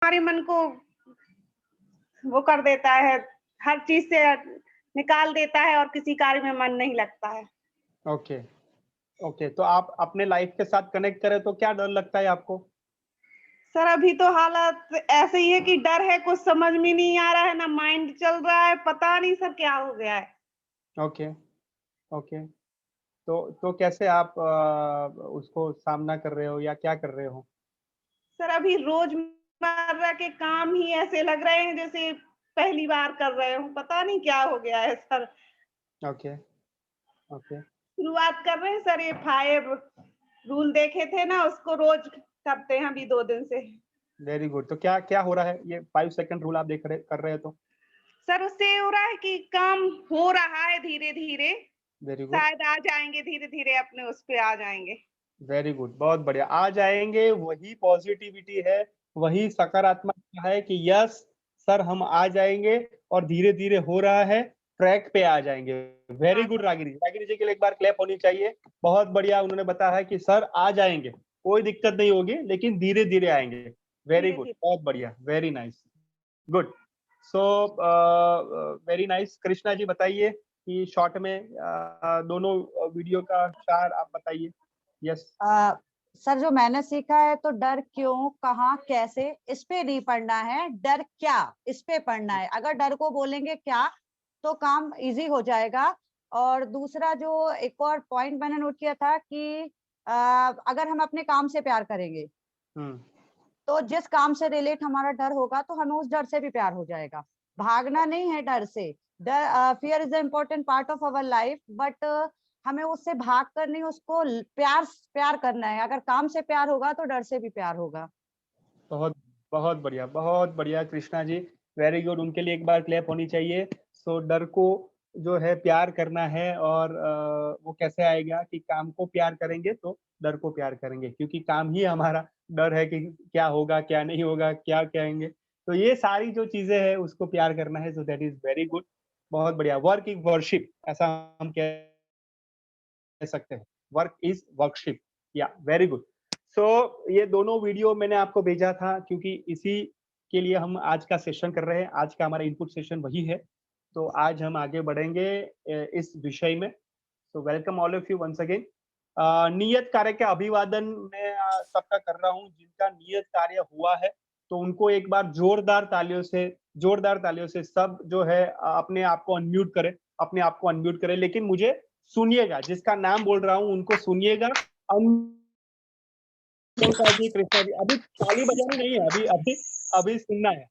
हमारे मन को वो कर देता है, हर चीज़ से निकाल देता है और किसी कार्य में मन नहीं लगता है। Okay, okay. तो आप अपने लाइफ के साथ कनेक्ट करें तो क्या डर लगता है आपको? सर अभी तो हालात ऐसे ही है कि डर है, कुछ समझ में नहीं आ रहा है, ना माइंड चल रहा है, पता नहीं सर क्या हो गया है। Okay, okay. तो कैसे आप उसको सामना कर रहे हो या क्या कर रहे हो? सर अभी रोज़मर्रा के काम ही ऐसे लग रहे हैं जैसे पहली बार कर रहे हों, पता नहीं क्या हो गया है सर। Okay, okay. शुरुआत कर रहे हैं सर, ये 5 रूल देखे थे ना, उसको रोज़ करते हैं अभी 2 दिन से। Very good. तो क्या हो रहा है? ये 5 सेकंड रूल आप देख रहे कर रहे हो तो? सर उससे ये हो रहा है कि काम हो रहा है धीरे-धीरे, वेरी गुड, शायद आ जाएँगे धीरे-धीरे अपने उस पे आ जाएँगे। वेरी गुड, बहुत बढ़िया। आ जाएँगे, वही पॉज़िटिविटी है, वही सकारात्मकता है कि यस सर हम आ जाएँगे और धीरे-धीरे हो रहा है, ट्रैक पे आ जाएँगे। वेरी हाँ गुड सर, रागिनी। रागिनी जी के लिए एक बार क्लैप होनी चाहिए। बहुत बढ़िया उन्होंने बताया है कि सर आ जाएँगे, कोई दिक्कत नहीं होगी लेकिन धीरे-धीरे आएँगे। वेरी गुड, धीरे-धीरे। बहुत बढ़िया, very nice, good. So very nice. Krishna ji बताइए कि शॉर्ट में दोनों वीडियो का सार आप बताइए। यस। अ, सर जो मैंने सीखा है तो डर क्यों, कहाँ, कैसे इस पे नहीं पढ़ना है, डर क्या इस पे पढ़ना है। अगर डर को बोलेंगे क्या तो काम इजी हो जाएगा। और दूसरा जो एक और पॉइंट मैंने नोट किया था कि अगर हम अपने काम से प्यार करेंगे हुँ, तो जिस काम से रिलेट हमारा डर होगा तो हमें उस डर से भी प्यार हो जाएगा। भागना नहीं है डर से। डर fear is the important part of our life, but हमें उससे भाग कर नहीं, उसको प्यार प्यार करना है। अगर काम से प्यार होगा तो डर से भी प्यार होगा। बहुत बहुत बढ़िया कृष्णा जी, वेरी गुड। उनके लिए एक बार क्लैप होनी चाहिए। सो डर को जो है प्यार करना है और वो कैसे आएगा कि काम को प्यार करेंगे तो डर को प्यार करेंगे क्योंकि काम ही हमारा डर है कि क्या होगा, क्या नहीं होगा, क्या कहेंगे। तो ये सारी जो चीज़ें हैं उसको प्यार करना है, so that is very good. बहुत बढ़िया, वर्क इज़ वर्शिप ऐसा हम कह सकते हैं। Work is worship. या वेरी गुड। सो ये दोनों वीडियो मैंने आपको भेजा था क्योंकि इसी के लिए हम आज का सेशन कर रहे हैं। आज का हमारा इनपुट सेशन वही है। तो आज हम आगे बढ़ेंगे इस विषय में। So welcome all of you once again. नियत कार्य का अभिवादन मैं सबका कर रहा हूँ जिनका नियत कार्य हुआ है तो उनको एक बार जोरदार तालियों से सब जो है अपने आप को अनम्यूट करें, अपने आप को अनम्यूट करें लेकिन मुझे सुनिएगा, जिसका नाम बोल रहा हूँ उनको सुनिएगा। अनुष्का जी, कृष्णा जी, अभी ताली बजानी नहीं है, अभी अभी अभी सुनना है।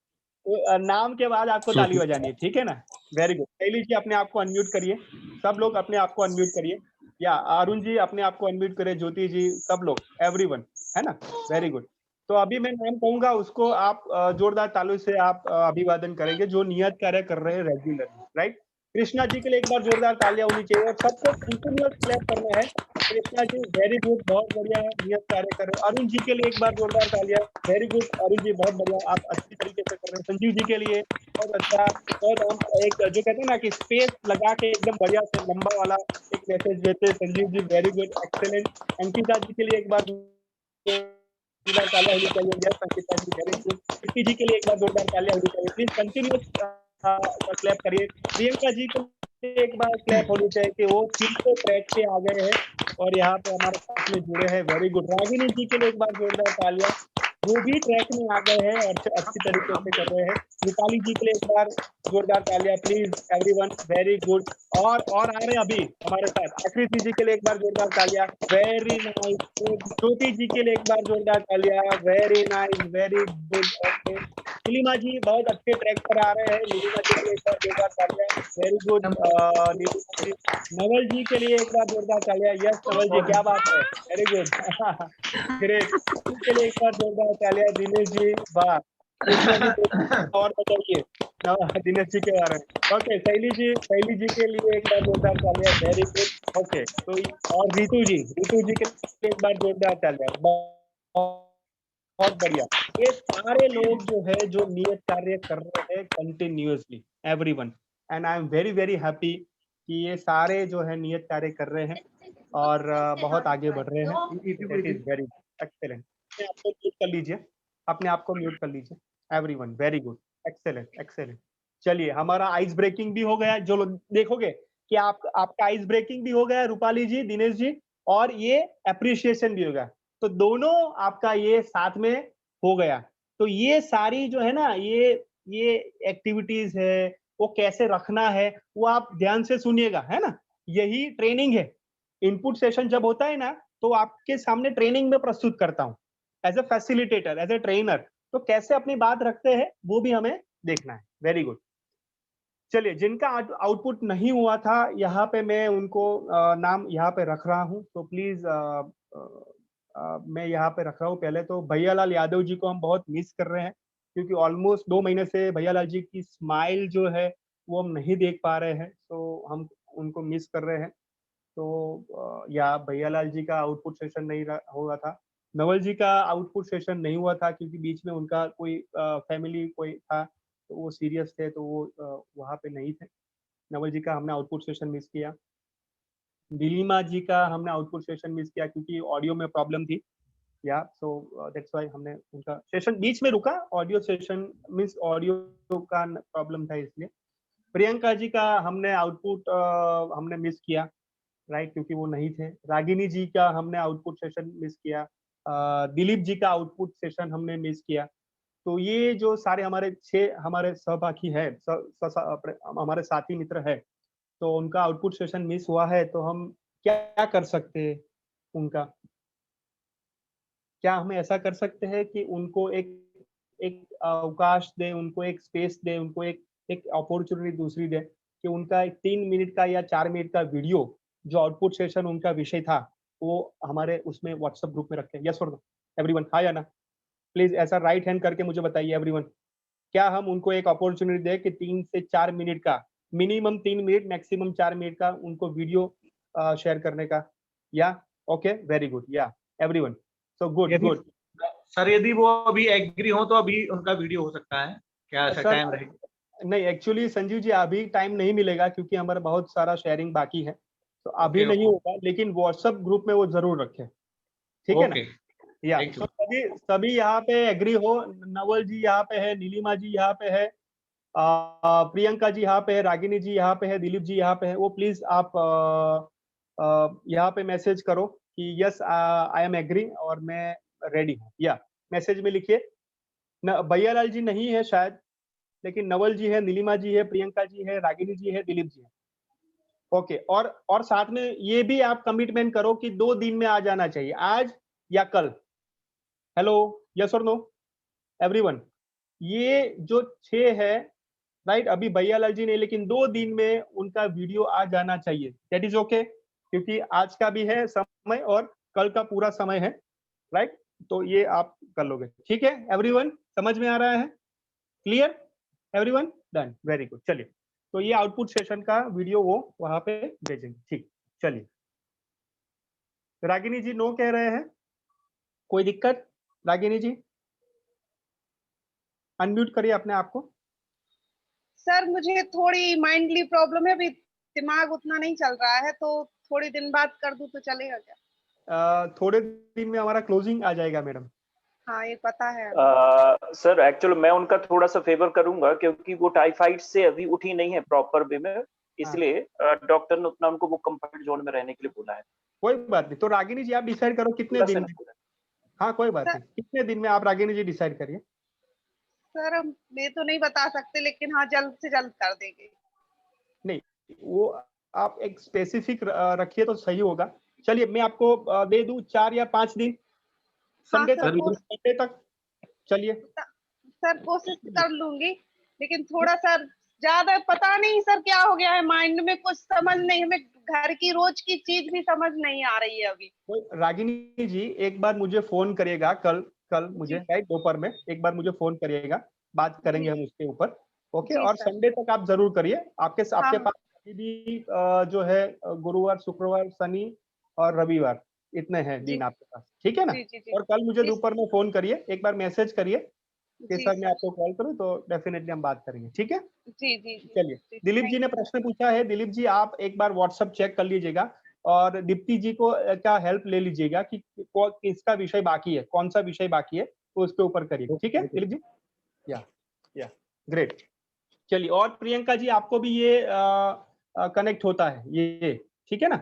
तो नाम के बाद आपको ताली बजानी है, ठीक है ना? Very good. शैली जी अपने आप को अनम्यूट करिए, सब लोग अपने आप को अनम्यूट करिए। या अरुण जी अपने आप को अनम्यूट करिए, ज्योति जी, सब लोग, एवरीवन, है ना? Very good. तो अभी मैं नाम कहूँगा उसको आप जोरदार तालियों से आप अभिवादन करेंगे जो नियत कार्य कर रहे हैं रेगुलरली, राइट? कृष्णा जी के लिए एक बार जोरदार तालियाँ होनी चाहिए और सबको कंटीन्यूअस क्लैप करना है। कृष्णा जी वेरी गुड, बहुत बढ़िया नियत कार्य कर रहे हो। अरुण जी के लिए एक बार जोरदार तालियां। वेरी गुड अरुण जी, बहुत बढ़िया, आप अच्छी तरीके से कर रहे हैं। संजीव जी के लिए बहुत अच्छा। बहुत हम एक जो कहते हैं ना कि स्पेस लगा के एकदम बढ़िया से लंबा वाला एक मैसेज देते हैं। Sanjeev ji very good, excellent. Ankita जी के लिए एक बार जोरदार तालियां होनी चाहिए। यस अंकिता जी वेरी गुड। कीर्ति जी के लिए एक बार जोरदार तालियां होनी चाहिए। प्लीज कंटिन्यूअस क्लैप करिए। प्रियंका जी के लिए एक बार क्लैप होनी चाहिए कि वो फिर से ट्रैक पे आ गए हैं और यहाँ पे हमारे साथ में जुड़े हैं। Very good. रागिनी जी के लिए एक बार जोरदार तालियां, वो भी ट्रैक में आ गए हैं और अच्छी तरीके से कर रहे हैं। रूपाली जी के लिए एक बार जोरदार तालियां प्लीज एवरीवन, वेरी गुड। और आ रहे हैं अभी हमारे साथ आकृति जी के लिए एक बार जोरदार तालियां, वेरी नाइस। ज्योति जी के लिए एक बार जोरदार तालियां, very nice, very good. Okay, Neelima ji बहुत अच्छे ट्रैक पर आ रहे हैं। नीलिमा जी के लिए एक बार जोरदार तालियां, वेरी गुड नीलिमा जी। नवल जी के लिए एक बार जोरदार तालियां। यस नवल जी, क्या बात है, वेरी गुड। ग्रेट। के लिए एक बार जोरदार तालियां। दिनेश जी, वाह। कृष्णा जी और बताइए दिनेश जी के बारे में। ओके, शैली जी के लिए एक बार जोरदार तालियां, वेरी गुड। ओके, तो और रीतू जी के लिए एक बार जोरदार तालियां। बहुत बढ़िया। ये सारे लोग जो है जो नियत कार्य कर रहे हैं continuously, everyone, and I am very very happy कि ये सारे जो है नियत कार्य कर रहे हैं और बहुत आगे बढ़ रहे हैं। That is very excellent. अपने आप को म्यूट कर लीजिए, अपने आप को म्यूट कर लीजिए। Everyone, very good, excellent excellent. चलिए हमारा आइस ब्रेकिंग भी हो गया, जो लोग देखोगे कि आपका आइस ब्रेकिंग भी हो गया रूपाली जी, दिनेश जी, और ये अप्रिशिएशन भी हो गया, तो दोनों आपका ये साथ में हो गया। तो ये सारी जो है ना, ये एक्टिविटीज है, वो कैसे रखना है वो आप ध्यान से सुनिएगा, है ना। यही ट्रेनिंग है। इनपुट सेशन जब होता है ना, तो आपके सामने ट्रेनिंग में प्रस्तुत करता हूँ as a facilitator, as a trainer. तो कैसे अपनी बात रखते हैं वो भी हमें देखना है। Very good. चलिए, जिनका आउटपुट नहीं हुआ था, यहाँ पे मैं उनको नाम यहाँ पे रख रहा हूँ, तो प्लीज मैं यहाँ पे रख रहा हूँ। पहले तो भैयालाल यादव जी को हम बहुत मिस कर रहे हैं, क्योंकि ऑलमोस्ट 2 महीने से भैयालाल जी की स्माइल जो है वो हम नहीं देख पा रहे हैं, तो हम उनको मिस कर रहे हैं। तो या भैयालाल जी का आउटपुट सेशन नहीं हुआ था। नवल जी का आउटपुट सेशन नहीं हुआ था क्योंकि बीच में उनका कोई फैमिली कोई था, तो वो सीरियस थे, तो वो वहाँ पे नहीं थे। नवल जी का हमने आउटपुट सेशन मिस किया। नीलिमा जी का हमने आउटपुट सेशन मिस किया क्योंकि ऑडियो में प्रॉब्लम थी, या सो दैट्स व्हाई हमने उनका सेशन बीच में रुका। ऑडियो सेशन मींस ऑडियो का प्रॉब्लम था इसलिए। प्रियंका जी का हमने आउटपुट हमने मिस किया, राइट, क्योंकि वो नहीं थे। रागिनी जी का हमने आउटपुट सेशन मिस किया। दिलीप जी का आउटपुट सेशन हमने मिस किया। तो ये जो सारे हमारे 6 हमारे सहभागी है, हमारे साथी मित्र है, तो उनका आउटपुट सेशन मिस हुआ है, तो हम क्या कर सकते हैं उनका? क्या हम ऐसा कर सकते हैं कि उनको एक एक अवकाश दें, उनको एक स्पेस दें, उनको एक एक अपॉर्चुनिटी दूसरी दें कि उनका एक 3 मिनट का या 4 मिनट का वीडियो, जो आउटपुट सेशन उनका विषय था, वो हमारे उसमें व्हाट्सएप ग्रुप में रखें? यस और नो? एवरीवन, हाँ या ना? प्लीज ऐसा राइट हैंड करके मुझे बताइए एवरीवन। क्या हम उनको एक अपॉर्चुनिटी दें कि 3 से 4 मिनट का, मिनिमम 3 मिनट, मैक्सिमम 4 मिनट का उनको वीडियो शेयर करने का? या ओके, वेरी गुड, या एवरीवन, सो गुड यदि गुड। सर यदि वो अभी एग्री हो तो अभी उनका वीडियो हो सकता है, क्या ऐसा सर टाइम रहेगा? नहीं, एक्चुअली संजीव जी अभी टाइम नहीं मिलेगा क्योंकि हमारा बहुत सारा शेयरिंग बाकी है, तो अभी ओके नहीं होगा, लेकिन व्हाट्सएप ग्रुप में वो जरूर रखें, ठीक है ना? ओके, या थैंक यू। तो सभी सभी यहाँ पे एग्री हो। नवल जी यहाँ पे है, नीलिमा जी यहाँ पे है, प्रियंका जी यहाँ पे है, रागिनी जी यहाँ पे है, दिलीप जी यहाँ पे है। वो प्लीज आप यहाँ पे मैसेज करो कि यस आई एम एग्री और मैं रेडी हूँ, या मैसेज में लिखिए। भैयालाल जी नहीं है शायद, लेकिन नवल जी है, नीलिमा जी है, प्रियंका जी है, रागिनी जी है, दिलीप जी है। ओके, और साथ में ये भी आप कमिटमेंट करो कि 2 दिन में आ जाना चाहिए, आज या कल। हेलो, यस और नो एवरीवन? ये जो 6 है, राइट, अभी भैयालाल जी ने, लेकिन 2 दिन में उनका वीडियो आ जाना चाहिए। दैट इज ओके, क्योंकि आज का भी है समय और कल का पूरा समय है, राइट। तो ये आप कर लोगे, ठीक है एवरीवन? समझ में आ रहा है? Clear everyone? Done, very good. चलिए, तो ये आउटपुट सेशन का वीडियो वो वहां पे भेजेंगे, ठीक। चलिए, रागिनी जी नो कह रहे हैं, कोई दिक्कत? रागिनी जी अनम्यूट करिए अपने आप को। सर मुझे थोड़ी माइंडली प्रॉब्लम है, अभी दिमाग उतना नहीं चल रहा है, तो थोड़ी दिन बाद कर दूं तो चलेगा क्या? थोड़े दिन में हमारा क्लोजिंग आ जाएगा मैडम। हाँ, ये पता है। सर एक्चुअल मैं उनका थोड़ा सा फेवर करूंगा क्योंकि वो टाइफाइड से अभी उठी नहीं है प्रॉपर वे में, इसलिए डॉक्टर ने उतना उनको वो कंफर्ट जोन में रहने के लिए बोला है। कोई बात नहीं, तो रागिनी जी आप डिसाइड करो कितने दिन में। हाँ कोई बात नहीं, कितने दिन में आप रागिनी जी डिसाइड करिए। सर हम मैं तो नहीं बता सकते, लेकिन हाँ जल्द से जल्द कर देंगे। नहीं, वो आप एक स्पेसिफिक रखिए तो सही होगा। चलिए, मैं आपको दे दूं 4 या 5 दिन, हाँ संडे सर, तक, संडे तक। चलिए सर कोशिश कर लूंगी, लेकिन थोड़ा सर ज्यादा पता नहीं सर क्या हो गया है, माइंड में कुछ समझ नहीं, हमें घर की रोज की चीज भी समझ नहीं आ रही है अभी। रागिनी जी एक बार मुझे फोन करिएगा, कल कल मुझे, राइट, दोपहर में एक बार मुझे फोन करिएगा, बात करेंगे हम उसके ऊपर। ओके, जी और सर। संडे तक आप जरूर करिए। आपके हाँ पास अभी भी जो है गुरुवार, शुक्रवार, शनि और रविवार, इतने हैं जी दिन आपके पास, ठीक है ना? जी जी जी और कल मुझे इस दोपहर में फोन करिए, एक बार मैसेज करिए कि जी सर मैं सर। आपको कॉल करूं, तो डेफिनेटली हम बात करेंगे, ठीक है? जी जी जी चलिए, जी, दिलीप जी थैंक ने यू सर। प्रश्न पूछा है। दिलीप जी आप एक बार व्हाट्सएप चेक कर लीजिएगा और दीप्ति जी को क्या हेल्प ले लीजिएगा कि किसका विषय बाकी है, कौन सा विषय बाकी है, तो उसके ऊपर करिए, ठीक है दिलीप जी? या ग्रेट। चलिए, और प्रियंका जी आपको भी ये कनेक्ट होता है ये, ठीक है ना?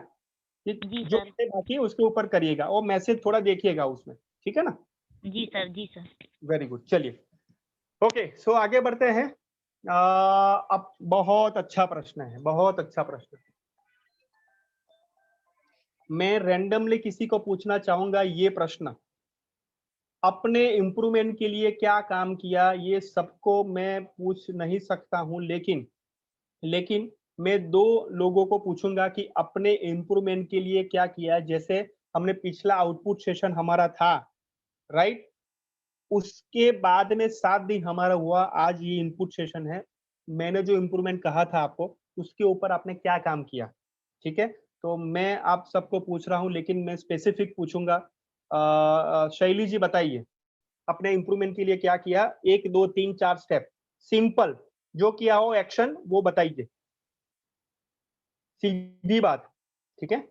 जी जो सर। बाकी है उसके ऊपर करिएगा और मैसेज थोड़ा देखिएगा उसमें, ठीक है ना? जी सर, जी सर। Very good. चलिए, ओके, सो आगे बढ़ते हैं। अब बहुत अच्छा प्रश्न है, बहुत अच्छा प्रश्न। मैं रैंडमली किसी को पूछना चाहूंगा ये प्रश्न, अपने इम्प्रूवमेंट के लिए क्या काम किया, ये सबको मैं पूछ नहीं सकता हूं, लेकिन मैं 2 लोगों को पूछूंगा कि अपने इम्प्रूवमेंट के लिए क्या किया। जैसे हमने पिछला आउटपुट सेशन हमारा था, राइट? उसके बाद में 7 दिन हमारा हुआ, आज ये इनपुट सेशन है। मैंने जो इम्प्रूवमेंट कहा था आपको, उसके ऊपर आपने क्या काम किया, ठीक है? तो मैं आप सबको पूछ रहा हूं, लेकिन मैं स्पेसिफिक पूछूंगा। शैली जी बताइए, अपने इम्प्रूवमेंट के लिए क्या किया? 1 2 3 4 स्टेप, सिंपल, जो किया हो एक्शन वो बताइए, सीधी बात, ठीक है?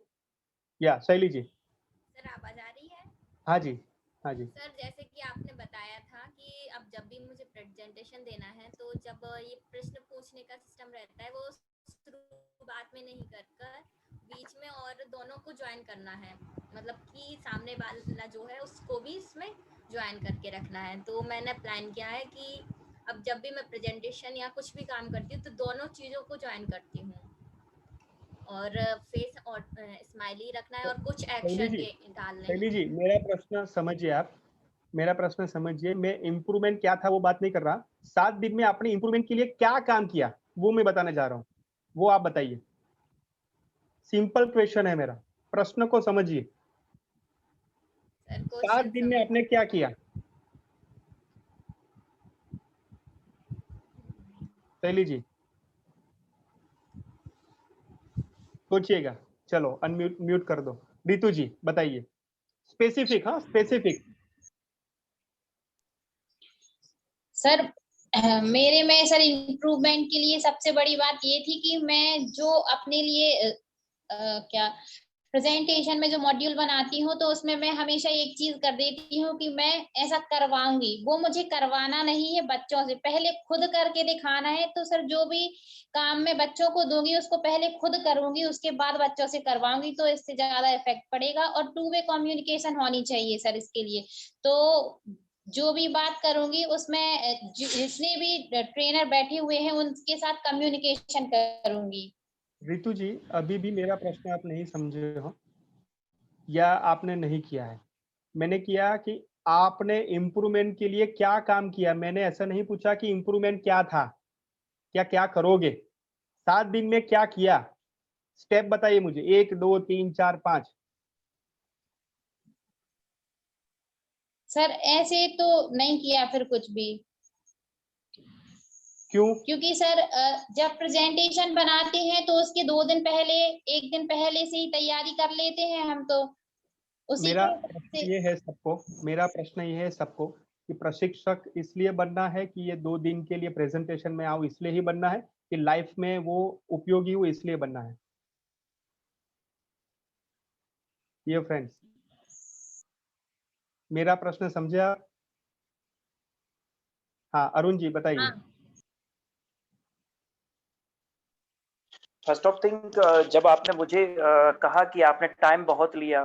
या शैली जी? सर आवाज आ रही है? हाँ जी, हाँ जी। सर जैसे कि आपने बताया था कि अब जब भी मुझे प्रेजेंटेशन देना है तो जब ये प्रश्न पूछने का सिस्टम रहता है वो शुरुआत में नहीं कर बीच में और दोनों को ज्वाइन करना है, मतलब कि सामने वाला जो है उसको भी इसमें ज्वाइन करके रखना है। तो मैंने प्लान किया है कि अब जब भी मैं प्रेजेंटेशन या कुछ भी काम करती हूँ तो दोनों चीज़ों को ज्वाइन करती हूँ और फेस और स्माइली रखना है और कुछ एक्शन डालने शैली हैं। जी, मेरा प्रश्न समझिए आप, मेरा प्रश्न समझिए। मैं इम्प्रूवमेंट क्या था वो बात नहीं कर रहा। 7 दिन में आपने इम्प्रूवमेंट के लिए क्या काम किया वो मैं बताने जा रहा हूँ, वो आप बताइए। सिंपल क्वेश्चन है मेरा, प्रश्न को समझिए। सर 7 क्वेश्चन दिन में आपने क्या किया? शैली जी सोचिएगा। चलो अनम्यूट म्यूट कर दो। रितु जी बताइए, स्पेसिफिक, हाँ स्पेसिफिक। सर मेरे में सर इम्प्रूवमेंट के लिए सबसे बड़ी बात ये थी कि मैं जो अपने लिए क्या प्रेजेंटेशन में जो मॉड्यूल बनाती हूँ तो उसमें मैं हमेशा एक चीज कर देती हूँ कि मैं ऐसा करवाऊंगी। वो मुझे करवाना नहीं है बच्चों से, पहले खुद करके दिखाना है। तो सर जो भी काम मैं बच्चों को दूंगी उसको पहले खुद करूंगी, उसके बाद बच्चों से करवाऊंगी, तो इससे ज्यादा इफेक्ट पड़ेगा। और 2 वे कम्युनिकेशन होनी चाहिए सर इसके लिए। तो जो भी बात करूंगी उसमें जितने भी ट्रेनर बैठे हुए हैं उनके साथ कम्युनिकेशन करूंगी। रितु जी, अभी भी मेरा प्रश्न आप नहीं समझे हो या आपने नहीं किया है। मैंने किया कि आपने इम्प्रूवमेंट के लिए क्या काम किया। मैंने ऐसा नहीं पूछा कि इम्प्रूवमेंट क्या था, क्या करोगे। 7 दिन में क्या किया, स्टेप बताइए मुझे। 1 2 3 4 5। सर ऐसे तो नहीं किया फिर कुछ भी। क्यों? क्योंकि सर जब प्रेजेंटेशन बनाते हैं तो उसके 2 दिन पहले 1 दिन पहले से ही तैयारी कर लेते हैं हम। तो उसी मेरा के प्रश्न ये है सबको, मेरा प्रश्न ये है सबको कि प्रशिक्षक इसलिए बनना है कि ये 2 दिन के लिए प्रेजेंटेशन में आओ, इसलिए ही बनना है कि लाइफ में वो उपयोगी हो, इसलिए बनना है ये फ्रेंड्स। मेरा प्रश्न समझे आप? हाँ अरुण जी बताइए। हाँ। फर्स्ट ऑफ थिंग, जब आपने मुझे कहा कि आपने टाइम बहुत लिया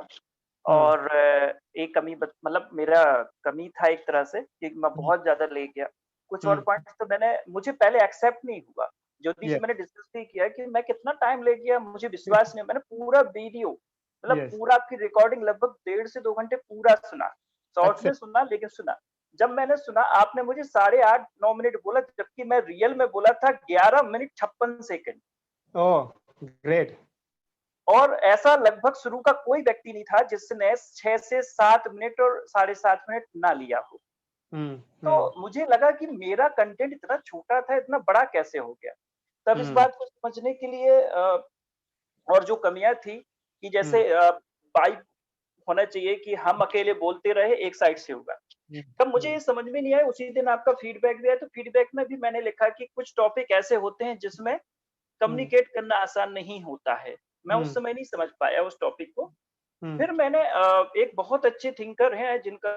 और एक कमी मतलब मेरा कमी था एक तरह से कि मैं बहुत ज्यादा ले गया। कुछ और पॉइंट्स तो मुझे पहले एक्सेप्ट नहीं हुआ। ज्योति से मैंने डिस्कस भी किया कि मैं कितना टाइम ले गया, मुझे विश्वास नहीं। मैंने पूरा वीडियो मतलब पूरा आपकी रिकॉर्डिंग लगभग 1.5 से 2 घंटे पूरा सुना, शॉर्ट में सुना, लेकिन सुना। जब मैंने सुना आपने मुझे 8.5 9 मिनट बोला, जबकि मैं रियल में बोला था 11 मिनट 56 सेकंड। Oh great. और ऐसा लगभग शुरू का कोई व्यक्ति नहीं था जिसने 6 से 7 मिनट और 7.5 मिनट ना लिया हो। तो मुझे लगा कि मेरा कंटेंट इतना छोटा था, इतना बड़ा कैसे हो गया। तब इस बात को समझने के लिए और जो कमियां थी कि जैसे वाइब होना चाहिए कि हम अकेले बोलते रहे एक साइड से होगा। तब मुझे ये समझ में नहीं आया। उसी दिन आपका फीडबैक भी आया, तो फीडबैक में भी मैंने लिखा कि कुछ टॉपिक ऐसे होते हैं जिसमें कम्युनिकेट करना आसान नहीं होता है। मैं उस समय नहीं समझ पाया उस टॉपिक को, फिर मैंने एक बहुत अच्छे थिंकर हैं जिनका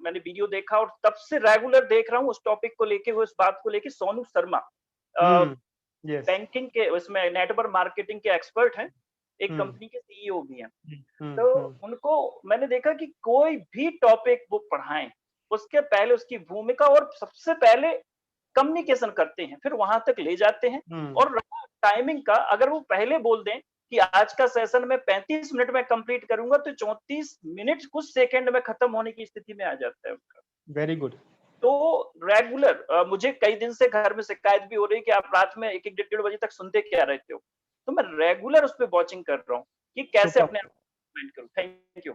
मैंने वीडियो देखा और तब से रेगुलर देख रहा हूँ उस टॉपिक को लेके, उस बात को लेके। सोनू शर्मा यस बैंकिंग के उसमें नेटवर्क मार्केटिंग के एक्सपर्ट हैं, एक कंपनी के सीईओ भी हैं। तो उनको मैंने देखा कि कोई भी टॉपिक वो पढ़ाएं, उसके पहले उसकी भूमिका और सबसे पहले कम्युनिकेशन करते हैं, फिर वहां तक ले जाते हैं। और टाइमिंग का अगर वो पहले बोल दें कि आज का सेशन मैं 35 मिनट में कंप्लीट करूंगा, तो 34 मिनट कुछ सेकंड में खत्म होने की स्थिति में आ जाता है उनका। Very good. तो रेगुलर मुझे कई दिन से घर में शिकायत भी हो रही है कि आप रात में 1-1 डेढ़ बजे तक सुनते क्या रहते हो। तो मैं रेगुलर उस पर वॉचिंग कर रहा हूँ कि कैसे अपने आप को इम्प्रूव करूं। Thank you.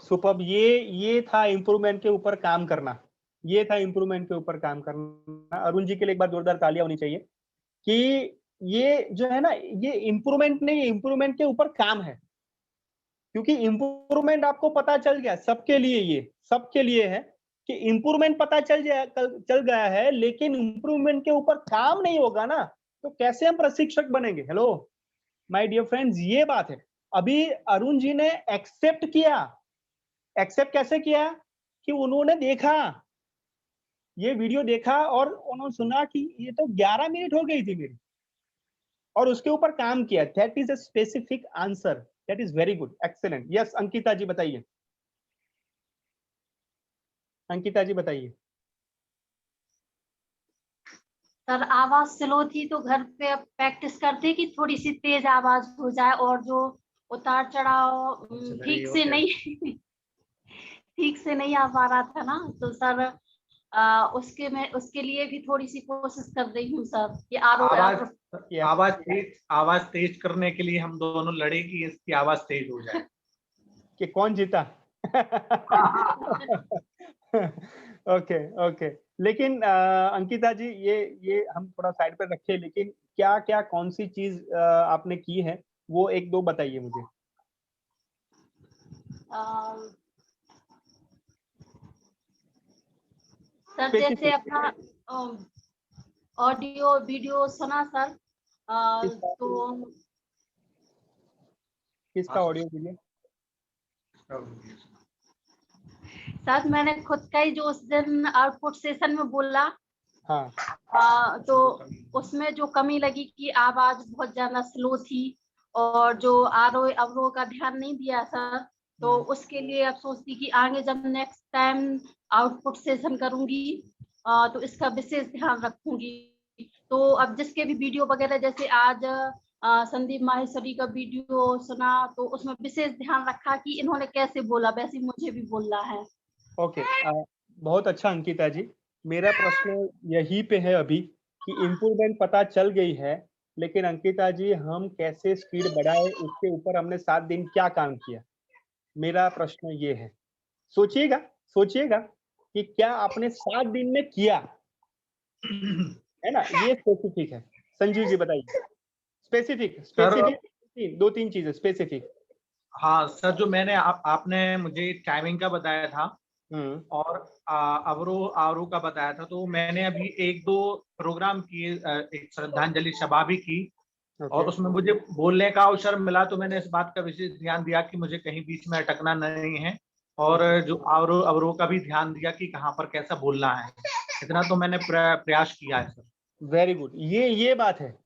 सुपर्ब। ये था इम्प्रूवमेंट के ऊपर काम करना, ये था इम्प्रूवमेंट के ऊपर काम करना। अरुण जी के लिए एक बार जोरदार तालियां होनी चाहिए कि ये जो है ना, ये इम्प्रूवमेंट नहीं, इम्प्रूवमेंट के ऊपर काम है। क्योंकि इम्प्रूवमेंट आपको पता चल गया, सबके लिए, ये सबके लिए है कि इम्प्रूवमेंट पता चल गया है, लेकिन इम्प्रूवमेंट के ऊपर काम नहीं होगा ना, तो कैसे हम प्रशिक्षक बनेंगे? हेलो माय डियर फ्रेंड्स, ये बात है। अभी अरुण जी ने एक्सेप्ट किया। एक्सेप्ट कैसे किया? कि उन्होंने देखा, ये वीडियो देखा और उन्होंने सुना कि ये तो 11 मिनट हो गई थी मेरी, और उसके ऊपर काम किया। That is a specific answer. That is very good, excellent. Yes Ankita ji बताइए। अंकिता जी बताइए। सर आवाज स्लो थी तो घर पे अब प्रैक्टिस करते कि थोड़ी सी तेज आवाज हो जाए, और जो उतार चढ़ाव ठीक से नहीं ठीक से नहीं आ पा रहा था ना, तो सर उसके लिए भी थोड़ी सी कोशिश कर रही हूँ सर। ये आवाज तेज करने के लिए हम दोनों लड़े कि इसकी आवाज तेज हो जाए कि कौन जीता। Okay okay. लेकिन अंकिता जी, ये हम थोड़ा साइड पर रखें, लेकिन क्या क्या कौन सी चीज आपने की है, वो एक दो बताइए मुझे। सर जैसे अपना ऑडियो वीडियो सुना सर, तो किसका ऑडियो वीडियो? सर मैंने खुद का ही जो उस दिन आउटपुट सेशन में बोला, हाँ, तो उसमें जो कमी लगी कि आवाज बहुत ज्यादा स्लो थी और जो आरोह अवरोह का ध्यान नहीं दिया सर, तो उसके लिए अब सोचती कि आगे जब नेक्स्ट टाइम आउटपुट सेशन करूंगी तो इसका विशेष ध्यान रखूंगी। तो अब जिसके भी वीडियो वगैरह, जैसे आज संदीप माहेश्वरी का वीडियो सुना, तो उसमें विशेष ध्यान रखा कि इन्होंने कैसे बोला, वैसे मुझे भी बोलना है। ओके, बहुत अच्छा अंकिता जी। मेरा प्रश्न यही पे है अभी कि इम्प्रूवमेंट पता चल गई है, लेकिन अंकिता जी हम कैसे स्पीड बढ़ाए, उसके ऊपर हमने 7 दिन क्या काम किया। मेरा प्रश्न ये है, सोचिएगा सोचिएगा कि क्या आपने 7 दिन में किया है ना, ये स्पेसिफिक है। संजीव जी बताइए। स्पेसिफिक 2-3 चीजें स्पेसिफिक। हाँ सर, जो मैंने आपने मुझे टाइमिंग का बताया था और आरोह का बताया था, तो मैंने अभी 1-2 प्रोग्राम किए, एक श्रद्धांजलि सभा भी की और उसमें मुझे बोलने का अवसर मिला, तो मैंने इस बात का विशेष ध्यान दिया कि मुझे कहीं बीच में अटकना नहीं है, और जो आरोह का भी ध्यान दिया कि कहाँ पर कैसा बोलना है। इतना तो मैंने प्रयास किया है सर। वेरी गुड, ये बात है।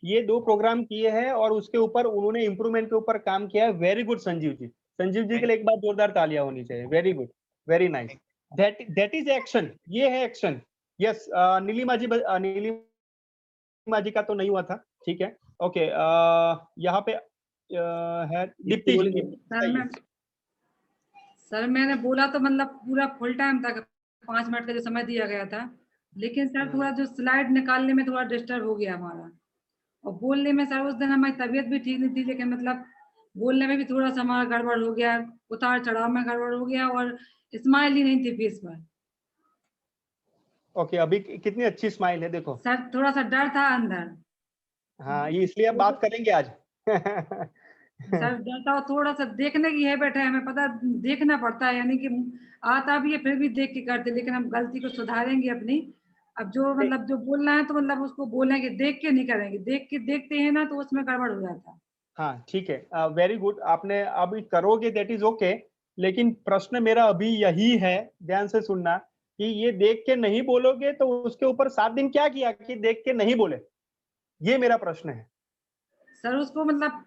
ये 2 प्रोग्राम किए हैं और उसके ऊपर उन्होंने इम्प्रूवमेंट के ऊपर काम किया है। Very good Sanjeev ji. संजीव जी के लिए एक बार जोरदार तालियां होनी चाहिए। Very good, very nice. That is action, ये है एक्शन। यस नीलिमा जी का तो नहीं हुआ था, ठीक है। ओके, यहाँ पे है दीप्ति जी। सर मैंने बोला तो मतलब पूरा फुल टाइम था, 5 मिनट का जो समय दिया गया था, लेकिन सर थोड़ा जो स्लाइड निकालने में थोड़ा डिस्टर्ब हो गया हमारा, और बोलने में सर उस दिन हमारी तबीयत भी ठीक नहीं थी, लेकिन मतलब बोलने में भी थोड़ा सा हमारा गड़बड़ हो गया, उतार चढ़ाव में गड़बड़ हो गया और स्माइल ही नहीं थी फेस पर। ओके, अभी कितनी अच्छी स्माइल है देखो। सर थोड़ा सा डर था अंदर। हाँ, ये इसलिए आप बात करेंगे आज। सर डरता, थोड़ा सा देखने की हैबिट है, हमें पता देखना पड़ता है, यानी कि आता भी है फिर भी देख के करते, लेकिन हम गलती को सुधारेंगे अपनी। अब जो मतलब जो बोलना है तो मतलब उसको बोलेंगे, देख के नहीं करेंगे, देखते हैं ना तो उसमें गड़बड़ हो जाता है। हाँ ठीक है, वेरी गुड, आपने अभी करोगे दैट इज ओके, लेकिन प्रश्न मेरा अभी यही है, ध्यान से सुनना, कि ये देख के नहीं बोलोगे तो उसके ऊपर 7 दिन क्या किया कि देख के नहीं बोले, ये मेरा प्रश्न है। सर उसको मतलब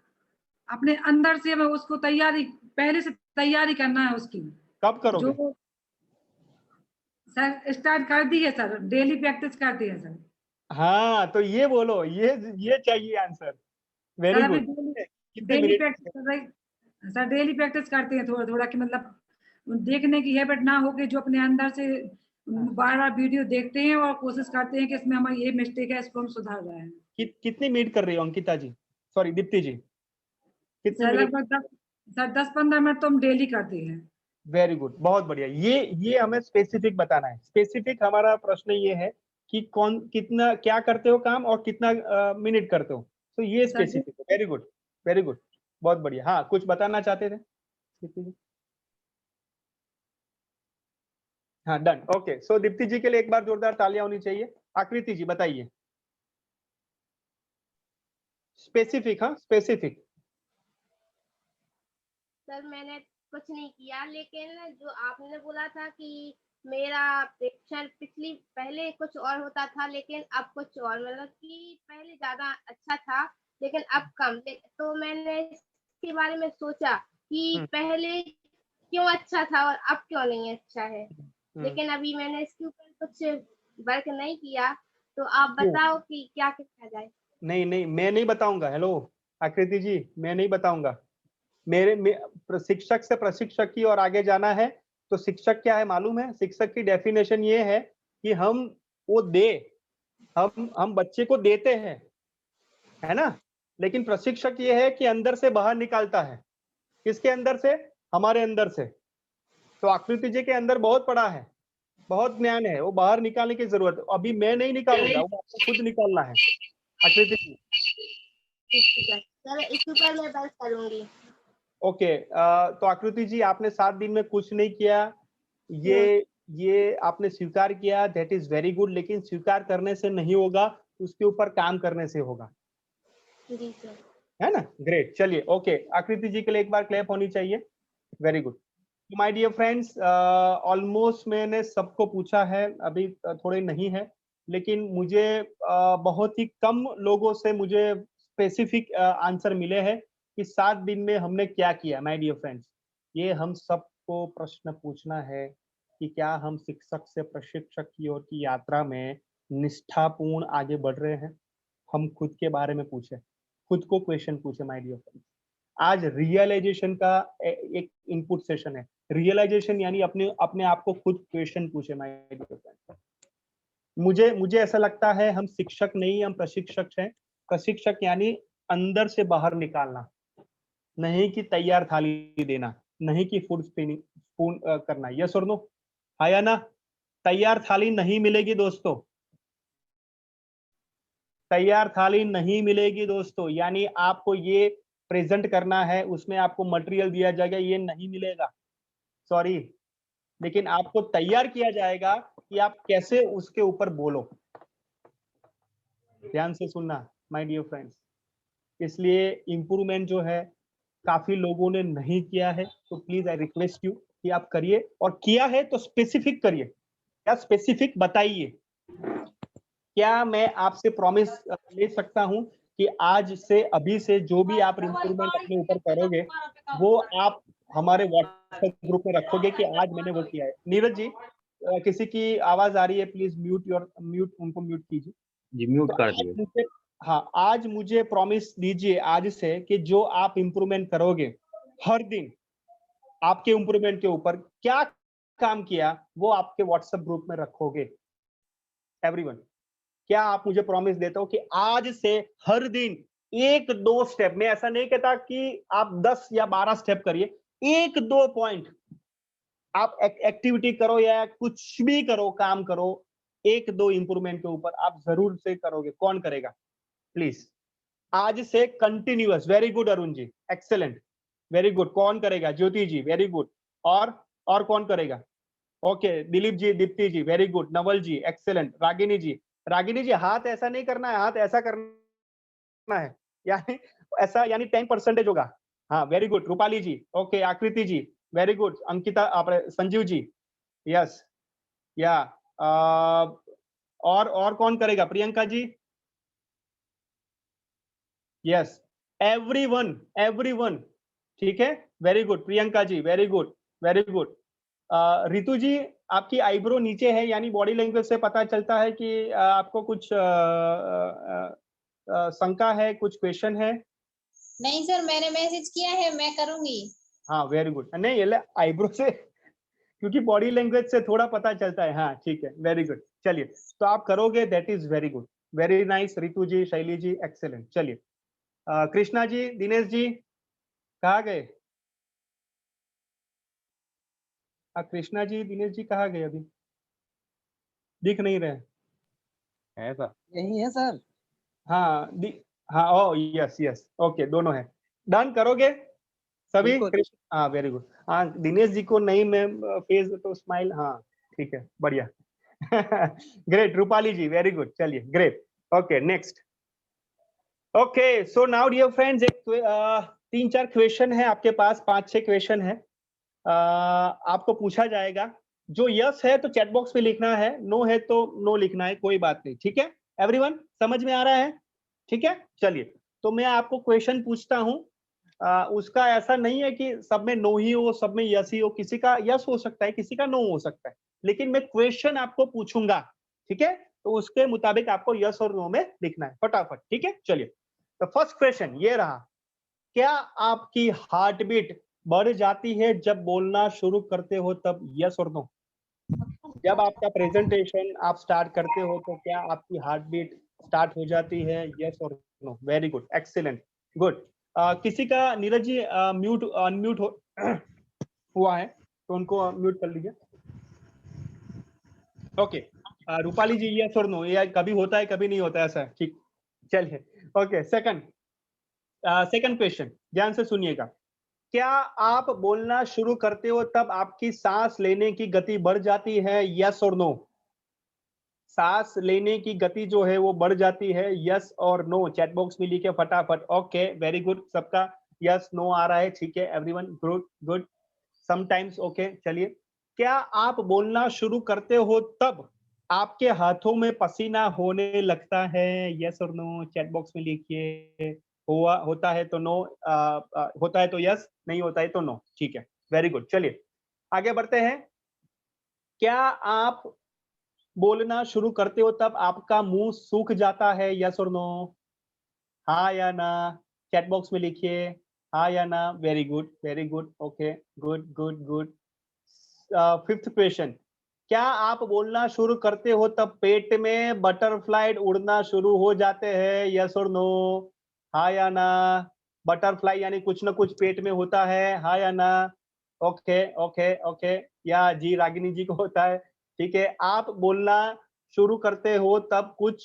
अपने अंदर से मैं उसको तैयारी पहले से तैयारी करना है उसकी। कब करोगे? जो सर स्टार्ट कर दी है सर, डेली प्रैक्टिस करती है सर। हाँ तो ये बोलो, ये चाहिए आंसर। वेरी सर अभी गुड। डेली प्रैक्टिस कर रही सर, डेली प्रैक्टिस करते हैं थोड़ा थोड़ा, कि मतलब देखने की हैबिट ना हो कि जो अपने अंदर से बार बार वीडियो देखते हैं और कोशिश करते हैं कि इसमें हमारी ये मिस्टेक है, इसको हम सुधार रहे हैं। कितनी मिनट कर रही हो अंकिता जी, सॉरी दीप्ति जी, कितनी सर मिनट? लगभग 10-15 मिनट तो हम डेली करते हैं। वेरी गुड, बहुत बढ़िया। ये हमें स्पेसिफिक बताना है। स्पेसिफिक हमारा प्रश्न ये है कि कौन कितना क्या करते हो काम और कितना मिनट करते हो, तो ये स्पेसिफिक है। वेरी गुड, वेरी गुड, बहुत बढ़िया। हाँ कुछ बताना चाहते थे? हाँ डन, ओके। सो दीप्ति जी के लिए एक बार जोरदार तालियां होनी चाहिए। आकृति जी बताइए स्पेसिफिक। हाँ स्पेसिफिक। सर मैंने कुछ नहीं किया, लेकिन जो आपने बोला था कि मेरा प्रेडिक्शन पहले कुछ और होता था, लेकिन अब कुछ और, मतलब कि पहले ज्यादा अच्छा था लेकिन अब कम। तो मैंने इसके बारे में सोचा कि पहले क्यों अच्छा था और अब क्यों नहीं अच्छा है, लेकिन अभी मैंने इसके ऊपर कुछ वर्क नहीं किया। तो आप बताओ कि क्या किया जाए। नहीं मैं नहीं बताऊंगा। हेलो आकृति जी, मैं नहीं बताऊंगा। शिक्षक से प्रशिक्षक की और आगे जाना है। तो शिक्षक क्या है मालूम है? शिक्षक की डेफिनेशन ये है कि हम वो हम बच्चे को देते हैं, है ना, लेकिन प्रशिक्षक ये है कि अंदर से बाहर निकालता है। किसके अंदर से? हमारे अंदर से। तो आकृति जी के अंदर बहुत पड़ा है, बहुत ज्ञान है, वो बाहर निकालने की जरूरत है। अभी मैं नहीं निकालूंगा, वो आपको खुद निकालना है। आकृति जी सर इस ऊपर मैं बात करूंगी। ओके, तो आकृति जी आपने 7 दिन में कुछ नहीं किया, ये आपने स्वीकार किया, दैट इज वेरी गुड, लेकिन स्वीकार करने से नहीं होगा, उसके ऊपर काम करने से होगा। जी सर। है ना? ग्रेट, चलिए ओके। आकृति जी के लिए एक बार क्लैप होनी चाहिए। Very good. My dear friends, almost मैंने सबको पूछा है, अभी थोड़े नहीं है, लेकिन मुझे बहुत ही कम लोगों से मुझे स्पेसिफिक आंसर मिले हैं कि 7 दिन में हमने क्या किया। माय डियर फ्रेंड्स, ये हम सबको प्रश्न पूछना है कि क्या हम शिक्षक से प्रशिक्षक की ओर की यात्रा में निष्ठापूर्ण आगे बढ़ रहे हैं। हम खुद के बारे में पूछे, खुद को क्वेश्चन पूछे। माय डियर फ्रेंड्स, आज रियलाइजेशन का एक इनपुट सेशन है। रियलाइजेशन यानी अपने आप को खुद क्वेश्चन पूछे। माय डियर फ्रेंड्स, मुझे ऐसा लगता है हम शिक्षक नहीं, हम प्रशिक्षक हैं। प्रशिक्षक यानी अंदर से बाहर निकालना, नहीं कि तैयार थाली देना, नहीं कि फूड स्पून करना। यस और नो? हाँ या ना? तैयार थाली नहीं मिलेगी दोस्तों, तैयार थाली नहीं मिलेगी दोस्तों। यानी आपको ये प्रेजेंट करना है, उसमें आपको मटेरियल दिया जाएगा, ये नहीं मिलेगा, सॉरी। लेकिन आपको तैयार किया जाएगा कि आप कैसे उसके ऊपर बोलो। ध्यान से सुनना माय डियर फ्रेंड्स। इसलिए इंप्रूवमेंट जो है काफी लोगों ने नहीं किया है, तो प्लीज आई रिक्वेस्ट यू कि आप करिए, और किया है तो स्पेसिफिक करिए। क्या स्पेसिफिक बताइए। क्या मैं आपसे प्रॉमिस ले सकता हूं कि आज से, अभी से जो भी आप इंप्रूवमेंट अपने ऊपर करोगे, वो आप हमारे व्हाट्सएप ग्रुप में रखोगे कि आज मैंने वो किया है। नीरज जी, किसी की आवाज आ रही है, प्लीज म्यूट उनको म्यूट कीजिए जी। म्यूट तो कर दिए। हाँ, आज मुझे प्रॉमिस दीजिए आज से कि जो आप इंप्रूवमेंट करोगे हर दिन, आपके इंप्रूवमेंट के ऊपर क्या काम किया वो आपके व्हाट्सएप ग्रुप में रखोगे। एवरीवन, क्या आप मुझे प्रॉमिस देते हो कि आज से हर दिन 1-2 स्टेप, मैं ऐसा नहीं कहता कि आप 10 या 12 स्टेप करिए, 1-2 पॉइंट आप एक्टिविटी करो या कुछ भी करो, काम करो, 1-2 इंप्रूवमेंट के ऊपर आप जरूर से करोगे। कौन करेगा प्लीज? आज से कंटिन्यूअस। वेरी गुड अरुण जी, एक्सेलेंट, वेरी गुड। कौन करेगा? ज्योति जी, वेरी गुड। और कौन करेगा? ओके, दिलीप जी, दीप्ति जी, वेरी गुड। नवल जी, एक्सेलेंट। रागिनी जी, हाथ ऐसा नहीं करना है, हाथ ऐसा करना है, यानी ऐसा यानी 10% होगा। हाँ वेरी गुड रूपाली जी, ओके आकृति जी वेरी गुड, अंकिता आप संजीव जी यस या और कौन करेगा, प्रियंका जी यस एवरीवन ठीक है very good Priyanka ji very good very good. Ritu ji आपकी आईब्रो नीचे है यानी बॉडी लैंग्वेज से पता चलता है कि आपको कुछ शंका है, कुछ क्वेश्चन है। नहीं सर मैंने मैसेज किया है, मैं करूंगी। हाँ वेरी गुड, नहीं ये आईब्रो से क्योंकि बॉडी लैंग्वेज से थोड़ा पता चलता है। हाँ ठीक है वेरी गुड, चलिए तो आप करोगे, that is very good very nice. Ritu ji Shaili ji excellent. चलिए कृष्णा जी दिनेश जी कहाँ गए? कृष्णा जी दिनेश जी कहाँ गए? अभी दिख नहीं रहे है सर, यही है सर। हाँ हाँ ओ यस यस ओके दोनों है। डन करोगे सभी? हाँ वेरी गुड। हाँ दिनेश जी को नहीं मैं फेस तो स्माइल, हाँ ठीक है बढ़िया great Rupali ji very good, चलिए great okay next. Okay so now dear friends एक 3-4 क्वेश्चन है आपके पास, 5-6 क्वेश्चन है आपको पूछा जाएगा। जो यस है तो चैट बॉक्स में लिखना है, नो है तो नो लिखना है, कोई बात नहीं ठीक है। एवरीवन समझ में आ रहा है? ठीक है चलिए तो मैं आपको क्वेश्चन पूछता हूं, उसका ऐसा नहीं है कि सब में नो ही हो सब में यस ही हो, किसी का यस हो सकता है किसी का नो हो सकता है, लेकिन मैं क्वेश्चन आपको पूछूंगा ठीक है, तो उसके मुताबिक आपको यस और नो में लिखना है फटाफट ठीक है। चलिए तो फर्स्ट क्वेश्चन ये रहा, क्या आपकी हार्ट बीट बढ़ जाती है जब बोलना शुरू करते हो तब? यस और नो। जब आपका प्रेजेंटेशन आप स्टार्ट करते हो तो क्या आपकी हार्ट बीट स्टार्ट हो जाती है? यस और no. Very good excellent good. किसी का नीरज जी म्यूट अनम्यूट हुआ है तो उनको म्यूट कर लीजिए। ओके रूपाली जी यस और नो, ये कभी होता है कभी नहीं होता ऐसा है ठीक। चलिए ओके सेकंड क्वेश्चन ध्यान से सुनिएगा, क्या आप बोलना शुरू करते हो तब आपकी सांस लेने की गति बढ़ जाती है? यस और नो। सांस लेने की गति जो है वो बढ़ जाती है, यस और नो। चैट बॉक्स में लिखे फटाफट। ओके वेरी गुड, सबका यस नो आ रहा है ठीक है everyone good good sometimes okay. चलिए क्या आप बोलना शुरू करते हो तब आपके हाथों में पसीना होने लगता है? यस और नो चैट बॉक्स में लिखिए। हुआ होता है तो नो, होता है तो यस, नहीं होता है तो नो ठीक है वेरी गुड। चलिए आगे बढ़ते हैं, क्या आप बोलना शुरू करते हो तब आपका मुंह सूख जाता है? यस और नो, हाँ या ना चैट बॉक्स में लिखिए, हाँ या ना। Very good okay good good good. Fifth question, क्या आप बोलना शुरू करते हो तब पेट में बटरफ्लाई उड़ना शुरू हो जाते हैं? यस और नो, हाँ या ना। बटरफ्लाई यानी कुछ ना कुछ पेट में होता है, हाँ या ना। ओके ओके ओके या जी रागिनी जी को होता है ठीक है। आप बोलना शुरू करते हो तब कुछ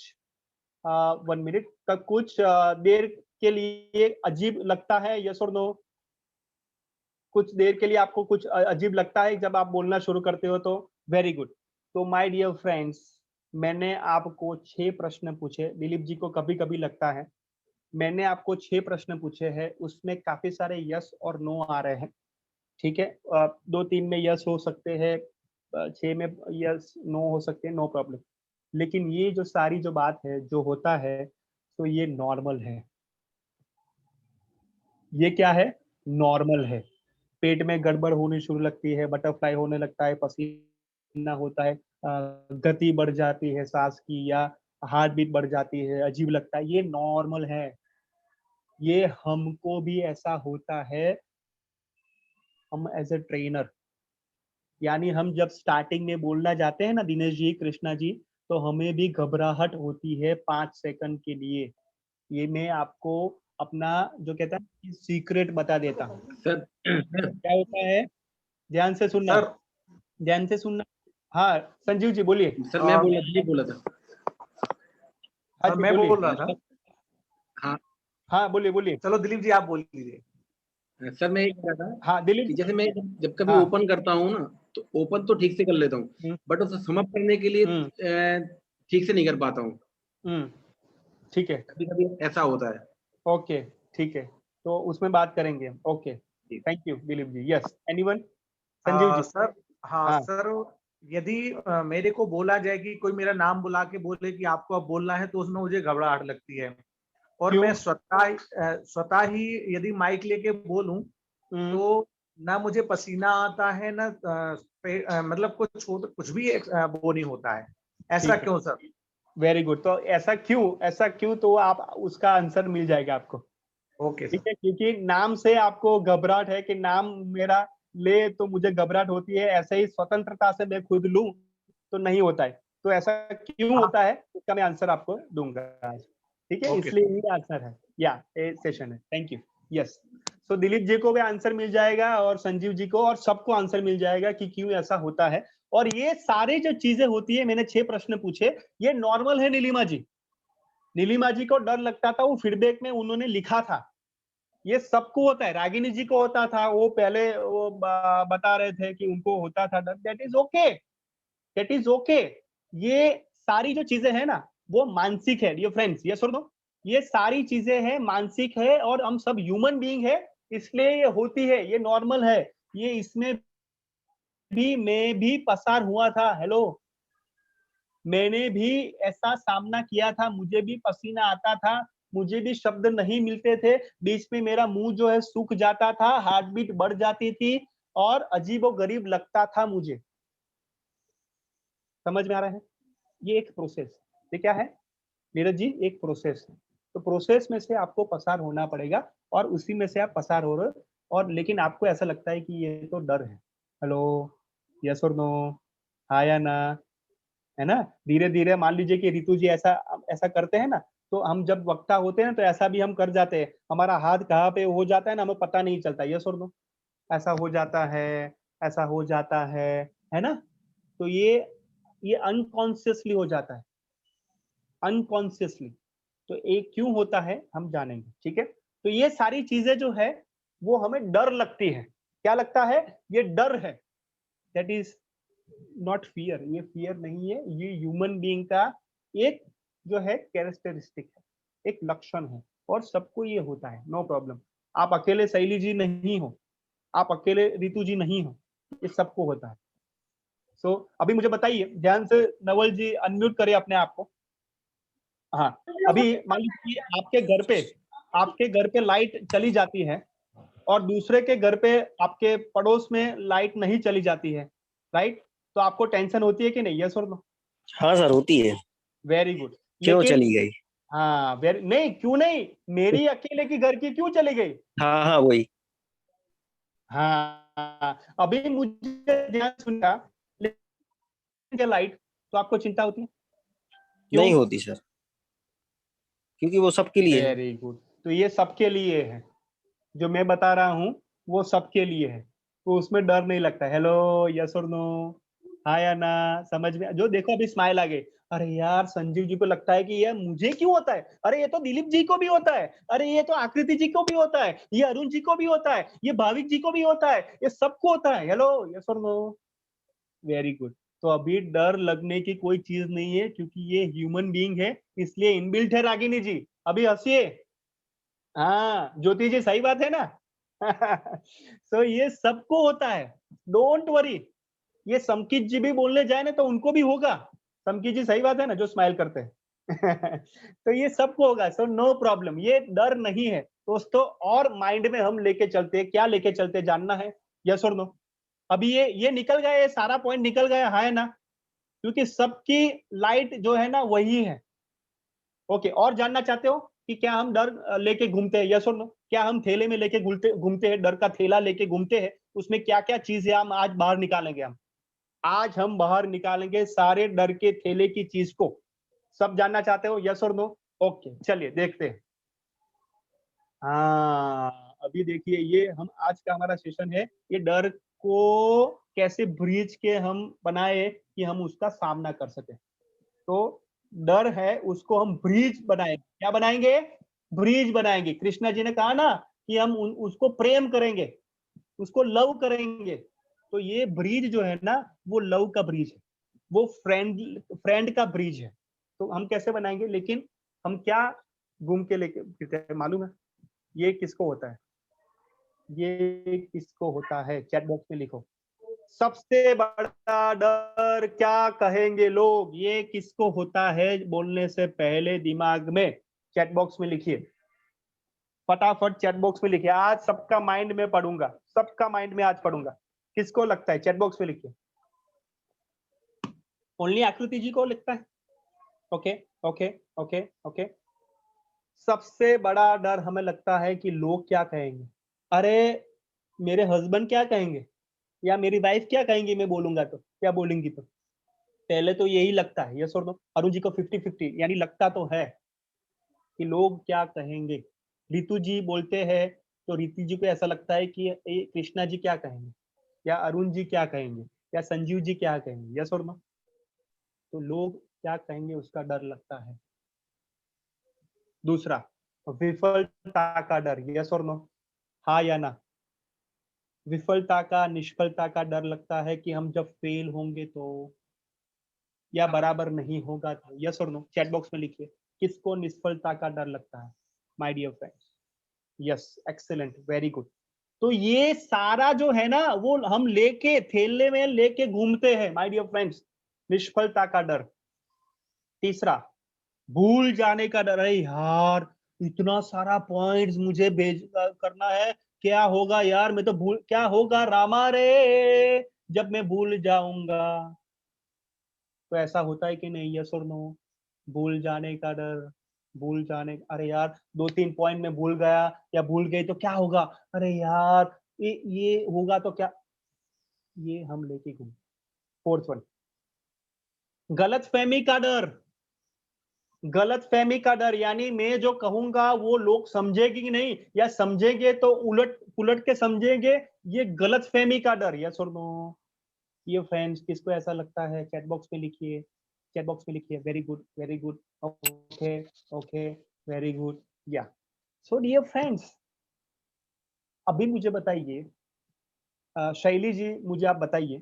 1 मिनट तक कुछ देर के लिए अजीब लगता है? यस और नो, कुछ देर के लिए आपको कुछ अजीब लगता है जब आप बोलना शुरू करते हो तो? Very good. तो माय डियर फ्रेंड्स मैंने आपको 6 प्रश्न पूछे, दिलीप जी को कभी कभी लगता है मैंने आपको 6 प्रश्न पूछे हैं, उसमें काफी सारे यस और नो आ रहे हैं ठीक है। 2-3 में यस हो सकते हैं, 6 में यस नो हो सकते हैं, नो प्रॉब्लम। लेकिन ये जो सारी जो बात है जो होता है तो ये नॉर्मल है। ये क्या है? नॉर्मल है। पेट में गड़बड़ होनी शुरू लगती है, बटरफ्लाई होने लगता है, पसीना होता है, गति बढ़ जाती है सांस की, या हार्ट बीट बढ़ जाती है, अजीब लगता है, ये नॉर्मल है। ये हमको भी ऐसा होता है। हम एज ए ट्रेनर यानी हम जब स्टार्टिंग में बोलना जाते हैं ना दिनेश जी कृष्णा जी, तो हमें भी घबराहट होती है 5 सेकंड के लिए। ये मैं आपको अपना जो कहता है सीक्रेट बता देता हूँ। सर क्या होता है, ध्यान से सुनना सर, ध्यान से सुनना। हाँ संजीव जी बोलिए। सर मैं बोला था हाँ मैं बोलिए। बोल रहा था। हाँ हाँ बोलिए। चलो दिलीप जी आप बोल लीजिए। सर मैं ये कह रहा था हाँ दिलीप कि जैसे मैं जब कभी हाँ। ओपन करता हूँ ना तो ओपन तो ठीक से कर लेता हूँ, बट उसे समअप करने के लिए ठीक से नहीं कर पाता हूँ। ठीक है, कभी कभी ऐसा होता है। ओके ठीक है, तो उसमें बात करेंगे हम। Okay, thank you Dilip ji. Yes, anyone? Sanjeev ji. Sir, हाँ हाँ। सर, यदि मेरे को बोला जाए कि कोई मेरा नाम बुला के बोले कि आपको अब बोलना है, तो उसमें मुझे घबराहट लगती है। और क्यों? मैं स्वतः ही यदि माइक लेके बोलूं तो ना मुझे पसीना आता है, ना मतलब कुछ भी वो नहीं होता है। ऐसा क्यों सर? Very good. तो ऐसा क्यों, तो आप उसका आंसर मिल जाएगा आपको। ओके ठीक है, क्योंकि नाम से आपको घबराहट है कि नाम मेरा ले तो मुझे घबराहट होती है, ऐसे ही स्वतंत्रता से मैं खुद लूं तो नहीं होता है। तो ऐसा क्यों होता है उसका मैं आंसर आपको दूंगा आज। ठीक है, इसलिए ये आंसर है, या ए सेशन है। Thank you. यस, सो दिलीप जी को भी आंसर मिल जाएगा और संजीव जी को और सबको आंसर मिल जाएगा कि क्यों ऐसा होता है। और ये सारे जो चीजें होती है, मैंने 6 प्रश्न पूछे, ये नॉर्मल है। नीलिमा जी को डर लगता था, वो फीडबैक में उन्होंने लिखा था। ये सबको होता है, रागिनी जी को होता था, वो पहले वो बता रहे थे कि उनको होता था डर। That is okay. ये सारी जो चीजें हैं ना, वो मानसिक है डियर फ्रेंड्स। यस और नो? ये सारी चीजें हैं, मानसिक है, और हम सब ह्यूमन बीइंग है, इसलिए ये होती है, ये नॉर्मल है। ये इसमें भी मैं भी पसार हुआ था। हेलो, मैंने भी ऐसा सामना किया था, मुझे भी पसीना आता था, मुझे भी शब्द नहीं मिलते थे, बीच में मेरा मुंह जो है सूख जाता था, हार्ट बीट बढ़ जाती थी और अजीबोगरीब लगता था मुझे। समझ में आ रहा है? ये एक प्रोसेस, ये क्या है नीरज जी? एक प्रोसेस है। तो प्रोसेस में से आपको पसार होना पड़ेगा और उसी में से आप पसार हो रहे हो, और लेकिन आपको ऐसा लगता है कि ये तो डर है। हेलो, यस और नो, हाँ या ना, है ना? धीरे धीरे मान लीजिए कि रितु जी ऐसा ऐसा करते हैं ना, तो हम जब वक्ता होते हैं ना, तो ऐसा भी हम कर जाते हैं। हमारा हाथ कहाँ पे हो जाता है ना, हमें पता नहीं चलता। यस और नो? ऐसा हो जाता है, ऐसा हो जाता है ना? तो ये अनकॉन्शियसली हो जाता है, अनकॉन्शियसली। तो एक क्यों होता है हम जानेंगे। ठीक है, तो ये सारी चीजें जो है वो हमें डर लगती है। क्या लगता है? ये डर है। That is not fear. ये फियर नहीं है, ये ह्यूमन बीइंग का एक जो है कैरेक्टरिस्टिक है, एक लक्षण है, और सबको ये होता है। No problem. आप अकेले शैली जी नहीं हो, आप अकेले रितु जी नहीं हो, ये सबको होता है। सो अभी मुझे बताइए ध्यान से, नवल जी अनम्यूट करें अपने आप को। हाँ, अभी मान लीजिए आपके घर पे लाइट चली जाती है और दूसरे के घर पे, आपके पड़ोस में लाइट नहीं चली जाती है, राइट? तो आपको टेंशन होती है कि नहीं? यस और नो? हाँ सर, होती है। Very good. क्यों लेकिन चली गई? हाँ, वेरी नहीं, क्यों नहीं, मेरी अकेले की घर की क्यों चली गई? हाँ हाँ, वही। हाँ, अभी मुझे ध्यान सुनना, लाइट तो आपको चिंता होती है? क्यों? नहीं होती सर, क्योंकि वो सबके लिए है। Very good. तो ये सबके लिए है, जो मैं बता रहा हूँ वो सबके लिए है, तो उसमें डर नहीं लगता। हेलो, यस और नो, हाँ या ना? समझ में? जो देखो अभी स्माइल आ गई। अरे यार, संजीव जी को लगता है कि ये मुझे क्यों होता है, अरे ये तो दिलीप जी को भी होता है, अरे ये तो आकृति जी को भी होता है, ये अरुण जी को भी होता है, ये भाविक जी को भी होता है, ये सबको होता है। हेलो, यस और नो? Very good. तो अभी डर लगने की कोई चीज नहीं है, क्योंकि ये ह्यूमन बीइंग है, इसलिए इनबिल्ट है। रागिनी जी अभी हंसिए। हाँ ज्योति जी, सही बात है ना? सो ये सबको होता है, डोंट वरी। ये समकित जी भी बोलने जाए ना तो उनको भी होगा। समकित जी, सही बात है ना, जो स्माइल करते हैं। तो ये सबको होगा, सो नो प्रॉब्लम, ये डर नहीं है दोस्तों। और माइंड में हम लेके चलते हैं, क्या लेके चलते हैं जानना है? यस और नो? अभी ये निकल गया, ये सारा पॉइंट निकल गया है ना, क्योंकि सबकी लाइट जो है ना वही है। ओके, और जानना चाहते हो कि क्या हम डर लेके घूमते हैं? यस और नो? क्या हम थैले में लेके घूमते हैं, डर का थैला लेके घूमते हैं? उसमें क्या क्या चीज है, हम आज बाहर निकालेंगे। आज हम बाहर निकालेंगे सारे डर के थैले की चीज को। सब जानना चाहते हो? यस और नो? ओके, चलिए देखते हैं। हाँ, अभी देखिए, ये हम आज का हमारा सेशन है, ये डर को कैसे ब्रीच के हम बनाए कि हम उसका सामना कर सके। तो डर है, उसको हम ब्रिज बनाएंगे। क्या बनाएंगे? ब्रिज बनाएंगे। कृष्णा जी ने कहा ना कि हम उसको प्रेम करेंगे, उसको लव करेंगे। तो ये ब्रिज जो है ना, वो लव का ब्रिज है, वो फ्रेंड का ब्रिज है। तो हम कैसे बनाएंगे? लेकिन हम क्या घूम के लेके फिरते हैं मालूम है? ये किसको होता है? ये किसको होता है? चैट बॉक्स में लिखो। सबसे बड़ा डर क्या कहेंगे लोग, ये किसको होता है? बोलने से पहले दिमाग में चैट बॉक्स में लिखिए, फटाफट चैट बॉक्स में लिखिए। आज सबका माइंड में पढ़ूंगा, सबका माइंड में आज पढ़ूंगा। किसको लगता है? चैट बॉक्स में लिखिए। ओनली आकृति जी को लगता है? Okay okay okay okay. सबसे बड़ा डर हमें लगता है कि लोग क्या कहेंगे। अरे मेरे हस्बैंड क्या कहेंगे, या मेरी वाइफ क्या कहेंगी मैं बोलूंगा तो, क्या बोलेंगी तो। पहले तो यही लगता है, यस और नो। अरुण जी को 50-50 यानी लगता तो है कि लोग क्या कहेंगे। रितु जी बोलते हैं तो रितु जी को ऐसा लगता है कि ये कृष्णा जी क्या कहेंगे, या अरुण जी क्या कहेंगे, या संजीव जी क्या कहेंगे, यस और नो। तो लोग क्या कहेंगे उसका डर लगता है। दूसरा, विफलता का डर, यस और नो, हाँ या ना। विफलता का, निष्फलता का डर लगता है कि हम जब फेल होंगे तो, या बराबर नहीं होगा तो, यस और नो। चैट बॉक्स में लिखिए किसको निष्फलता का डर लगता है, my dear friends. Yes, excellent, very good. तो ये सारा जो है ना वो हम लेके थैले में लेके घूमते हैं माय डियर फ्रेंड्स, निष्फलता का डर। तीसरा, भूल जाने का डर है। यार इतना सारा पॉइंट्स मुझे करना है, क्या होगा यार, मैं तो भूल, क्या होगा रामा रे जब मैं भूल जाऊंगा। तो ऐसा होता है कि नहीं, यस और नो। भूल जाने का डर, भूल जाने, अरे यार 2-3 पॉइंट में भूल गया या भूल गई तो क्या होगा, अरे यार ये होगा तो क्या, ये हम लेके घूम। फोर्थ वन, गलत फहमी का डर। गलत फहमी का डर यानी मैं जो कहूंगा वो लोग समझेगी कि नहीं, या समझेंगे तो उलट पुलट के समझेंगे, ये गलत फहमी का डर, यस और नो। ये फ्रेंड्स किसको ऐसा लगता है? चैट बॉक्स में लिखिए, चैट बॉक्स में लिखिए। Very good, very good, okay okay, very good, yeah. So dear friends, अभी मुझे बताइए, शैली जी मुझे आप बताइए,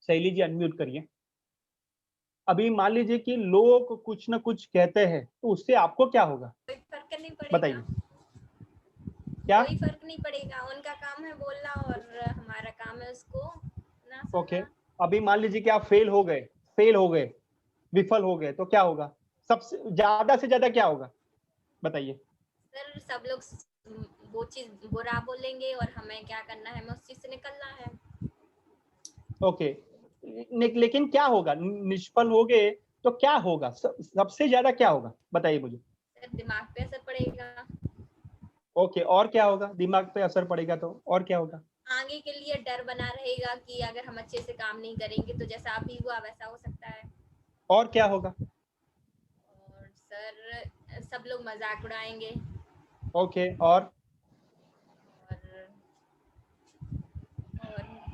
शैली जी अनम्यूट करिए। अभी मान लीजिए कि लोग कुछ ना कुछ कहते हैं तो उससे आपको क्या होगा, कोई फर्क नहीं पड़ेगा। बताइए। क्या? कोई फर्क नहीं पड़ेगा, उनका काम है बोलना और हमारा काम है उसको ना सुनना। ओके, अभी मान लीजिए कि आप फेल हो गए, विफल हो गए तो क्या होगा? सबसे ज्यादा से ज्यादा क्या होगा, बताइए। सर सब लोग वो चीज बुरा बोलेंगे और हमें क्या करना है, हमें उस चीज से निकलना है। ओके, लेकिन क्या होगा? निष्फल हो गए तो क्या होगा? सबसे ज्यादा क्या होगा, बताइए मुझे। सर दिमाग पे असर पड़ेगा। ओके, और क्या होगा? दिमाग पे असर पड़ेगा तो और क्या होगा? आगे के लिए डर बना रहेगा कि अगर हम अच्छे से काम नहीं करेंगे तो जैसा अभी हुआ वैसा हो सकता है। और क्या होगा? और सर सब लोग मजाक उड़ाएंगे। ओके, और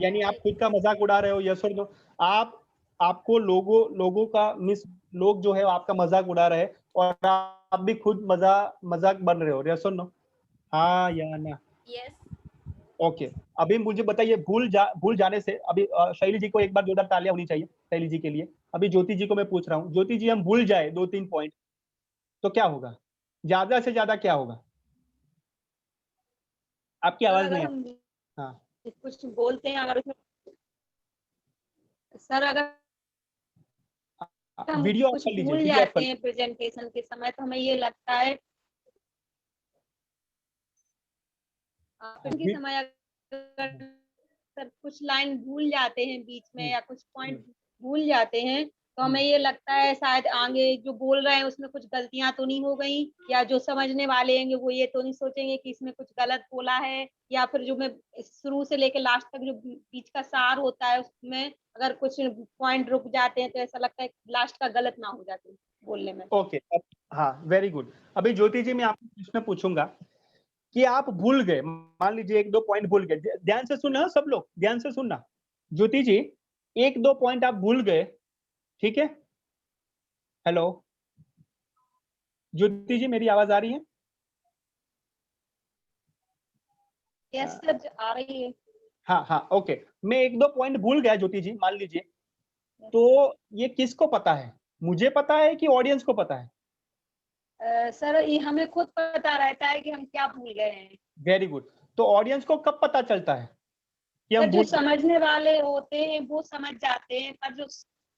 यानी आप खुद का मजाक उड़ा रहे हो, यस और नो। आपको लोगों का लोग जो है आपका मजाक उड़ा रहे हैं और आप भी खुद मजाक बन रहे हो, यस और नो, हाँ या ना? यस। ओके, अभी मुझे बताइए, भूल जाने से, अभी शैली जी को एक बार जोरदार तालियां होनी चाहिए शैली जी के लिए। अभी ज्योति जी को मैं पूछ रहा हूँ, ज्योति जी हम भूल जाए 2-3 पॉइंट तो क्या होगा? ज्यादा से ज्यादा क्या होगा? आपकी आवाज नहीं हम हाँ, कुछ बोलते हैं अगर उसमें, सर अगर हम वीडियो ऑफ कुछ कर लीजिए, भूल वीडियो ऑफ कर जाते हैं प्रेजेंटेशन के समय तो हमें ये लगता है के समय अगर सर कुछ लाइन भूल जाते हैं बीच में या कुछ पॉइंट भूल जाते हैं तो हमें ये लगता है शायद आगे जो बोल रहे हैं उसमें कुछ गलतियां तो नहीं हो गई, या जो समझने वाले हैं वो ये तो नहीं सोचेंगे कि इसमें कुछ गलत बोला है, या फिर जो मैं शुरू से लेकर लास्ट तक जो बीच का सार होता है उसमें अगर कुछ पॉइंट रुक जाते हैं तो ऐसा लगता है लास्ट का गलत ना हो जाते बोलने में। ओके, हाँ, वेरी गुड। अभी ज्योति जी मैं आपको प्रश्न पूछूंगा कि आप भूल गए, मान लीजिए 1-2 पॉइंट भूल गए, ध्यान से सुनना सब लोग, ध्यान से सुनना। ज्योति जी 1-2 पॉइंट आप भूल गए, ठीक है? हेलो ज्योति जी, मेरी आवाज आ रही है? यस सर, आ रही है। हाँ हाँ, ओके, मैं 1-2 पॉइंट भूल गया ज्योति जी, मान लीजिए, तो ये किसको पता है? मुझे पता है कि ऑडियंस को पता है? सर ये हमें खुद पता रहता है कि हम क्या भूल गए हैं। Very good. तो ऑडियंस को कब पता चलता है कि हम सर जो भूल? समझने वाले होते हैं वो समझ जाते हैं, पर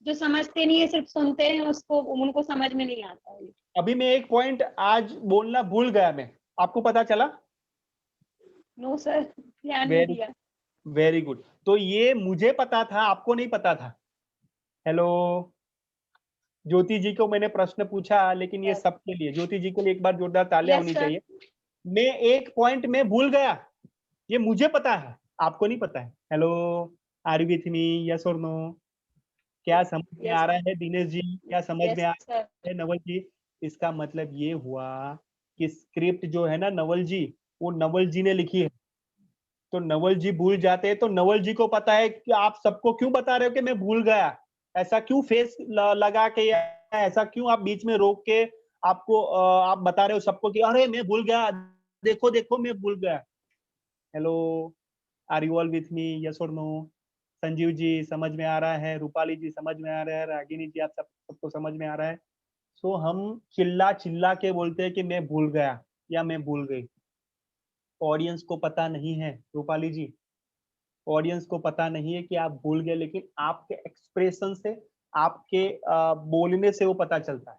जो समझते नहीं है सिर्फ सुनते हैं उसको, उनको समझ में नहीं आता है। अभी मैं एक पॉइंट आज बोलना भूल गया, मैं आपको पता चला? नो सर, ध्यान नहीं वेरी दिया। Very good. तो ये मुझे पता था, आपको नहीं पता था। हेलो, ज्योति जी को मैंने प्रश्न पूछा, लेकिन ये सबके लिए, ज्योति जी के लिए एक बार जोरदार तालियां Yes, होनी sir. चाहिए। मैं एक पॉइंट में भूल गया, ये मुझे पता है, आपको नहीं पता है। Hello, are you with me? Yes और नो? क्या समझ में Yes. आ रहा है दिनेश जी? क्या समझ Yes, में आ sir. रहा है नवल जी? इसका मतलब ये हुआ कि स्क्रिप्ट जो है ना नवल जी, वो नवल जी ने लिखी है। तो नवल जी भूल जाते हैं तो नवल जी को पता है कि आप सबको क्यों बता रहे हो कि मैं भूल गया। ऐसा क्यों फेस लगा के, या ऐसा क्यों आप बीच में रोक के आपको आप बता रहे हो सबको कि अरे मैं भूल गया, देखो देखो मैं भूल गया। Hello, are you all with me? Yes और नो? संजीव जी समझ में आ रहा है? रूपाली जी समझ में आ रहा है? रागिनी जी आप सबको समझ में आ रहा है? सो हम चिल्ला चिल्ला के बोलते हैं कि मैं भूल गया या मैं भूल गई। ऑडियंस को पता नहीं है रूपाली जी, ऑडियंस को पता नहीं है कि आप भूल गए, लेकिन आपके एक्सप्रेशन से, आपके बोलने से वो पता चलता है।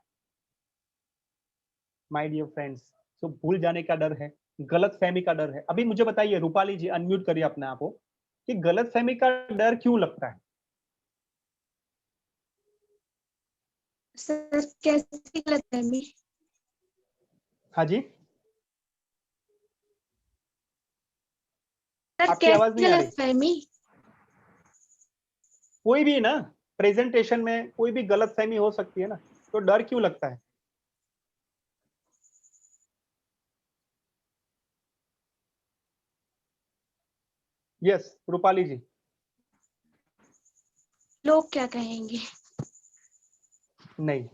माय डियर फ्रेंड्स, तो भूल जाने का डर है, गलत फहमी का डर है। अभी मुझे बताइए रूपाली जी, अनम्यूट करिए अपने आप को, कि गलत फहमी का डर क्यों लगता है? सर कैसी गलतफहमी? हाँ जी, सर आपकी आवाज कैसी नहीं आ रही। गलतफहमी? कोई भी ना, प्रेजेंटेशन में कोई भी गलतफहमी हो सकती है ना, तो डर क्यों लगता है? यस रूपाली जी। लोग क्या कहेंगे? नहीं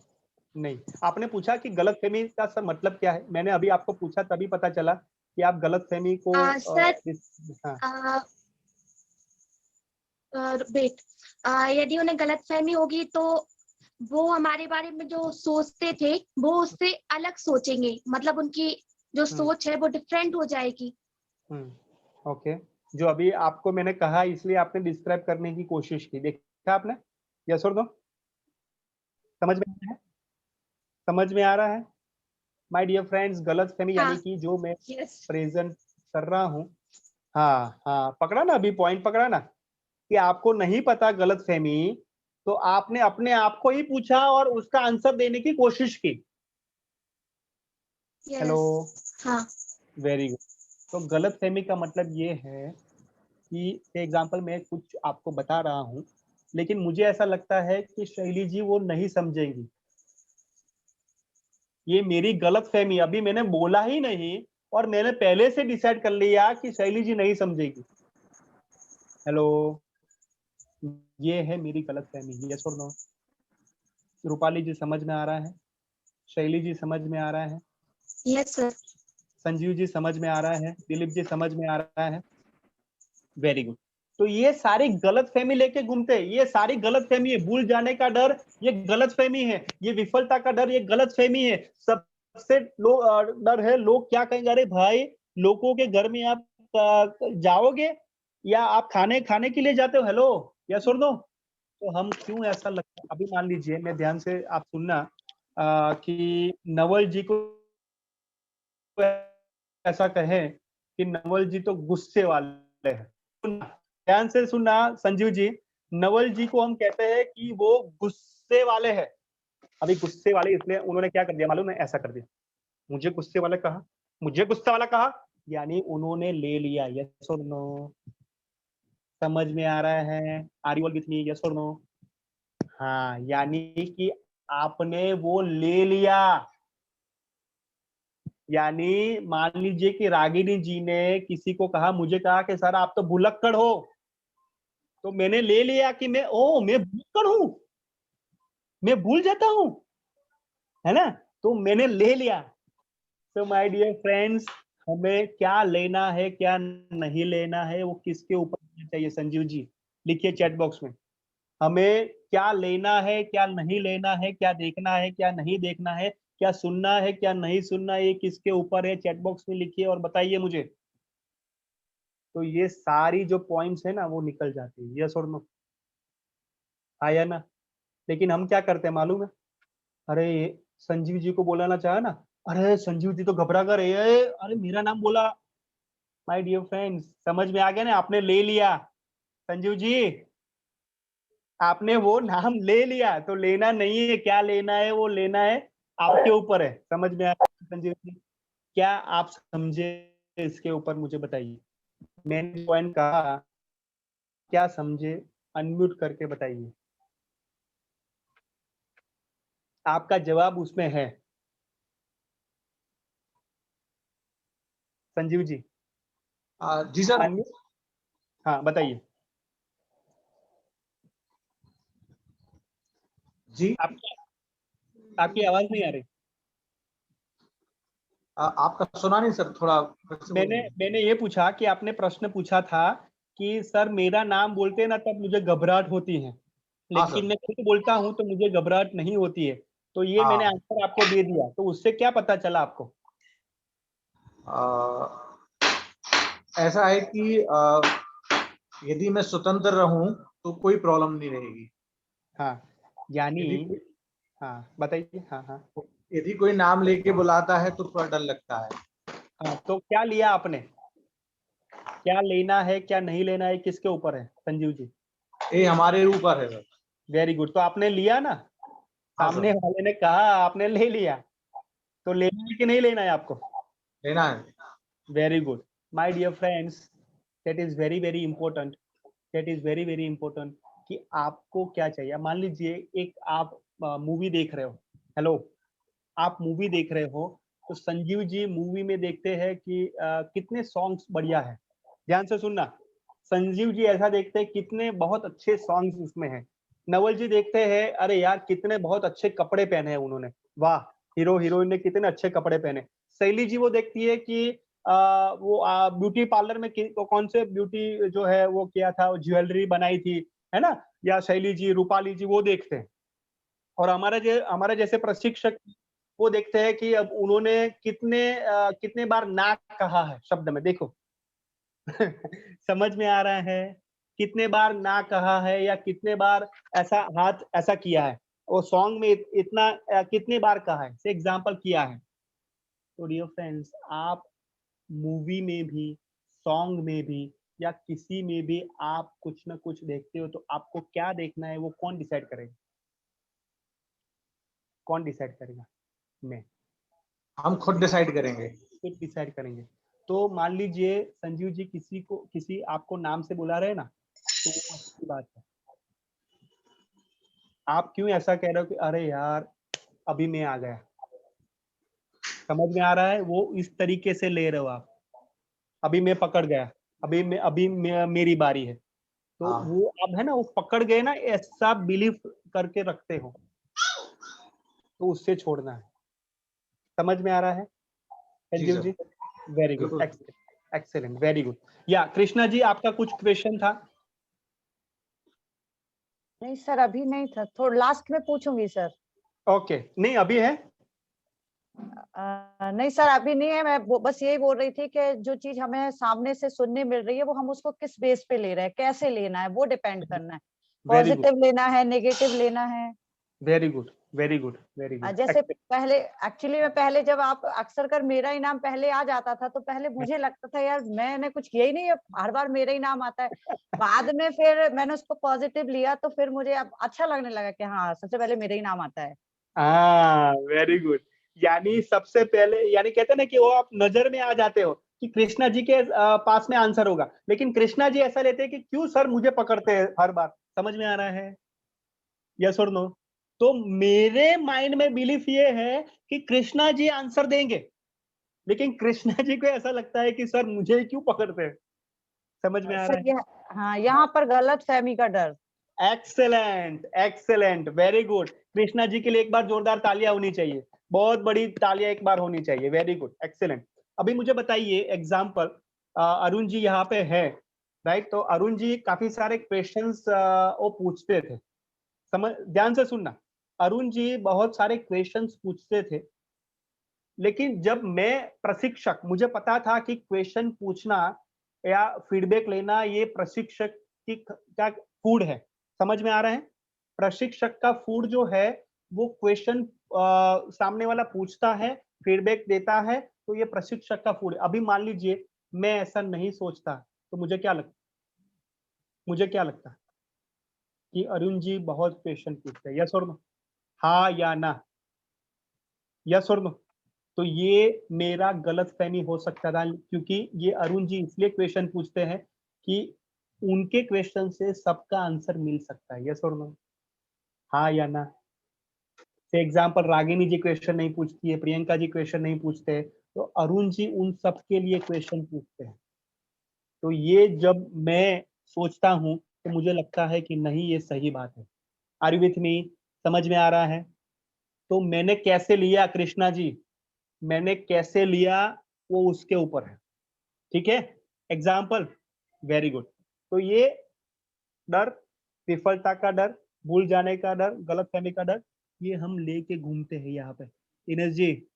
नहीं, आपने पूछा कि गलतफहमी का सर मतलब क्या है, मैंने अभी आपको पूछा तभी पता चला कि आप गलतफहमी को सर हाँ वेट, यदि उन्हें गलतफहमी होगी तो वो हमारे बारे में जो सोचते थे वो उससे अलग सोचेंगे, मतलब उनकी जो सोच है वो डिफरेंट हो जाएगी। ओके, जो अभी आपको मैंने कहा इसलिए आपने डिस्क्राइब करने की कोशिश की, देखा आपने? यस और नो? समझ में आ रहा है? समझ में आ रहा है माय डियर फ्रेंड्स? गलतफहमी यानी कि जो मैं प्रेजेंट कर रहा हूँ, हाँ हाँ, पकड़ा ना अभी पॉइंट, पकड़ा ना कि आपको नहीं पता गलतफहमी, तो आपने अपने आप को ही पूछा और उसका आंसर देने की कोशिश की। हेलो, हाँ, वेरी गुड। तो गलतफहमी का मतलब ये है कि एग्जांपल मैं कुछ आपको बता रहा हूँ, लेकिन मुझे ऐसा लगता है कि शैली जी वो नहीं समझेंगी। ये मेरी गलतफहमी, अभी मैंने बोला ही नहीं और मैंने पहले से डिसाइड कर लिया कि शैली जी नहीं समझेगी। हेलो, ये है मेरी गलतफहमी। यस और नो? रूपाली जी समझ में आ रहा है? शैली जी समझ में आ रहा है? Yes sir. संजीव जी समझ में आ रहा है? दिलीप जी समझ में आ रहा है? Very good. तो ये सारी गलतफहमी लेके घूमते हैं, ये सारी गलतफहमी है। भूल जाने का डर ये गलतफहमी है, ये विफलता का डर ये गलतफहमी है। सबसे डर है लोग क्या कहेंगे। अरे भाई, लोगों के घर में आप जाओगे या आप खाने खाने के लिए जाते हो? हेलो, यस और नो? तो हम क्यों ऐसा लगता है, अभी मान लीजिए, मैं ध्यान से आप सुनना कि नवल जी को ऐसा कहें कि नवल जी तो गुस्से वाले हैं, ध्यान से सुनना संजीव जी, नवल जी को हम कहते हैं कि वो गुस्से वाले हैं। अभी गुस्से वाले इसलिए उन्होंने क्या कर दिया मालूम है? ऐसा कर दिया, मुझे गुस्से वाला कहा, मुझे गुस्सा वाला कहा, यानी उन्होंने ले लिया। यस और नो? समझ में आ रहा है? Are you all with me? Yes और नो? हाँ, यानी कि आपने वो ले लिया। यानी मान लीजिए कि रागिनी जी ने किसी को कहा, मुझे कहा कि सर आप तो भुलक्कड़ हो, तो मैंने ले लिया कि मैं भुलक्कड़ हूं, मैं भूल जाता हूं, है ना? तो मैंने ले लिया। तो माय डियर फ्रेंड्स, हमें क्या लेना है क्या नहीं लेना है वो किसके ऊपर होना चाहिए? संजीव जी लिखिए चैट बॉक्स में, हमें क्या लेना है क्या नहीं लेना है, क्या देखना है क्या नहीं देखना है, क्या सुनना है क्या नहीं सुनना, ये किसके ऊपर है, चैट बॉक्स में लिखिए और बताइए मुझे। तो ये सारी जो पॉइंट्स है ना वो निकल जाती है, यस और नो, हाँ या ना। लेकिन हम क्या करते हैं मालूम है, अरे संजीव जी को बुलाना चाहा ना, अरे संजीव जी तो घबरा कर रहे हैं, अरे मेरा नाम बोला। माय डियर फ्रेंड्स, समझ में आ गया ना, आपने ले लिया संजीव जी, आपने वो नाम ले लिया, तो लेना नहीं है, क्या लेना है वो लेना है, आपके ऊपर है। समझ में आया संजीव जी? क्या आप समझे इसके ऊपर, मुझे बताइए। मैंने पॉइंट कहा, क्या समझे, अनम्यूट करके बताइए। आपका जवाब उसमें है संजीव जी। जी सर। हाँ बताइए जी। आपकी आवाज नहीं आ रही। आपका सुना नहीं सर, थोड़ा मैंने ये पूछा कि आपने प्रश्न पूछा था कि सर मेरा नाम बोलते हैं ना तब मुझे घबराहट होती है, लेकिन मैं खुद बोलता हूँ तो मुझे घबराहट नहीं होती है। तो ये मैंने आंसर आपको दे दिया, तो उससे क्या पता चला आपको? ऐसा है कि यदि मैं स्वतंत्र रहूं तो कोई प्रॉब्लम नहीं रहेगी। हाँ यानी, हाँ बताइए। हाँ हाँ, यदि कोई नाम लेके बुलाता है तो थोड़ा डर लगता है। हाँ तो क्या लिया आपने, क्या लेना है क्या नहीं लेना है, किसके ऊपर है संजीव जी? ये हमारे ऊपर है सर। वेरी गुड, तो आपने लिया ना, सामने वाले ने कहा आपने ले लिया, तो लेना है कि नहीं लेना है आपको? लेना है। Very good my dear friends, that is very very important, that is very very important कि आपको क्या चाहिए। मान लीजिए एक आप मूवी देख रहे हो, हेलो, आप मूवी देख रहे हो, तो संजीव जी मूवी में देखते हैं कि कितने सॉन्ग्स बढ़िया है, ध्यान से सुनना। संजीव जी ऐसा देखते हैं कितने बहुत अच्छे सॉन्ग्स उसमें हैं। नवल जी देखते हैं, अरे यार कितने बहुत अच्छे कपड़े पहने हैं उन्होंने, वाह, हीरो हीरोइन ने कितने अच्छे कपड़े पहने। शैली जी वो देखती है कि वो ब्यूटी पार्लर में कौन से ब्यूटी जो है वो किया था, ज्वेलरी बनाई थी, है ना, या शैली जी रूपाली जी वो देखते हैं। और हमारा जैसे प्रशिक्षक वो देखते हैं कि अब उन्होंने कितने बार ना कहा है शब्द में, देखो समझ में आ रहा है, कितने बार ना कहा है या कितने बार ऐसा हाथ ऐसा किया है, वो सॉन्ग में इतना कितने बार कहा है, से एग्जांपल किया है। तो डियर फ्रेंड्स, आप मूवी में भी, सॉन्ग में भी, या किसी में भी आप कुछ ना कुछ देखते हो, तो आपको क्या देखना है वो कौन डिसाइड करेगा? कौन डिसाइड करेगा? मैं, हम खुद डिसाइड करेंगे। खुद डिसाइड करेंगे। तो मान लीजिए संजीव जी किसी आपको नाम से बुला रहे हैं ना, तो वो अच्छी बात है। आप क्यों ऐसा कह रहे हो कि अरे यार अभी मैं आ गया, समझ में आ रहा है, वो इस तरीके से ले रहे हो आप, अभी मैं पकड़ गया, मेरी बारी है, तो वो अब है ना, वो पकड़ गए ना, ऐसा बिलीव करके रखते हो, तो उससे छोड़ना है। समझ में आ रहा है Sanjeev ji? Very good, excellent, very good. Yeah Krishna जी आपका कुछ क्वेश्चन था? नहीं सर अभी नहीं था, थोड़ा लास्ट में पूछूंगी सर। ओके, नहीं अभी है? नहीं सर अभी नहीं है, मैं बस यही बोल रही थी कि जो चीज हमें सामने से सुनने मिल रही है वो हम उसको किस बेस पे ले रहे हैं, कैसे लेना है, वो डिपेंड करना है, पॉजिटिव लेना है नेगेटिव लेना है। Very good, very good, very good. जैसे पहले एक्चुअली में पहले जब आप अक्सर कर मेरा ही नाम पहले आ जाता था, तो पहले मुझे लगता था यार मैंने कुछ किया ही नहीं है, हर बार मेरा ही नाम आता है। बाद में फिर मैंने उसको पॉजिटिव लिया, तो फिर मुझे अब अच्छा लगने लगा कि हाँ सबसे पहले मेरा ही नाम आता है। हाँ वेरी गुड, यानी सबसे पहले, यानी कहते हैं ना कि वो आप नजर में आ जाते हो कि कृष्णा जी के पास में आंसर होगा, लेकिन कृष्णा जी ऐसा लेते हैं कि क्यों सर मुझे पकड़ते हैं हर बार। समझ में आ रहा है, यस और नो? तो मेरे माइंड में बिलीफ ये है कि कृष्णा जी आंसर देंगे, लेकिन कृष्णा जी को ऐसा लगता है कि सर मुझे क्यों पकड़ते हैं। समझ में आ रहा है? हाँ यहाँ पर गलत फहमी का डर। Excellent, excellent, very good. Krishna ji के लिए एक बार जोरदार तालियां होनी चाहिए, बहुत बड़ी तालियां एक बार होनी चाहिए। Very good, excellent. अभी मुझे बताइए एग्जांपल, अरुण जी यहाँ पे है, राइट? तो अरुण जी काफी सारे क्वेश्चंस वो पूछते थे, समझ, ध्यान से सुनना। अरुण जी बहुत सारे क्वेश्चंस पूछते थे, लेकिन जब मैं प्रशिक्षक, मुझे पता था कि क्वेश्चन पूछना या फीडबैक लेना ये प्रशिक्षक की क्या फूड है, समझ में आ रहा है? प्रशिक्षक का फूड जो है वो क्वेश्चन सामने वाला पूछता है, फीडबैक देता है, तो ये प्रशिक्षक का फूड है। अभी मान लीजिए मैं ऐसा नहीं सोचता तो मुझे क्या लगता कि अरुण जी बहुत क्वेश्चन पूछते हैं, यस और नो, हाँ या ना, यस और नो। तो ये मेरा गलतफहमी हो सकता था, क्योंकि ये अरुण जी इसलिए क्वेश्चन पूछते हैं कि उनके क्वेश्चन से सबका आंसर मिल सकता है, यस और नो, हाँ या ना। से एग्जाम्पल रागिनी जी क्वेश्चन नहीं पूछती है, प्रियंका जी क्वेश्चन नहीं पूछते, तो अरुण जी उन सब के लिए क्वेश्चन पूछते हैं। तो ये जब मैं सोचता हूँ तो मुझे लगता है कि नहीं, ये सही बात है। Are you with me? समझ में आ रहा है? तो मैंने कैसे लिया कृष्णा जी, मैंने कैसे लिया वो उसके ऊपर है, ठीक है? Example, very good. तो ये डर, विफलता का डर, भूल जाने का डर, गलतफहमी का डर, ये हम लेके घूमते हैं यहाँ पे। दिनेश जी,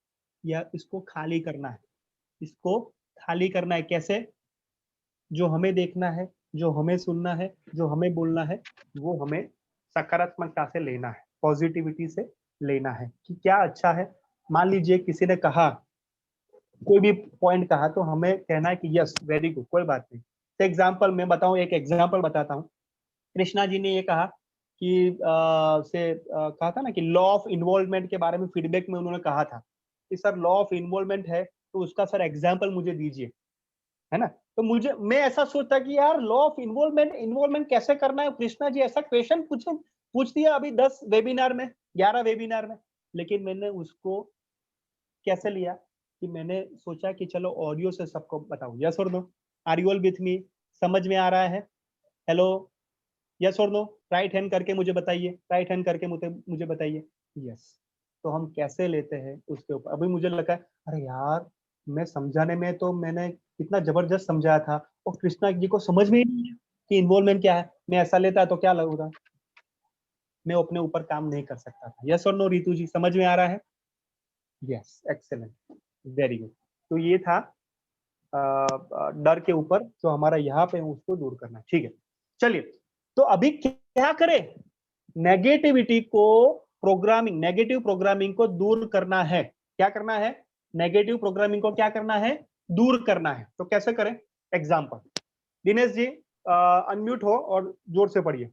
या इसको खाली करना है, इसको खाली करना है। कैसे? जो हमें देखना है, जो हमें सुनना है, जो हमें बोलना है, वो हमें सकारात्मकता से लेना है, पॉजिटिविटी से लेना है कि क्या अच्छा है। मान लीजिए किसी ने कहा, कोई भी पॉइंट कहा, तो हमें कहना है कि यस, वेरी गुड, कोई बात नहीं। तो एग्जाम्पल मैं बताऊं, एक एग्जाम्पल बताता हूँ। कृष्णा जी ने ये कहा कि कहा था ना कि लॉ ऑफ इन्वॉल्वमेंट के बारे में फीडबैक में उन्होंने कहा था कि सर लॉ ऑफ इन्वॉल्वमेंट है, तो उसका सर एग्जाम्पल मुझे दीजिए, है ना? तो मैं ऐसा सोचता कि यार लॉ ऑफ इन्वॉल्वमेंट कैसे करना है? कृष्णा जी ऐसा क्वेश्चन पूछ दिया अभी 10 वेबिनार में, 11 वेबिनार में। लेकिन मैंने उसको कैसे लिया कि मैंने सोचा कि चलो ऑडियो से सबको बताऊं। यस और no? Are you all with me? समझ में आ रहा है? हेलो, यस और नो? राइट हैंड करके मुझे बताइए, राइट हैंड करके मुझे बताइए। यस। तो हम कैसे लेते हैं उसके ऊपर। अभी मुझे लगा अरे यार, मैं समझाने में तो मैंने कितना जबरदस्त समझाया था और कृष्णा जी को समझ में ही नहीं है कि इन्वॉल्वमेंट क्या है। मैं ऐसा लेता तो क्या लगेगा, मैं अपने ऊपर काम नहीं कर सकता था। यस और नो रितु जी, समझ में आ रहा है? Yes, excellent, very good. तो ये था डर के ऊपर जो हमारा यहाँ पे है उसको दूर करना। ठीक है, चलिए। तो अभी क्या करें? नेगेटिविटी को नेगेटिव प्रोग्रामिंग को दूर करना है। क्या करना है? नेगेटिव प्रोग्रामिंग को क्या करना है? दूर करना है। तो कैसे करें? एग्जाम्पल, दिनेश जी अनम्यूट हो और जोर से पढ़िए।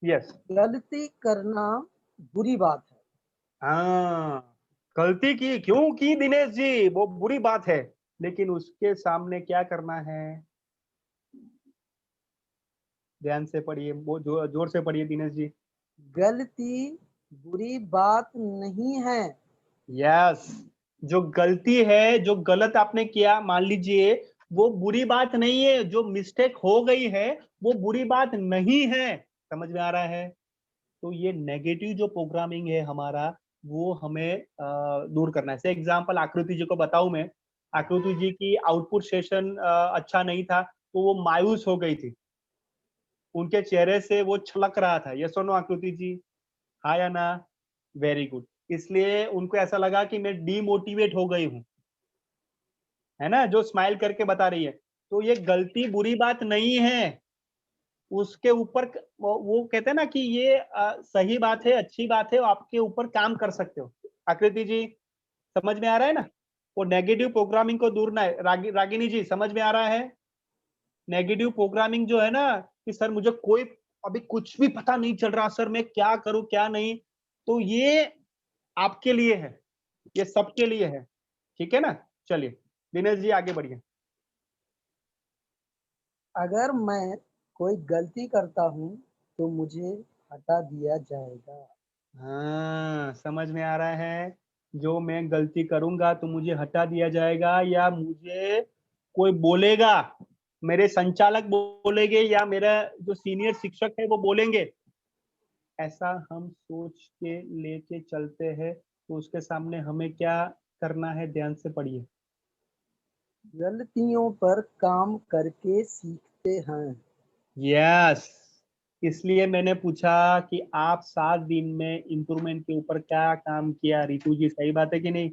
यस। गलती करना बुरी बात है। हाँ, गलती की, क्यों की दिनेश जी? वो बुरी बात है, लेकिन उसके सामने क्या करना है? ध्यान से पढ़िए, वो जोर से पढ़िए दिनेश जी। गलती बुरी बात नहीं है। यस, जो गलती है, जो गलत आपने किया, मान लीजिए वो बुरी बात नहीं है। जो मिस्टेक हो गई है वो बुरी बात नहीं है। समझ में आ रहा है? तो ये नेगेटिव जो प्रोग्रामिंग है हमारा, वो हमें दूर करना है। एग्जाम्पल आकृति जी को बताऊं मैं, आकृति जी की आउटपुट सेशन अच्छा नहीं था तो वो मायूस हो गई थी, उनके चेहरे से वो छलक रहा था। यस और नो आकृति जी? हाँ या ना? Very good. इसलिए उनको ऐसा लगा कि मैं डीमोटिवेट हो गई हूँ, है ना, जो स्माइल करके बता रही है। तो ये गलती बुरी बात नहीं है, उसके ऊपर वो कहते हैं ना कि ये सही बात है, अच्छी बात है, आपके ऊपर काम कर सकते हो। आकृति जी समझ में आ रहा है ना? वो नेगेटिव प्रोग्रामिंग को दूर ना है। रागिनी जी समझ में आ रहा है? नेगेटिव प्रोग्रामिंग जो है ना कि सर मुझे कोई अभी कुछ भी पता नहीं चल रहा सर, मैं क्या करूं क्या नहीं, तो ये आपके लिए है, ये सबके लिए है। ठीक है ना? चलिए दिनेश जी आगे बढ़िए। अगर मैं कोई गलती करता हूँ तो मुझे हटा दिया जाएगा। हाँ, समझ में आ रहा है? जो मैं गलती करूंगा तो मुझे हटा दिया जाएगा, या मुझे कोई बोलेगा, मेरे संचालक बोलेंगे या मेरा जो सीनियर शिक्षक है वो बोलेंगे। ऐसा हम सोच के लेके चलते हैं तो उसके सामने हमें क्या करना है? ध्यान से पढ़िए। गलतियों पर काम करके सीखते हैं। यस, इसलिए मैंने पूछा कि आप 7 दिन में इम्प्रूवमेंट के ऊपर क्या काम किया। रितु जी सही बात है कि नहीं?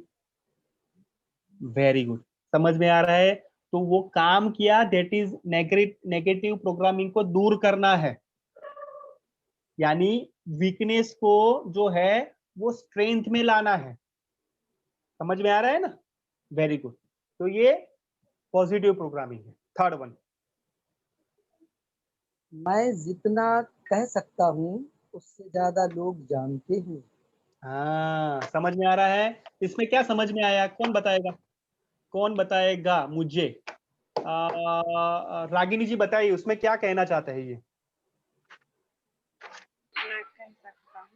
वेरी गुड, समझ में आ रहा है। तो वो काम किया, दैट इज नेगेटिव प्रोग्रामिंग को दूर करना है, यानी वीकनेस को जो है वो स्ट्रेंथ में लाना है। समझ में आ रहा है ना? Very good. तो ये पॉजिटिव प्रोग्रामिंग है। थर्ड वन, मैं जितना कह सकता हूँ उससे ज्यादा लोग जानते हैं। हाँ, समझ में आ रहा है। इसमें क्या समझ में आया? कौन बताएगा? कौन बताएगा मुझे? रागिनी जी बताइए, उसमें क्या कहना चाहते हैं ये? मैं कह सकता हूँ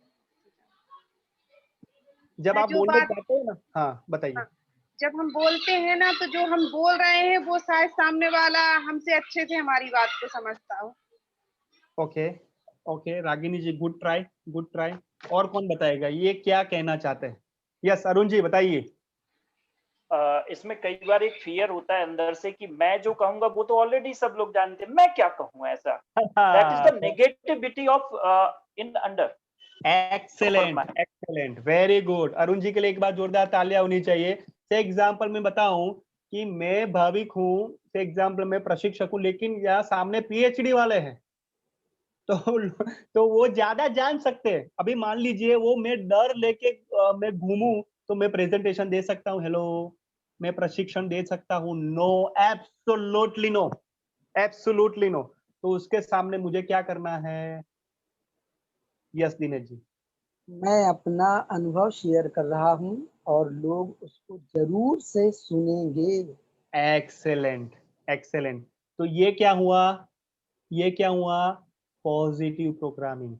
जब मैं आप जो बोलने बात चाहते हो ना, हाँ बताइए। हाँ, जब हम बोलते हैं ना, तो जो हम बोल रहे हैं वो शायद सामने वाला हमसे अच्छे से हमारी बात को समझता हो। ओके ओके, रागिनी जी गुड ट्राई, गुड ट्राई। और कौन बताएगा ये क्या कहना चाहते हैं? यस, अरुण जी बताइए। इसमें कई बार एक फियर होता है अंदर से कि मैं जो कहूंगा वो तो ऑलरेडी सब लोग जानते हैं, मैं क्या कहूँ ऐसा। That is the negativity of in under. Excellent excellent, very good. Arun ji के लिए एक बार जोरदार तालियां होनी चाहिए। से एग्जांपल में बताऊं कि मैं भाविक हूं, से एग्जांपल में प्रशिक्षक हूं, लेकिन यहाँ सामने पीएचडी वाले हैं, तो वो ज्यादा जान सकते हैं। अभी मान लीजिए वो मैं डर लेके मैं घूमूं तो मैं प्रेजेंटेशन दे सकता हूँ, हेलो मैं प्रशिक्षण दे सकता हूँ? No, absolutely no, absolutely no. तो उसके सामने मुझे क्या करना है? यस दिनेश जी। मैं अपना अनुभव शेयर कर रहा हूँ और लोग उसको जरूर से सुनेंगे। Excellent excellent. तो ये क्या हुआ? ये क्या हुआ? Positive programming.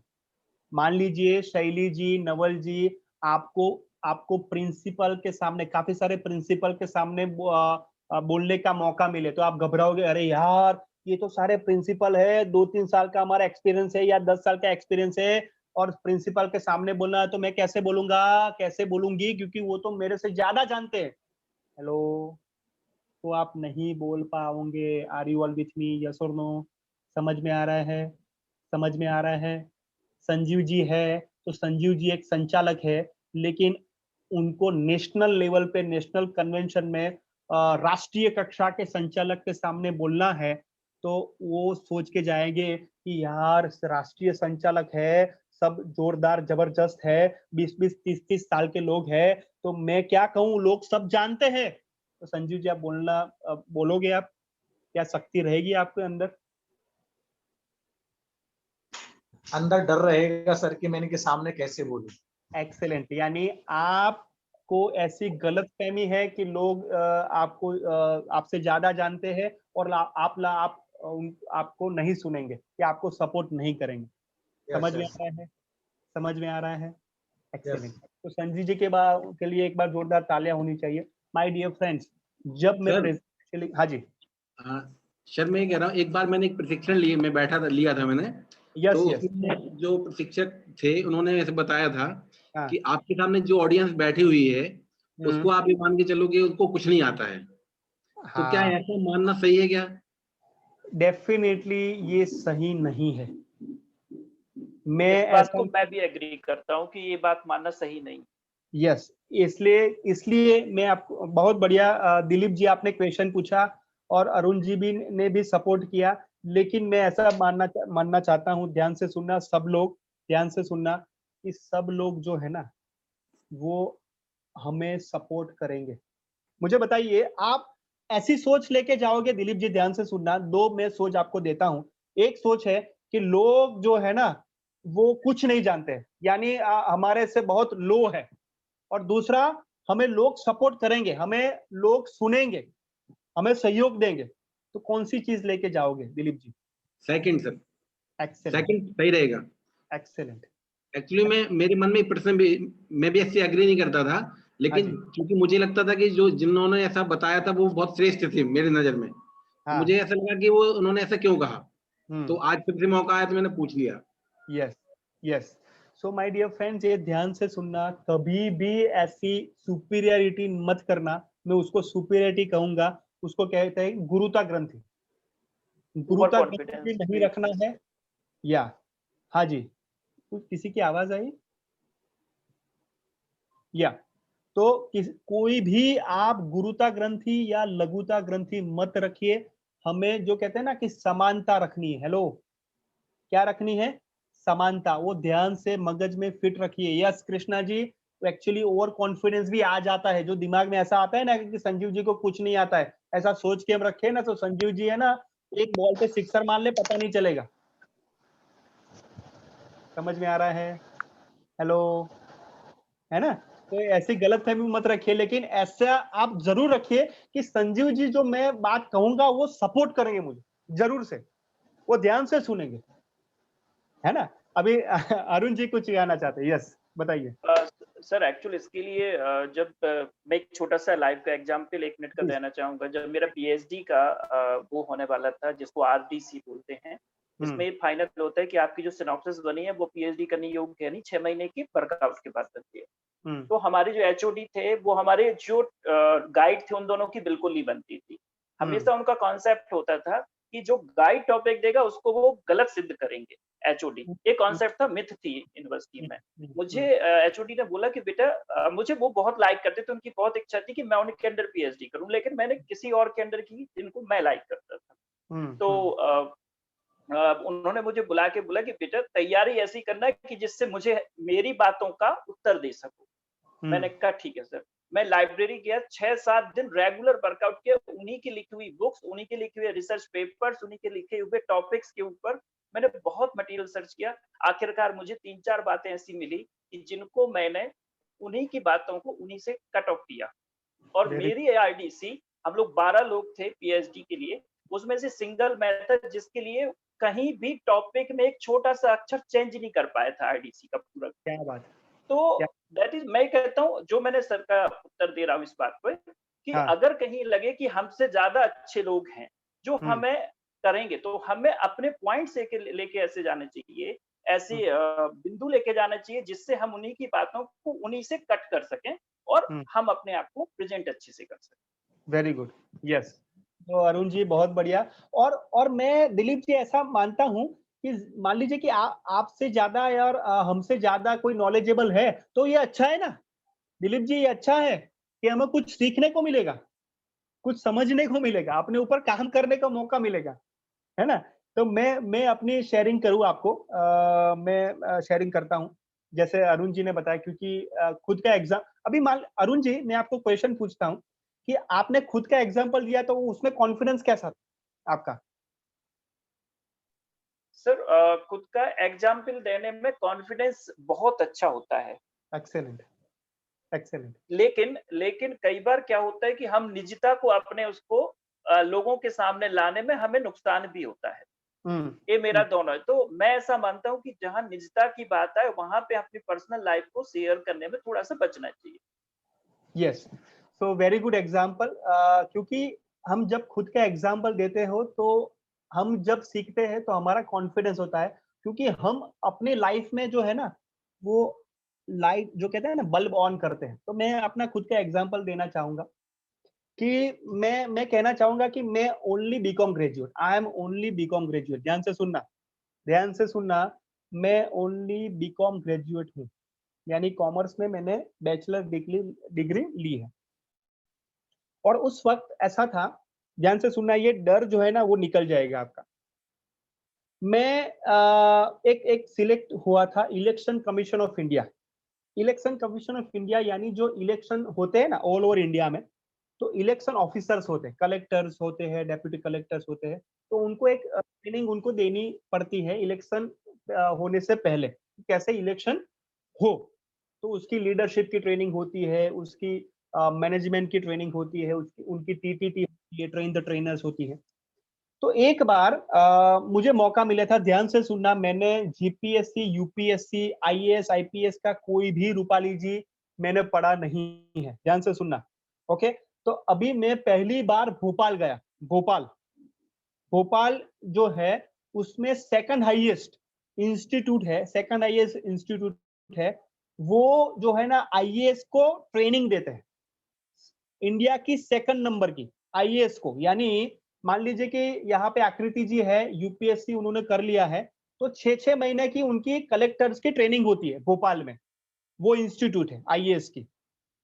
मान लीजिए शैली जी, नवल जी, आपको आपको प्रिंसिपल के सामने, काफी सारे प्रिंसिपल के सामने बोलने का मौका मिले, तो आप घबराओगे, अरे यार ये तो सारे प्रिंसिपल है, 2-3 साल का हमारा एक्सपीरियंस है या 10 साल का एक्सपीरियंस है, और प्रिंसिपल के सामने बोलना है तो मैं कैसे बोलूंगा, कैसे बोलूंगी, क्योंकि वो तो मेरे से ज्यादा जानते हैं। हेलो, तो आप नहीं बोल पाओगे। Are you all with me? Yes और नो? समझ में आ रहा है? समझ में आ रहा है? संजीव जी है, तो संजीव जी एक संचालक है, लेकिन उनको नेशनल लेवल पे, नेशनल कन्वेंशन में राष्ट्रीय कक्षा के संचालक के सामने बोलना है, तो वो सोच के जाएंगे कि यार राष्ट्रीय संचालक है, सब जोरदार जबरदस्त है, 20-20, 30-30 साल के लोग हैं, तो मैं क्या कहूँ, लोग सब जानते हैं। तो संजीव जी आप बोलोगे? आप क्या शक्ति रहेगी आपके अंदर? अंदर डर रहेगा सर कि मैंने के सामने कैसे बोलूं। एक्सेलेंट, यानी आपको ऐसी गलतफहमी है कि लोग आपसे ज्यादा जानते हैं और आपको नहीं सुनेंगे या आपको सपोर्ट नहीं करेंगे। समझ में आ रहा है? समझ में आ रहा है? एक्सेलेंट। तो संजीव जी के लिए एक बार जोरदार तालियां होनी चाहिए। माय डियर फ्रेंड्स, जब मैं प्रेजेंटेशन, हाँ जी सर मैं कह रहा हूँ, एक बार मैंने एक प्रशिक्षण लिया था मैंने। यस तो यस। उसमें जो प्रशिक्षक थे उन्होंने ऐसे बताया था कि आपके सामने जो ऑडियंस बैठी हुई है उसको आप ये मान के चलोगे उसको कुछ नहीं आता है। तो क्या ऐसा मानना सही है क्या? डेफिनेटली ये सही नहीं है। इस बात को मैं भी एग्री करता हूँ कि ये बात मानना सही नहीं। यस, इसलिए मैं आपको, बहुत बढ़िया दिलीप जी आपने क्वेश्चन पूछा और अरुण जी ने भी सपोर्ट किया, लेकिन मैं ऐसा मानना चाहता हूँ, ध्यान से सुनना सब लोग, ध्यान से सुनना, कि सब लोग जो है ना वो हमें सपोर्ट करेंगे। मुझे बताइए, आप ऐसी सोच लेके जाओगे? दिलीप जी ध्यान से सुनना, दो मैं सोच आपको देता हूँ। एक सोच है कि लोग जो है ना वो कुछ नहीं जानते, यानी हमारे से बहुत लो है, और दूसरा हमें लोग सपोर्ट करेंगे, हमें लोग सुनेंगे, हमें सहयोग देंगे। तो कौन सी चीज लेके जाओगे Dilip ji? Second sir. Excellent, second सही रहेगा। एक्सेलेंट। एक्चुअली मेरे मन में प्रश्न भी, मैं भी ऐसे एग्री नहीं करता था, लेकिन क्योंकि मुझे लगता था कि जिन्होंने ऐसा बताया था वो बहुत श्रेष्ठ थे मेरी नजर में। तो मुझे ऐसा लगा कि वो उन्होंने ऐसा क्यों कहा। तो आज फिर से मौका आया तो मैंने पूछ लिया। Yes yes. So my dear friends, ये ध्यान से सुनना, कभी भी ऐसी सुपीरियरिटी मत करना। मैं उसको सुपीरियरिटी कहूंगा, उसको कहते हैं गुरुता ग्रंथि। गुरुता ग्रंथि नहीं रखना है, या हाँ जी, किसी की आवाज आई? या तो कोई भी आप गुरुता ग्रंथि या लघुता ग्रंथि मत रखिए। हमें जो कहते हैं ना कि समानता रखनी है। हेलो, क्या रखनी है? समानता। वो ध्यान से मगज में फिट रखिए। यस कृष्णा जी, एक्चुअली ओवर कॉन्फिडेंस भी आ जाता है। जो दिमाग में ऐसा आता है ना कि संजीव जी को कुछ नहीं आता है, ऐसा सोच के हम रखे ना, तो संजीव जी है ना, एक बॉल पे सिक्सर मार ले, पता नहीं चलेगा। समझ में आ रहा है? हेलो, है ना? तो ऐसी गलतफहमी मत रखिए, लेकिन ऐसा आप जरूर रखिए कि संजीव जी जो मैं बात कहूंगा वो सपोर्ट करेंगे मुझे, जरूर से, वो ध्यान से सुनेंगे, है ना? अभी अरुण जी कुछ कहना चाहते हैं। यस, बताइए। सर एक्चुअली इसके लिए जब मैं एक छोटा सा लाइव का एग्जाम्पल 1 मिनट का देना चाहूंगा। जब मेरा पीएचडी का वो होने वाला था, जिसको आरडीसी बोलते हैं, इसमें फाइनल होता है कि आपकी जो सिनॉप्सिस बनी है वो पीएचडी करने योग्य है नहीं, 6 महीने की वर्कआउट के बाद बनती है। तो हमारे जो एचओडी थे, वो हमारे जो गाइड थे उन दोनों की बिल्कुल नहीं बनती थी। हमेशा उनका कॉन्सेप्ट होता था कि जो गाइड टॉपिक देगा उसको वो गलत सिद्ध करेंगे। एचओडी, ये कॉन्सेप्ट था, मिथ थी यूनिवर्सिटी में। मुझे एचओडी ने बोला कि बेटा, मुझे वो बहुत लाइक करते थे, उनकी बहुत इच्छा थी कि मैं उनके अंडर पीएचडी करूं, लेकिन मैंने किसी और के अंडर की जिनको मैं लाइक करता था। तो उन्होंने मुझे बुला के बोला कि बेटा तैयारी ऐसी करना कि जिससे मुझे मेरी बातों का उत्तर दे सकूं। मैंने कहा ठीक है सर। मैं लाइब्रेरी गया, 6-7 दिन रेगुलर वर्कआउट किया, उन्हीं की लिखी हुई बुक्स, उन्हीं के लिखे हुए रिसर्च पेपर्स, उन्हीं के लिखे हुए टॉपिक्स के ऊपर मैंने बहुत मटेरियल सर्च किया। आखिरकार मुझे 3-4 बातें ऐसी मिली कि जिनको मैंने उन्हीं की बातों को उन्हीं से कट ऑफ किया। और मेरी आईडीसी, हम लोग 12 लोग थे पीएचडी के लिए, उसमें से सिंगल मैं था जिसके लिए कहीं भी टॉपिक में एक छोटा सा अक्षर चेंज नहीं कर पाया था आईडीसी का पूरा। क्या बात है। तो दैट इज, मैं कहता हूँ, जो मैंने सर का उत्तर दे रहा हूँ इस बात पे कि अगर कहीं लगे कि हमसे ज्यादा अच्छे लोग हैं जो हमें करेंगे, तो हमें अपने पॉइंट्स लेके ऐसे जाने चाहिए, ऐसे बिंदु लेके जाना चाहिए जिससे हम उन्हीं की बातों को उन्हीं से कट कर सकें और हम अपने आप को प्रेजेंट अच्छे से कर सकें। Very good. यस, तो अरुण जी बहुत बढ़िया। और मैं दिलीप जी ऐसा मानता हूं कि मान लीजिए कि आपसे ज्यादा और हमसे ज्यादा कोई नॉलेजेबल है, तो ये अच्छा है ना दिलीप जी, ये अच्छा है कि हमें कुछ सीखने को मिलेगा, कुछ समझने को मिलेगा, अपने ऊपर काम करने का मौका मिलेगा, है ना? तो मैं अपनी शेयरिंग करूँ आपको, मैं शेयरिंग करता हूँ। जैसे अरुण जी ने बताया, क्योंकि खुद का एग्जाम, अभी मान अरुण जी मैं आपको क्वेश्चन पूछता हूँ कि आपने खुद का एग्जाम्पल दिया, तो उसमें कॉन्फिडेंस कैसा था आपका? सर खुद का एग्जाम्पल देने में कॉन्फिडेंस बहुत अच्छा होता है। Excellent, excellent. लेकिन कई बार क्या होता है कि हम निजता को अपने उसको लोगों के सामने लाने में हमें नुकसान भी होता है। ये मेरा दोनों है। तो मैं ऐसा मानता हूँ कि जहां निजता की बात है वहां पे अपनी पर्सनल लाइफ को शेयर करने में थोड़ा सा बचना चाहिए। Yes, so very good example. क्योंकि हम जब खुद का एग्जाम्पल देते हो, तो हम जब सीखते हैं तो हमारा कॉन्फिडेंस होता है, क्योंकि हम अपने लाइफ में जो है ना, वो लाइट जो कहते हैं ना, बल्ब ऑन करते हैं। तो मैं अपना खुद का एग्जाम्पल देना चाहूंगा कि मैं कहना चाहूंगा कि मैं only BCom graduate, I am only BCom graduate. ध्यान से सुनना, ध्यान से सुनना, मैं ओनली बीकॉम ग्रेजुएट हूँ, यानी कॉमर्स में मैंने बैचलर डिग्री ली है। और उस वक्त ऐसा था, ध्यान से सुनना, ये डर जो है ना वो निकल जाएगा आपका। मैं एक सिलेक्ट हुआ था election commission of India. Election commission of India यानी जो इलेक्शन होते हैं ना ऑल ओवर इंडिया में, तो इलेक्शन ऑफिसर्स होते हैं, कलेक्टर्स होते हैं, डेप्यूटी कलेक्टर्स होते हैं, तो उनको एक ट्रेनिंग उनको देनी पड़ती है इलेक्शन होने से पहले, कैसे इलेक्शन हो। तो उसकी लीडरशिप की ट्रेनिंग होती है, उसकी मैनेजमेंट की ट्रेनिंग होती है, उसकी उनकी टीटीटी होती है, ट्रेन द ट्रेनर्स होती है। तो एक बार मुझे मौका मिला था, ध्यान से सुनना, मैंने जीपीएससी, यूपीएससी, आईएएस, आईपीएस का कोई भी, रूपाली जी, मैंने पढ़ा नहीं है। ध्यान से सुनना, ओके? तो अभी मैं पहली बार भोपाल गया। भोपाल जो है उसमें सेकंड हाईएस्ट इंस्टीट्यूट है, सेकंड हाईएस्ट इंस्टीट्यूट है। वो जो है ना आईएएस को ट्रेनिंग देते हैं, इंडिया की सेकंड नंबर की आईएएस को। यानी मान लीजिए कि यहाँ पे आकृति जी है, यूपीएससी उन्होंने कर लिया है, तो 6-6 महीने की उनकी कलेक्टर्स की ट्रेनिंग होती है भोपाल में, वो इंस्टीट्यूट है IAS की,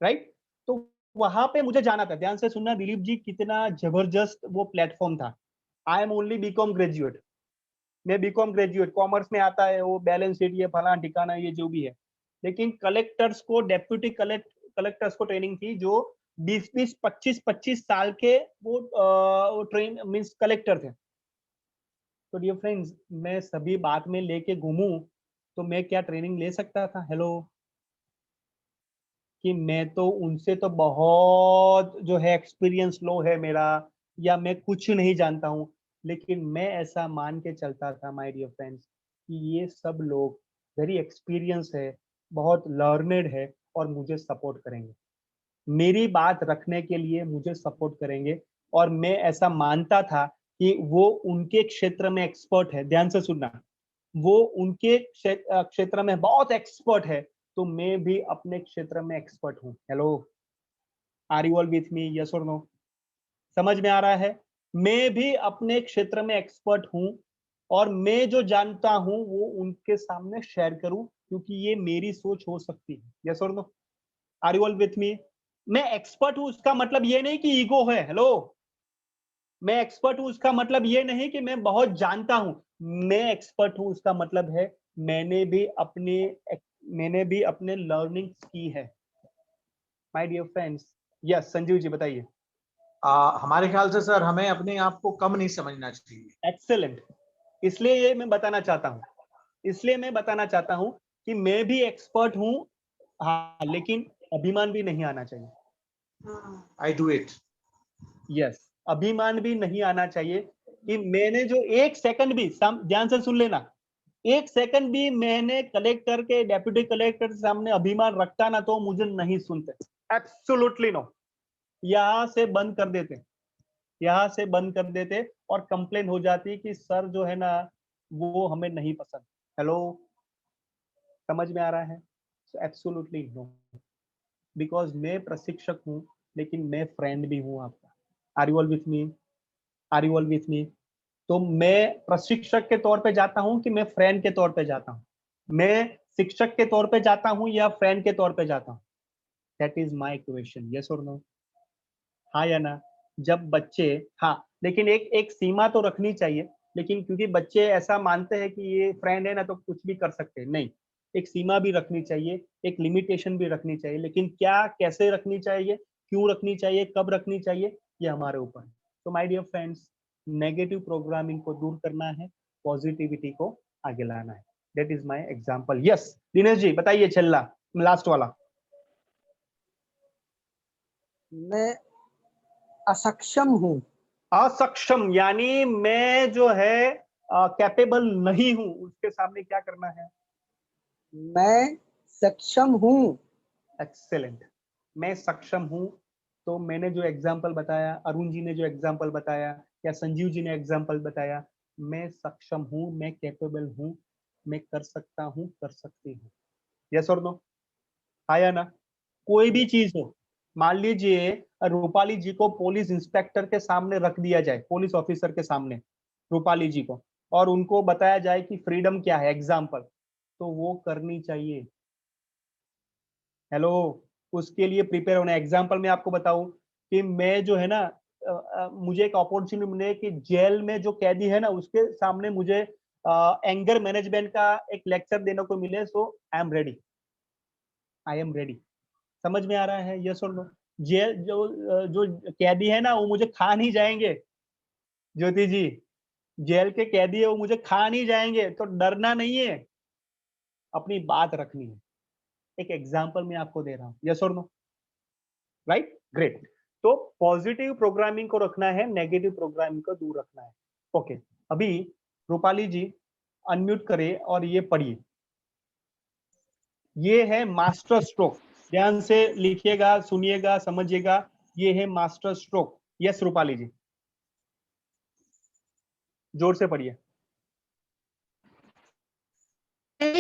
राइट। तो वहां पे मुझे जाना था। ध्यान से सुनना दिलीप जी, कितना जबरदस्त वो प्लेटफॉर्म था। I am only BCom graduate, मैं बीकॉम ग्रेजुएट, कॉमर्स में आता है वो बैलेंस शीट, ये फला ठिकाना, ये जो भी है, लेकिन कलेक्टर्स को, डेप्यूटी कलेक्टर्स को ट्रेनिंग थी जो 20-20, 25-25 साल के वो ट्रेन मींस कलेक्टर थे। तो डियर फ्रेंड्स, मैं सभी बात में लेके घूमूं तो मैं क्या ट्रेनिंग ले सकता था? हेलो, कि मैं तो उनसे तो बहुत जो है एक्सपीरियंस लो है मेरा, या मैं कुछ नहीं जानता हूं, लेकिन मैं ऐसा मान के चलता था माय डियर फ्रेंड्स कि ये सब लोग वेरी एक्सपीरियंस है, बहुत लर्नेड है और मुझे सपोर्ट करेंगे, मेरी बात रखने के लिए मुझे सपोर्ट करेंगे। और मैं ऐसा मानता था कि वो उनके क्षेत्र में एक्सपर्ट है। ध्यान से सुनना, वो उनके क्षेत्र में बहुत एक्सपर्ट है, तो मैं भी अपने क्षेत्र में एक्सपर्ट हूँ। Hello, are you all with me? Yes और नो? समझ में आ रहा है? मैं भी अपने क्षेत्र में एक्सपर्ट हूँ और मैं जो जानता हूँ वो उनके सामने शेयर करूं, क्योंकि ये मेरी सोच हो सकती है। यस और no? Are you all with me? मैं एक्सपर्ट हूं उसका मतलब ये नहीं कि ईगो है। हेलो, मैं एक्सपर्ट हूं उसका मतलब ये नहीं कि मैं बहुत जानता हूं। मैं एक्सपर्ट हूं उसका मतलब है मैंने भी अपने लर्निंग्स की है। My dear friends, yes Sanjeev ji बताइए। हमारे ख्याल से सर हमें अपने आप को कम नहीं समझना चाहिए। एक्सेलेंट। इसलिए ये मैं बताना चाहता हूं कि मैं भी एक्सपर्ट हूं, हाँ, लेकिन अभिमान भी नहीं आना चाहिए। I do it. यस, अभिमान भी नहीं आना चाहिए कि मैंने जो एक सेकंड भी, ध्यान से सुन लेना, एक सेकंड भी मैंने कलेक्टर के, डेप्यूटी कलेक्टर के सामने अभिमान रखता ना तो मुझे नहीं सुनते। Absolutely no. यहां से बंद कर देते और कंप्लेन हो जाती कि सर जो है ना वो हमें नहीं पसंद। हेलो, समझ में आ रहा है? एब्सोल्युटली नो, बिकॉज मैं प्रशिक्षक हूं लेकिन मैं फ्रेंड भी हूं आपका। Are you all with me? Are you all with me? तो मैं प्रशिक्षक के तौर पे जाता हूं कि मैं फ्रेंड के तौर पे जाता हूं? मैं शिक्षक के तौर पे जाता हूं या फ्रेंड के तौर पे जाता हूं? That is my question. Yes और नो? हाँ या ना? जब बच्चे, हाँ, लेकिन एक सीमा तो रखनी चाहिए, लेकिन क्योंकि बच्चे ऐसा मानते हैं कि ये फ्रेंड है ना तो कुछ भी कर सकते हैं, नहीं, एक सीमा भी रखनी चाहिए, एक लिमिटेशन भी रखनी चाहिए, लेकिन क्या, कैसे रखनी चाहिए, क्यों रखनी चाहिए, कब रखनी चाहिए, ये हमारे ऊपर है। तो my dear friends, negative programming को दूर करना है, पॉजिटिविटी को आगे लाना है। That is my example. Yes Dinesh ji बताइए, छल्ला लास्ट वाला। मैं असक्षम हूँ। असक्षम यानी मैं जो है कैपेबल नहीं हूं, उसके सामने क्या करना है? मैं सक्षम हूँ। एक्सेलेंट। मैं सक्षम हूं, तो मैंने जो एग्जाम्पल बताया, अरुण जी ने जो एग्जाम्पल बताया या संजीव जी ने एग्जाम्पल बताया, मैं सक्षम हूं, मैं कैपेबल हूं, मैं कर सकता हूं, कर सकती हूँ। यस और नो? हाँ या ना? कोई भी चीज हो, मान लीजिए रूपाली जी को पुलिस इंस्पेक्टर के सामने रख दिया जाए, पुलिस ऑफिसर के सामने रूपाली जी को, और उनको बताया जाए कि फ्रीडम क्या है, एग्जाम्पल, तो वो करनी चाहिए। हेलो, उसके लिए प्रिपेयर होना। एग्जाम्पल मैं आपको बताऊं कि मैं जो है ना, मुझे एक अपॉर्चुनिटी मिले कि जेल में जो कैदी है ना उसके सामने मुझे एंगर मैनेजमेंट का एक लेक्चर देने को मिले, so I am ready, I am ready. समझ में आ रहा है? यस और नो? जेल जो कैदी है ना वो मुझे खा नहीं जाएंगे, ज्योति जी, जेल के कैदी है वो मुझे खा नहीं जाएंगे, तो डरना नहीं है, अपनी बात रखनी है। एक एग्जांपल मैं आपको दे रहा हूं। यस और नो? Right, great. तो पॉजिटिव प्रोग्रामिंग को रखना है, नेगेटिव प्रोग्रामिंग को दूर रखना है। ओके, अभी रूपाली जी अनम्यूट करें और ये पढ़िए। ये है मास्टर स्ट्रोक, ध्यान से लिखिएगा, सुनिएगा, समझिएगा। ये है मास्टर स्ट्रोक। यस रूपाली जी, जोर से पढ़िए।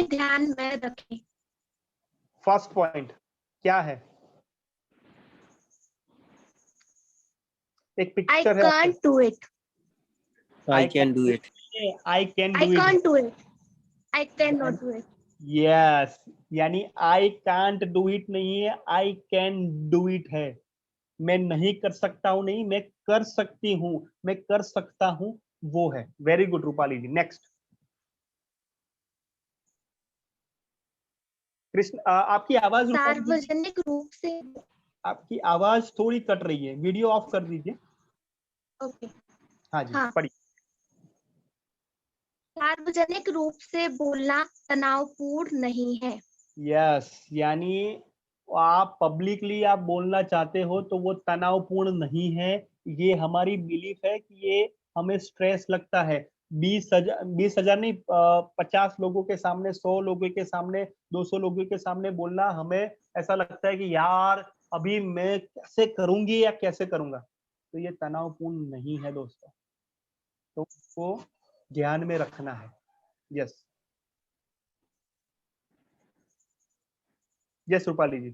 ध्यान में रखें। फर्स्ट पॉइंट क्या है? एक पिक्चर है। I can't do it. I can do it. I can do it. I can't do it. I cannot do it. Yes, यानी आई कांट डू इट नहीं है, आई कैन डू इट है। मैं नहीं कर सकता हूं नहीं, मैं कर सकती हूँ, मैं कर सकता हूँ, वो है। वेरी गुड रूपाली जी। नेक्स्ट कृष्ण, आपकी आवाज सार्वजनिक रूप से, आपकी आवाज थोड़ी कट रही है, वीडियो ऑफ कर दीजिए। ओके, हाँ जी, हाँ। पढ़िए। सार्वजनिक रूप से बोलना तनावपूर्ण नहीं है। यस, यानी आप पब्लिकली आप बोलना चाहते हो तो वो तनावपूर्ण नहीं है। ये हमारी बिलीफ है कि ये हमें स्ट्रेस लगता है। 20,000 नहीं, 50 लोगों के सामने, 100 लोगों के सामने, 200 लोगों के सामने बोलना, हमें ऐसा लगता है कि यार अभी मैं कैसे करूंगी या कैसे करूंगा। तो ये तनावपूर्ण नहीं है दोस्तों, तो उसको ध्यान में रखना है। यस यस रूपाली जी।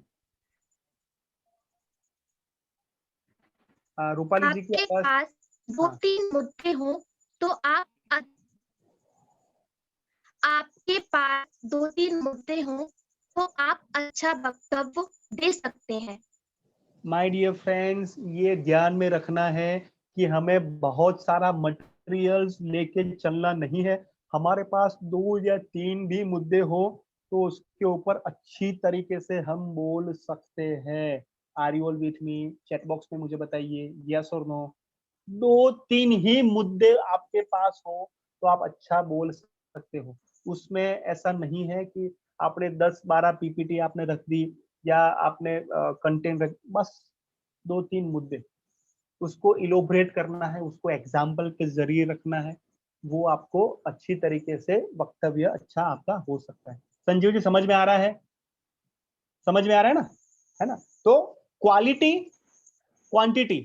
रूपाली जी की आपके आवाज। पास 2-3 मुद्दे हो तो आपके पास 2-3 मुद्दे हो तो आप अच्छा वक्तव्य दे सकते हैं। माय डियर फ्रेंड्स, ये ध्यान में रखना है कि हमें बहुत सारा मटेरियल्स लेके चलना नहीं है। हमारे पास 2 या 3 भी मुद्दे हो तो उसके ऊपर अच्छी तरीके से हम बोल सकते हैं। Are you all with me? Chat box में मुझे बताइए यस और नो। 2-3 ही मुद्दे आपके पास हो तो आप अच्छा बोल सकते हो। उसमें ऐसा नहीं है कि आपने 10-12 पीपीटी आपने रख दी या आपने कंटेंट रख, बस 2-3 मुद्दे, उसको इलोबरेट करना है, उसको एग्जाम्पल के जरिए रखना है, वो आपको अच्छी तरीके से वक्तव्य अच्छा आपका हो सकता है। संजीव जी समझ में आ रहा है? समझ में आ रहा है ना? है ना? तो क्वालिटी क्वांटिटी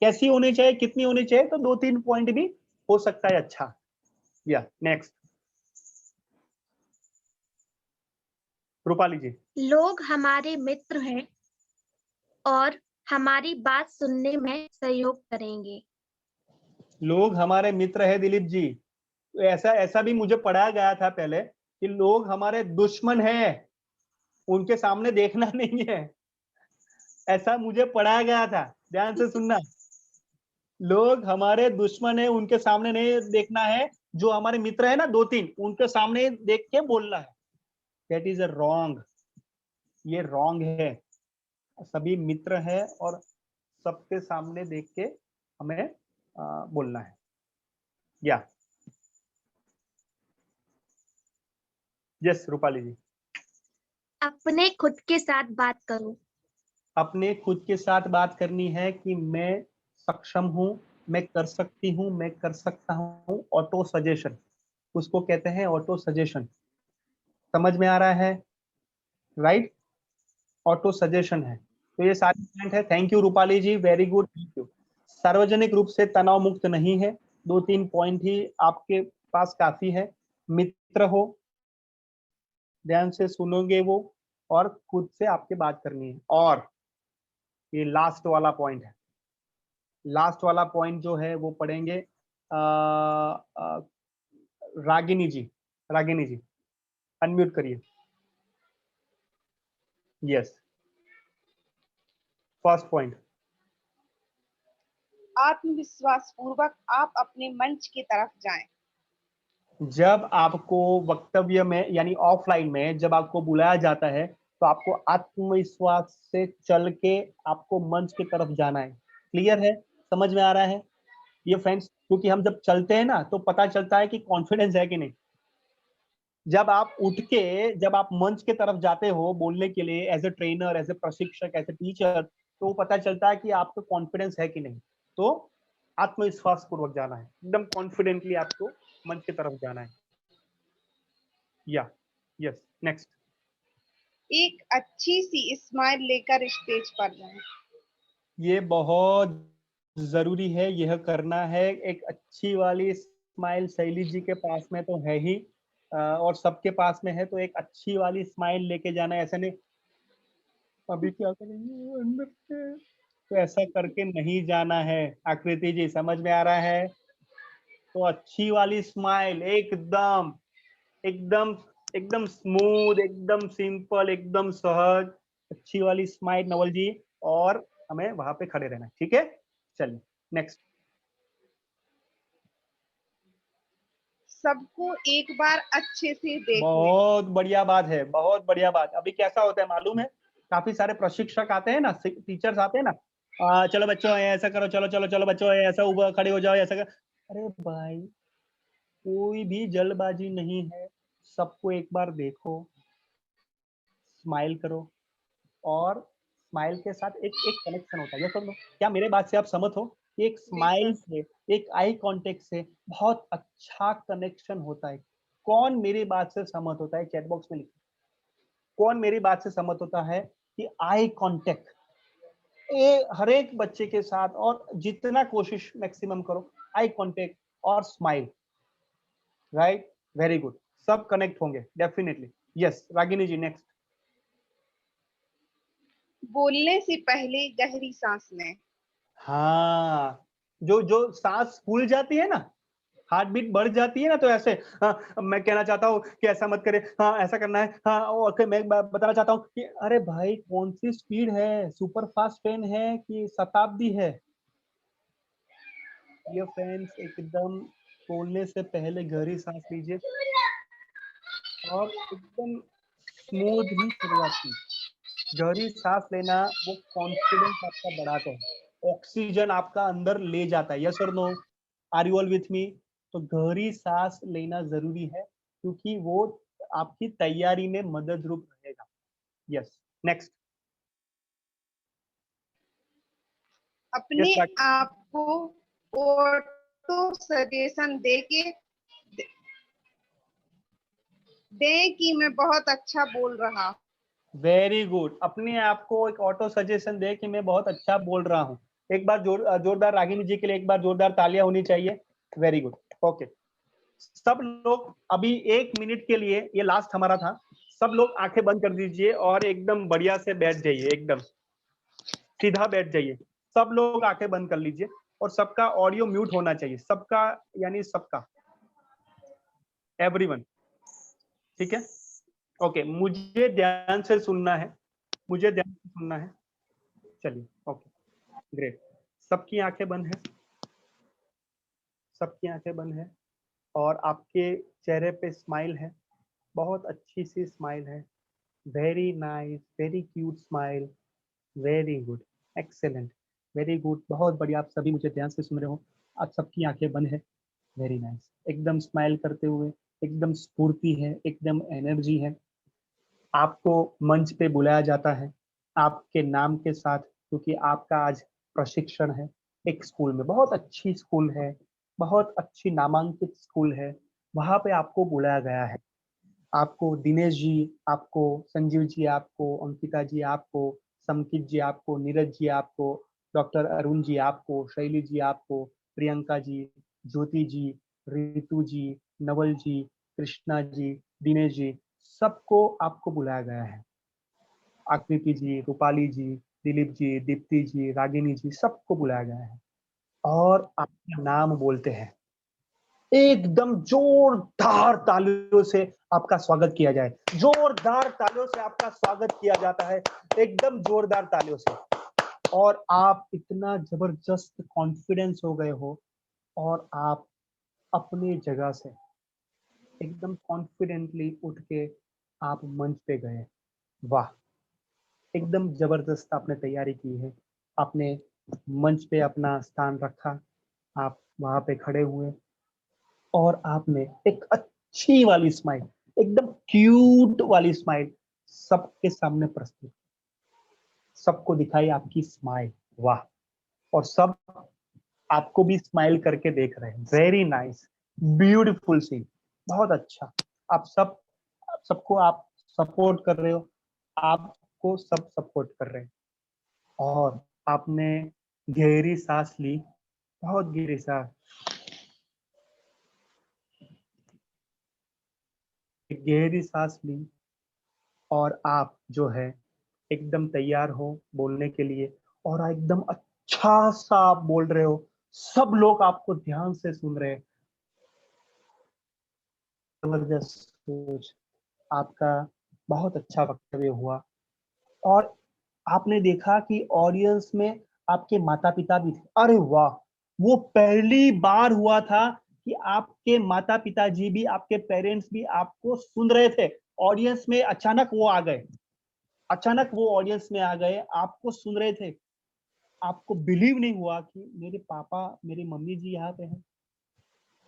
कैसी होनी चाहिए, कितनी होनी चाहिए, तो 2-3 पॉइंट भी हो सकता है अच्छा। या नेक्स्ट रूपाली जी। लोग हमारे मित्र हैं और हमारी बात सुनने में सहयोग करेंगे। लोग हमारे मित्र है दिलीप जी, तो ऐसा भी मुझे पढ़ाया गया था पहले कि लोग हमारे दुश्मन हैं, उनके सामने देखना नहीं है, ऐसा मुझे पढ़ाया गया था। ध्यान से सुनना, लोग हमारे दुश्मन है, उनके सामने नहीं देखना है, जो हमारे मित्र है ना 2-3, उनके सामने देख के बोलना है। दैट इज अ रॉन्ग, ये रॉन्ग है। सभी मित्र है और सबके सामने देख के हमें बोलना है। या यस रूपाली जी। अपने खुद के साथ बात करो। अपने खुद के साथ बात करनी है कि मैं सक्षम हूँ, मैं कर सकती हूँ, मैं कर सकता हूँ। ऑटो सजेशन, उसको कहते हैं ऑटो सजेशन। समझ में आ रहा है? राइट, ऑटो सजेशन है। तो ये सारी पॉइंट है। Thank you Rupali ji, very good, thank you. सार्वजनिक रूप से तनाव मुक्त नहीं है, 2-3 पॉइंट ही आपके पास काफी है। मित्र हो, ध्यान से सुनोगे वो, और खुद से आपके बात करनी है। और ये लास्ट वाला पॉइंट है, लास्ट वाला पॉइंट जो है वो पढ़ेंगे रागिनी जी। रागिनी जी अनम्यूट करिए। Yes, first point. आत्मविश्वास पूर्वक आप अपने मंच की तरफ जाएं। जब आपको वक्तव्य में यानी ऑफलाइन में जब आपको बुलाया जाता है तो आपको आत्मविश्वास से चल के आपको मंच की तरफ जाना है। क्लियर है? समझ में आ रहा है ये फ्रेंड्स? क्योंकि हम जब चलते हैं ना तो पता चलता है कि कॉन्फिडेंस है कि नहीं। जब आप उठ के जब आप मंच के तरफ जाते हो बोलने के लिए, as a trainer, as a प्रशिक्षक, एज ए टीचर, तो पता चलता है कि आपको कॉन्फिडेंस है कि नहीं। तो आत्मविश्वास पूर्वक जाना है, एकदम कॉन्फिडेंटली आपको मंच की तरफ जाना है। या यस नेक्स्ट। एक अच्छी सी स्माइल लेकर स्टेज पर जाएं। ये बहुत जरूरी है, यह करना है। एक अच्छी वाली स्माइल शैली जी के पास में तो है ही, और सबके पास में है। तो एक अच्छी वाली स्माइल लेके जाना है। ऐसा नहीं अभी क्या करेंगे अंदर से, तो ऐसा करके नहीं जाना है। आकृति जी समझ में आ रहा है? तो अच्छी वाली स्माइल एकदम एकदम एकदम स्मूथ, एकदम सिंपल, एकदम सहज, अच्छी वाली स्माइल नवल जी, और हमें वहां पे खड़े रहना है, ठीक है। चलिए नेक्स्ट। सबको एक बार अच्छे से देख लें। बहुत बढ़िया बात है, बहुत बढ़िया बात। अभी कैसा होता है मालूम है, काफी सारे प्रशिक्षक आते हैं ना, टीचर्स आते हैं ना, चलो बच्चों ऐसा करो, चलो चलो चलो बच्चों ऐसा ऊपर खड़े हो जाओ, ऐसा कर। अरे भाई कोई भी जल्दबाजी नहीं है, सबको एक बार देखो, स्माइल करो, और स्माइल के साथ एक एक कनेक्शन होता है। ये सुन लो, क्या मेरे बात से आप सहमत हो? एक स्माइल से, एक आई कांटेक्ट से बहुत अच्छा कनेक्शन होता है। कौन मेरी बात से सहमत होता है? चैट बॉक्स में लिखो, कौन मेरी बात से सहमत होता है कि आई कांटेक्ट हर एक बच्चे के साथ, और जितना कोशिश मैक्सिमम करो, आई कांटेक्ट और स्माइल, राइट? वेरी गुड, सब कनेक्ट होंगे डेफिनेटली। यस रागिनी जी नेक्स्ट। बोलने से पहले गहरी सांस लें। हाँ, जो सांस फूल जाती है ना, हार्ट बीट बढ़ जाती है ना, तो ऐसे मैं कहना चाहता हूँ कि ऐसा मत करे, हाँ ऐसा करना है, हाँ। और मैं बताना चाहता हूँ कि अरे भाई कौन सी स्पीड है, सुपर फास्ट ट्रेन है कि शताब्दी है? ये फ्रेंड्स एकदम बोलने से पहले गहरी सांस लीजिए और एकदम स्मूथ ही शुरुआत की। गहरी सांस लेना वो कॉन्फिडेंस आपका बढ़ाता है, ऑक्सीजन आपका अंदर ले जाता है। यस और no? Are you all with me? तो गहरी सांस लेना जरूरी है, क्योंकि वो आपकी तैयारी में मदद रूप रहेगा। Yes next. अपने आप को ऑटो सजेशन दें कि मैं बहुत अच्छा बोल रहा। वेरी गुड, अपने आप को एक ऑटो सजेशन दे कि मैं बहुत अच्छा बोल रहा हूँ। एक बार जोरदार रागिनी जी के लिए एक बार जोरदार तालियां होनी चाहिए। Very good, okay. सब लोग अभी 1 मिनट के लिए, ये लास्ट हमारा था, सब लोग आंखें बंद कर दीजिए और एकदम बढ़िया से बैठ जाइए, एकदम सीधा बैठ जाइए। सब लोग आंखें बंद कर लीजिए और सबका ऑडियो म्यूट होना चाहिए, सबका यानी सबका, एवरीवन, ठीक है? ओके, मुझे ध्यान से सुनना है, मुझे ध्यान से सुनना है। चलिए ओके ग्रेट। सबकी आंखें बंद है, सबकी आंखें बंद है, और आपके चेहरे पे स्माइल है, बहुत अच्छी सी स्माइल है। Very nice, very cute smile, very good, excellent, very good, बहुत बढ़िया। आप सभी मुझे ध्यान से सुन रहे हो, आप सबकी आंखें बंद है। वेरी नाइस, एकदम स्माइल करते हुए, एकदम स्फूर्ति है, एकदम एनर्जी है। आपको मंच पे बुलाया जाता है आपके नाम के साथ, क्योंकि आपका आज प्रशिक्षण है एक स्कूल में, बहुत अच्छी स्कूल है, बहुत अच्छी नामांकित स्कूल है, वहां पे आपको बुलाया गया है। आपको दिनेश जी, आपको संजीव जी, आपको अंकिता जी, आपको समकित जी, आपको नीरज जी, आपको डॉक्टर अरुण जी, आपको शैली जी, आपको प्रियंका जी, ज्योति जी, रितु जी, नवल जी, कृष्णा जी, दिनेश जी, सबको आपको बुलाया गया है। आकृति जी, रूपाली जी, दिलीप जी, दीप्ति जी, रागिनी जी, सबको बुलाया गया है और आपका नाम बोलते हैं। एकदम जोरदार तालियों से आपका स्वागत किया जाए, जोरदार तालियों से आपका स्वागत किया जाता है, एकदम जोरदार तालियों से। और आप इतना जबरदस्त कॉन्फिडेंस हो गए हो और आप अपनी जगह से एकदम कॉन्फिडेंटली उठ के आप मंच पे गए। वाह, एकदम जबरदस्त आपने तैयारी की है, आपने मंच पे अपना स्थान रखा, आप वहां पे खड़े हुए और आपने एक अच्छी वाली स्माइल, एकदम क्यूट वाली स्माइल सबके सामने प्रस्तुत, सबको दिखाई आपकी स्माइल। वाह, और सब आपको भी स्माइल करके देख रहे हैं। वेरी नाइस, ब्यूटीफुल सीन, बहुत अच्छा। आप सबको आप सपोर्ट कर रहे हो, आपको सब सपोर्ट कर रहे हैं। और आपने गहरी सांस ली, बहुत गहरी सांस, गहरी सांस ली, और आप जो है एकदम तैयार हो बोलने के लिए, और एकदम अच्छा सा आप बोल रहे हो, सब लोग आपको ध्यान से सुन रहे हैं। जबरदस्त, कुछ आपका बहुत अच्छा वक्तव्य हुआ और आपने देखा कि ऑडियंस में आपके माता पिता भी थे। अरे वाह, वो पहली बार हुआ था कि आपके माता पिताजी भी, आपके पेरेंट्स भी आपको सुन रहे थे। ऑडियंस में अचानक वो आ गए, अचानक वो ऑडियंस में आ गए, आपको सुन रहे थे। आपको बिलीव नहीं हुआ कि मेरे पापा, मेरी मम्मी जी यहाँ पे हैं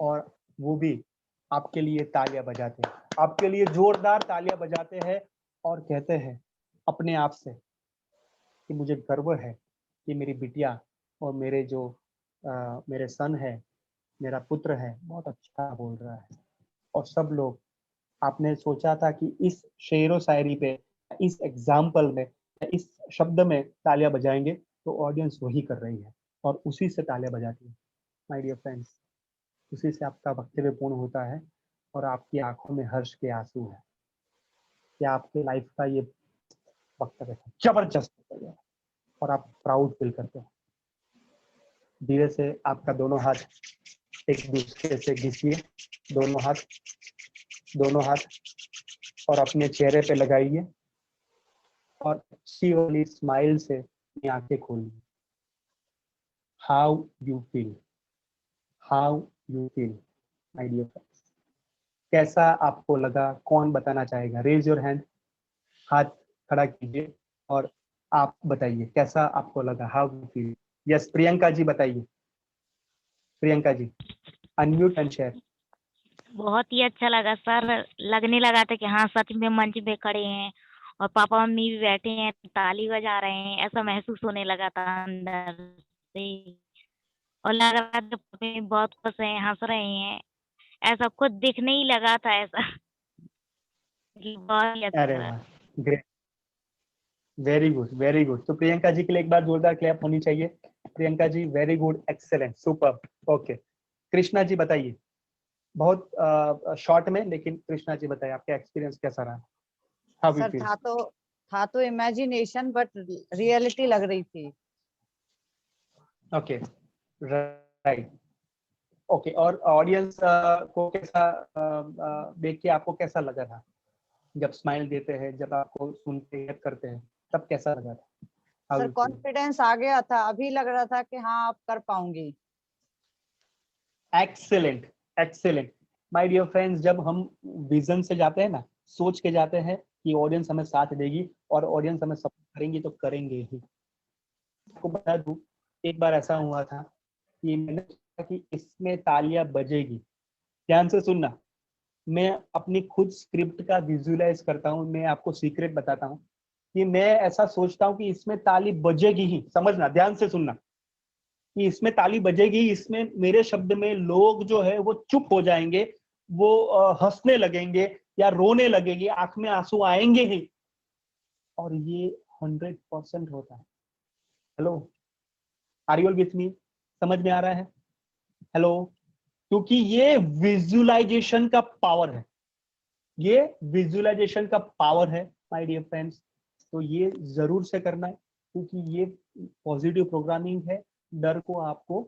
और वो भी आपके लिए तालियां बजाते हैं, आपके लिए जोरदार तालियां बजाते हैं और कहते हैं अपने आप से कि मुझे गर्व है कि मेरी बिटिया और मेरे जो मेरे सन है, मेरा पुत्र है, बहुत अच्छा बोल रहा है। और सब लोग, आपने सोचा था कि इस शेर व शायरी पे, इस एग्जाम्पल में, इस शब्द में तालियां बजाएंगे, तो ऑडियंस वही कर रही है और उसी से तालियां बजाती है। माय डियर फ्रेंड्स, उसी से आपका वक्तव्य पूर्ण होता है और आपकी आंखों में हर्ष के आंसू है कि आपके लाइफ का ये वक्तव्य था, जबरदस्त वक्तव्य है और आप प्राउड फील करते हैं। धीरे से आपका दोनों हाथ एक दूसरे से घिसिए, दोनों हाथ और अपने चेहरे पे लगाइए और अच्छी वाली स्माइल से अपनी आंखें खोलिए। How you feel my dear friends, कैसा आपको लगा? कौन बताना चाहेगा? रेज योर हैंड, हाथ खड़ा कीजिए और आप बताइए कैसा आपको लगा, how you feel. Yes, Priyanka ji बताइए। Priyanka ji, unmute and share. बहुत ही अच्छा लगा सर, लगने लगा था कि हाँ सच में मंच पे खड़े हैं और पापा मम्मी भी बैठे हैं, ताली बजा रहे हैं, ऐसा महसूस होने लगा था अंदर से। और लग रहा था पापा बहुत खुश हैं, हंस रहे हैं, ऐसा खुद दिखने ही लगा था ऐसा कि बहुत ही अरे अच्छा। वाह, great, very good, very good. तो प्रियंका जी के लिए एक बार जोरदार क्लैप होनी चाहिए। Priyanka ji, very good, excellent, super. Okay, Krishna ji बताइए, बहुत शॉर्ट में, लेकिन कृष्णा जी बताइए आपका एक्सपीरियंस कैसा रहा? How you sir feel? था तो इमेजिनेशन, बट रियलिटी लग रही थी। Okay, right. ओके, और ऑडियंस को कैसा देख के आपको कैसा लगा था? जब स्माइल देते हैं, जब आपको सुनते हैं, करते हैं, तब कैसा लगा था? How sir you feel? Confidence आ गया था, अभी लग रहा था कि हाँ आप कर पाऊंगी। Excellent, excellent. My dear friends, जब हम विजन से जाते हैं ना, सोच के जाते हैं कि ऑडियंस हमें साथ देगी और ऑडियंस हमें सपोर्ट करेंगी, तो करेंगे ही। आपको बता दूं, एक बार ऐसा हुआ था कि मैंने सोचा कि इसमें तालियां बजेगी। ध्यान से सुनना, मैं अपनी खुद स्क्रिप्ट का विजुअलाइज करता हूँ। मैं आपको सीक्रेट बताता हूँ कि मैं ऐसा सोचता हूँ कि इसमें ताली बजेगी ही। समझना, ध्यान से सुनना कि इसमें ताली बजेगी, इसमें मेरे शब्द में लोग जो है वो चुप हो जाएंगे, वो हंसने लगेंगे या रोने लगेंगे, आंख में आंसू आएंगे ही। और ये 100% होता है। Hello, are you all with me? समझ में आ रहा है? हेलो, क्योंकि ये विजुअलाइजेशन का पावर है, ये विजुअलाइजेशन का पावर है माय डियर फ्रेंड्स। तो ये जरूर से करना है, क्योंकि ये पॉजिटिव प्रोग्रामिंग है। डर को आपको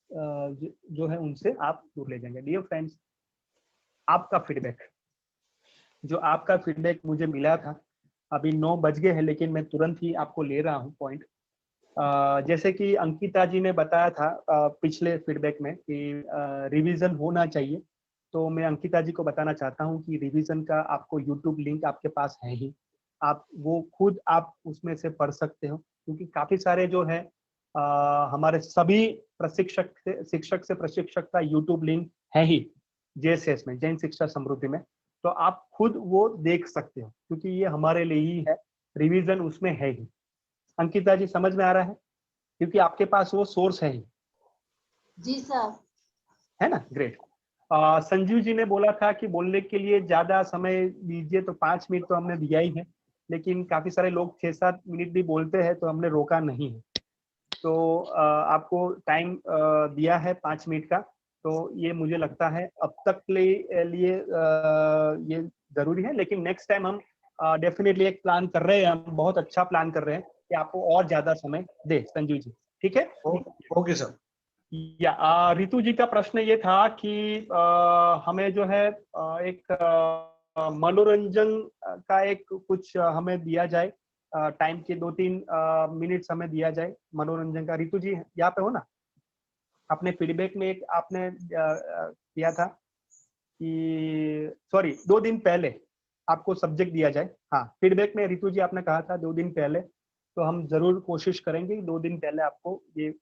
जो है उनसे आप दूर ले जाएंगे। डियर फ्रेंड्स, आपका फीडबैक, जो आपका फीडबैक मुझे मिला था, अभी 9 बज गए हैं, लेकिन मैं तुरंत ही आपको ले रहा हूँ पॉइंट। जैसे कि अंकिता जी ने बताया था पिछले फीडबैक में कि रिवीजन होना चाहिए, तो मैं अंकिता जी को बताना चाहता हूँ कि रिवीजन का आपको यूट्यूब लिंक आपके पास है ही, आप वो खुद आप उसमें से पढ़ सकते हो, क्योंकि काफी सारे जो है हमारे सभी शिक्षक से प्रशिक्षक का यूट्यूब लिंक है ही JSS में, जैन शिक्षा समृद्धि में। तो आप खुद वो देख सकते हो, क्योंकि ये हमारे लिए ही है, रिवीजन उसमें है ही। अंकिता जी, समझ में आ रहा है? क्योंकि आपके पास वो सोर्स है ही। जी सर। है ना? ग्रेट। संजीव जी ने बोला था कि बोलने के लिए ज्यादा समय दीजिए, तो 5 मिनट तो हमने दिया ही है, लेकिन काफी सारे लोग 6-7 मिनट भी बोलते हैं, तो हमने रोका नहीं है। तो आपको टाइम दिया है 5 मिनट का, तो ये मुझे लगता है अब तक लिए ये जरूरी है। लेकिन नेक्स्ट टाइम हम डेफिनेटली एक प्लान कर रहे हैं, हम बहुत अच्छा प्लान कर रहे हैं कि आपको और ज्यादा समय दे। संजीव जी, ठीक है? Okay sir. या रितु जी का प्रश्न ये था कि हमें जो है एक मनोरंजन का एक कुछ हमें दिया जाए, टाइम के 2-3 मिनट्स हमें दिया जाए मनोरंजन का। रितु जी यहाँ पे हो ना? अपने फीडबैक में एक आपने किया था कि सॉरी 2 दिन पहले आपको सब्जेक्ट दिया जाए। हाँ, फीडबैक में रितु जी आपने कहा था 2 दिन पहले, तो हम जरूर कोशिश करेंगे 2 दिन पहले आपको ये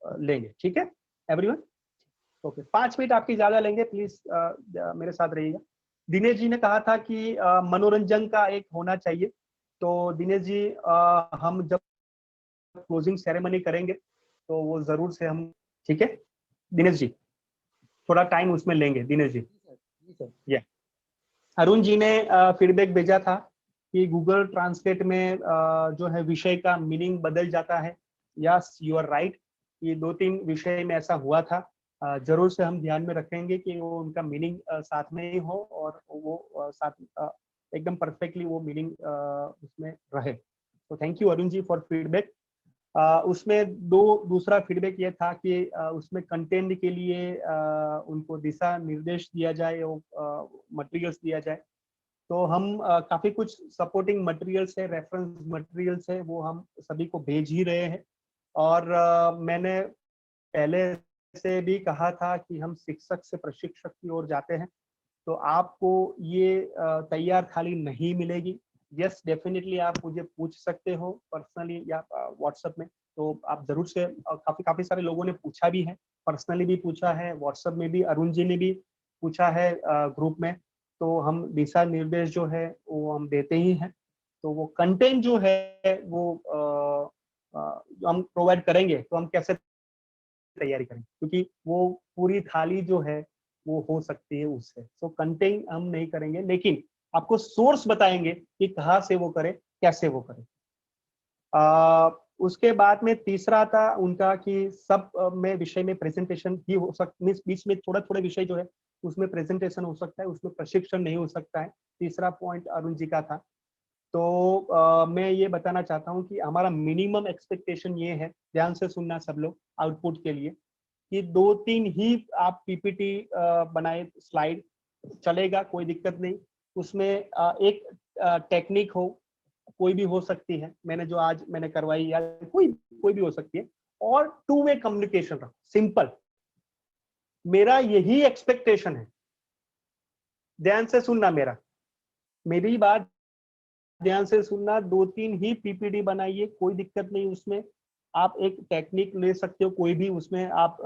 लेंगे। ठीक है एवरीवन? ओके, 5 मिनट आपकी ज्यादा लेंगे, प्लीज मेरे साथ रहिएगा। दिनेश जी ने कहा था कि मनोरंजन का एक होना चाहिए, तो दिनेश जी हम जब क्लोजिंग सेरेमनी करेंगे तो वो जरूर से हम, ठीक है दिनेश जी, थोड़ा टाइम उसमें लेंगे दिनेश जी। या अरुण जी ने फीडबैक भेजा था कि गूगल ट्रांसलेट में जो है विषय का मीनिंग बदल जाता है। यस यू आर राइट, ये 2-3 विषय में ऐसा हुआ था। जरूर से हम ध्यान में रखेंगे कि वो उनका मीनिंग साथ में ही हो और वो साथ एकदम परफेक्टली वो मीनिंग उसमें रहे। तो thank you Arun ji for feedback. उसमें दूसरा फीडबैक ये था कि उसमें कंटेंट के लिए उनको दिशा निर्देश दिया जाए, मटेरियल्स दिया जाए। तो हम काफी कुछ सपोर्टिंग मटेरियल्स है, रेफरेंस मटेरियल्स है, वो हम सभी को भेज ही रहे हैं। और मैंने पहले से भी कहा था कि हम शिक्षक से प्रशिक्षक की ओर जाते हैं, तो आपको ये तैयार थाली नहीं मिलेगी। यस डेफिनेटली आप मुझे पूछ सकते हो पर्सनली या व्हाट्सएप में, तो आप जरूर से, काफी सारे लोगों ने पूछा भी है, पर्सनली भी पूछा है, व्हाट्सएप में भी अरुण जी ने भी पूछा है ग्रुप में। तो हम दिशा निर्देश जो है वो हम देते ही हैं। तो वो कंटेंट जो है वो हम प्रोवाइड करेंगे, तो हम कैसे तैयारी करेंगे, क्योंकि वो पूरी थाली जो है वो हो सकती है उससे। तो कंटेंट हम नहीं करेंगे, लेकिन आपको सोर्स बताएंगे कि कहाँ से वो करे, कैसे वो करे। उसके बाद में तीसरा था उनका कि सब में विषय में प्रेजेंटेशन ही हो सकता, बीच में थोड़े विषय जो है उसमें प्रेजेंटेशन हो सकता है, उसमें प्रशिक्षण नहीं हो सकता है। तीसरा पॉइंट अरुण जी का था। तो मैं ये बताना चाहता हूँ कि हमारा मिनिमम एक्सपेक्टेशन ये है, ध्यान से सुनना सब लोग आउटपुट के लिए, कि 2-3 ही आप पीपीटी बनाए, स्लाइड चलेगा, कोई दिक्कत नहीं। उसमें एक टेक्निक हो, कोई भी हो सकती है, मैंने जो आज मैंने करवाई या कोई भी हो सकती है, और 2 वे कम्युनिकेशन रखो, सिंपल। मेरा यही एक्सपेक्टेशन है, ध्यान से सुनना, मेरी बात ध्यान से सुनना। 2-3 ही पीपीटी बनाइए, कोई दिक्कत नहीं उसमें। आप एक टेक्निक ले सकते हो, कोई भी उसमें आप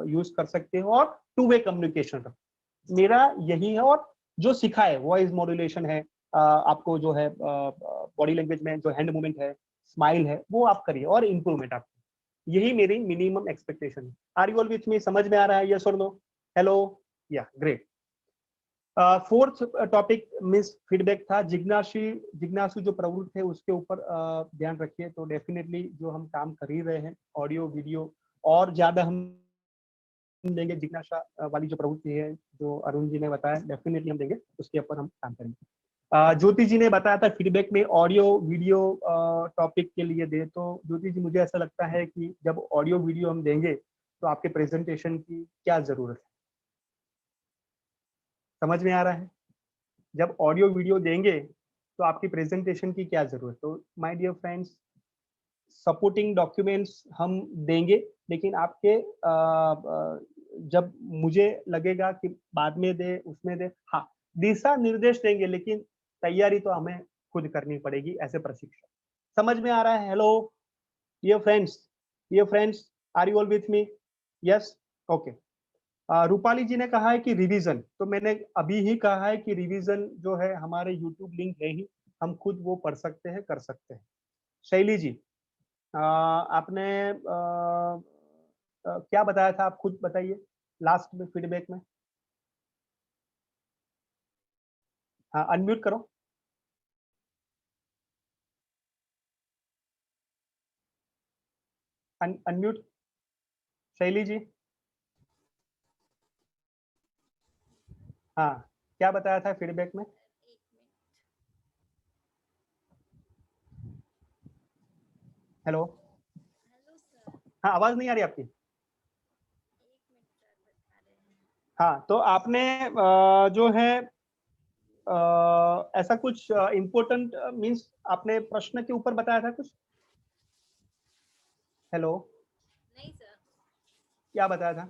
यूज कर सकते हो, और 2 वे कम्युनिकेशन रखो, मेरा यही है। और जो सिखा है, वॉइस मॉड्यूलेशन है, आपको जो है बॉडी लैंग्वेज में जो हैंड मूवमेंट है, स्माइल है, वो आप करिए, और इम्प्रूवमेंट आप, यही मेरी मिनिमम एक्सपेक्टेशन है। Are you all with me? समझ में आ रहा है? यस और no? Hello? Yeah great. Fourth topic miss feedback था जिज्ञासु जो प्रवृत्ति थे उसके ऊपर ध्यान रखिए। तो डेफिनेटली जो हम काम कर ही रहे हैं, ऑडियो वीडियो और ज्यादा हम देंगे। जिज्ञासा वाली जो प्रवृत्ति है जो अरुण जी ने बताया, डेफिनेटली हम देंगे, उसके ऊपर हम काम करेंगे। ज्योति जी ने बताया था फीडबैक में ऑडियो वीडियो टॉपिक के लिए दे। तो ज्योति जी, मुझे ऐसा लगता है कि जब ऑडियो वीडियो हम देंगे तो आपके प्रेजेंटेशन की क्या जरूरत है? समझ में आ रहा है? जब ऑडियो वीडियो देंगे तो आपकी प्रेजेंटेशन की क्या जरूरत? तो my dear friends, supporting documents हम देंगे, लेकिन आपके जब मुझे लगेगा कि बाद में दे, उसमें दे, हाँ दिशा निर्देश देंगे, लेकिन तैयारी तो हमें खुद करनी पड़ेगी ऐसे प्रशिक्षक। समझ में आ रहा है? हेलो ये friends, are you all with me? Yes, okay. Rupali ji ने कहा है कि रिवीजन, तो मैंने अभी ही कहा है कि रिवीजन जो है हमारे यूट्यूब लिंक है ही, हम खुद वो पढ़ सकते हैं, कर सकते हैं। शैली जी, आपने क्या बताया था? आप खुद बताइए लास्ट में फीडबैक में। हाँ, अनम्यूट करो। अनम्यूट शैली जी। हाँ, क्या बताया था फीडबैक में? हेलो? हाँ, आवाज नहीं आ रही आपकी। हाँ, तो आपने जो है ऐसा कुछ इम्पोर्टेंट मींस आपने प्रश्न के ऊपर बताया था कुछ? हेलो, नहीं सर, क्या बताया था?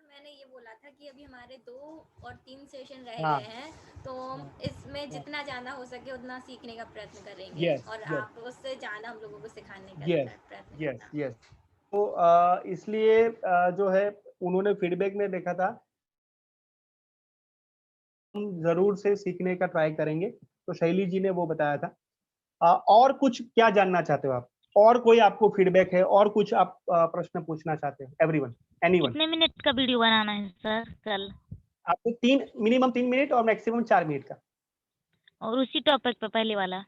मैंने ये बोला था कि अभी हमारे 2 और 3 सेशन रह हाँ। गए हैं, तो इसमें जितना ज़्यादा हो सके उतना सीखने का प्रयत्न करेंगे Yes, और yes. आप उससे ज़्यादा हम लोगों को सिखाने का यस प्रयत्न यस करना। यस। तो इसलिए जो है उन्होंने फीडबैक में देखा था, हम जरूर से सीखने का ट्राई करेंगे, तो शैली जी ने वो बताया था। और कुछ क्या जानना चाहते हो आप? और कोई आपको फीडबैक है और कुछ आप प्रश्न पूछना चाहते हो? Everyone, anyone. कितने मिनट का वीडियो बनाना है सर कल? आपको मिनिमम 3 मिनट और मैक्सिमम 4 मिनट का। और उसी टॉपिक पे पहले वाला?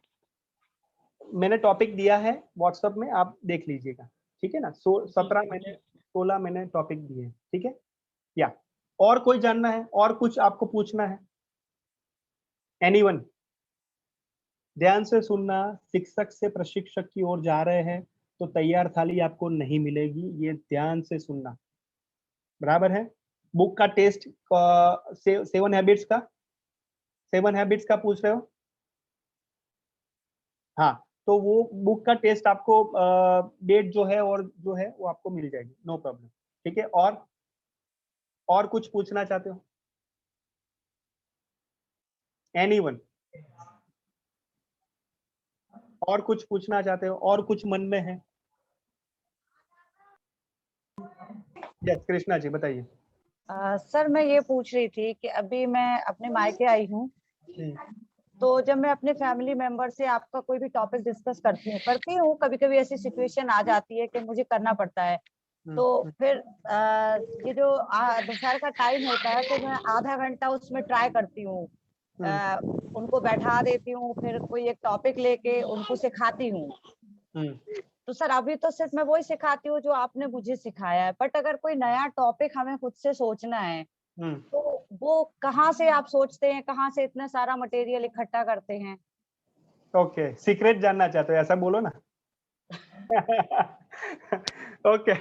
मैंने टॉपिक दिया है व्हाट्सएप में, आप देख लीजिएगा, ठीक है ना। 16 मैंने टॉपिक दिए हैं, ठीक है। या और कोई जानना है और कुछ आपको पूछना है? एनीवन? ध्यान से सुनना, शिक्षक से प्रशिक्षक की ओर जा रहे हैं तो तैयार थाली आपको नहीं मिलेगी, ये ध्यान से सुनना, बराबर है। बुक का टेस्ट 7 हैबिट्स का पूछ रहे हो? हाँ, तो वो बुक का टेस्ट आपको डेट जो है और जो है वो आपको मिल जाएगी, नो प्रॉब्लम, ठीक है। और कुछ पूछना चाहते हो? एनीवन? और कुछ पूछना चाहते हो और कुछ मन में है? यस, कृष्णा जी बताइए। सर मैं ये पूछ रही थी कि अभी मैं अपने मायके आई हूँ, तो जब मैं अपने फैमिली मेंबर से आपका कोई भी टॉपिक डिस्कस करती हूँ, कभी कभी ऐसी सिचुएशन आ जाती है कि मुझे करना पड़ता है, तो फिर ये जो दोपहर का टाइम होता है तो मैं आधा घंटा उसमें ट्राई करती हूँ, उनको बैठा देती हूँ, फिर कोई एक टॉपिक लेके उनको सिखाती हूँ। तो सर अभी तो सिर्फ मैं वही सिखाती हूँ जो आपने मुझे सिखाया है, बट अगर कोई नया टॉपिक हमें खुद से सोचना है तो वो कहाँ से आप सोचते हैं, कहाँ से इतना सारा मटेरियल इकट्ठा करते हैं? ओके, सीक्रेट जानना चाहते हो, ऐसा बोलो ना। ओके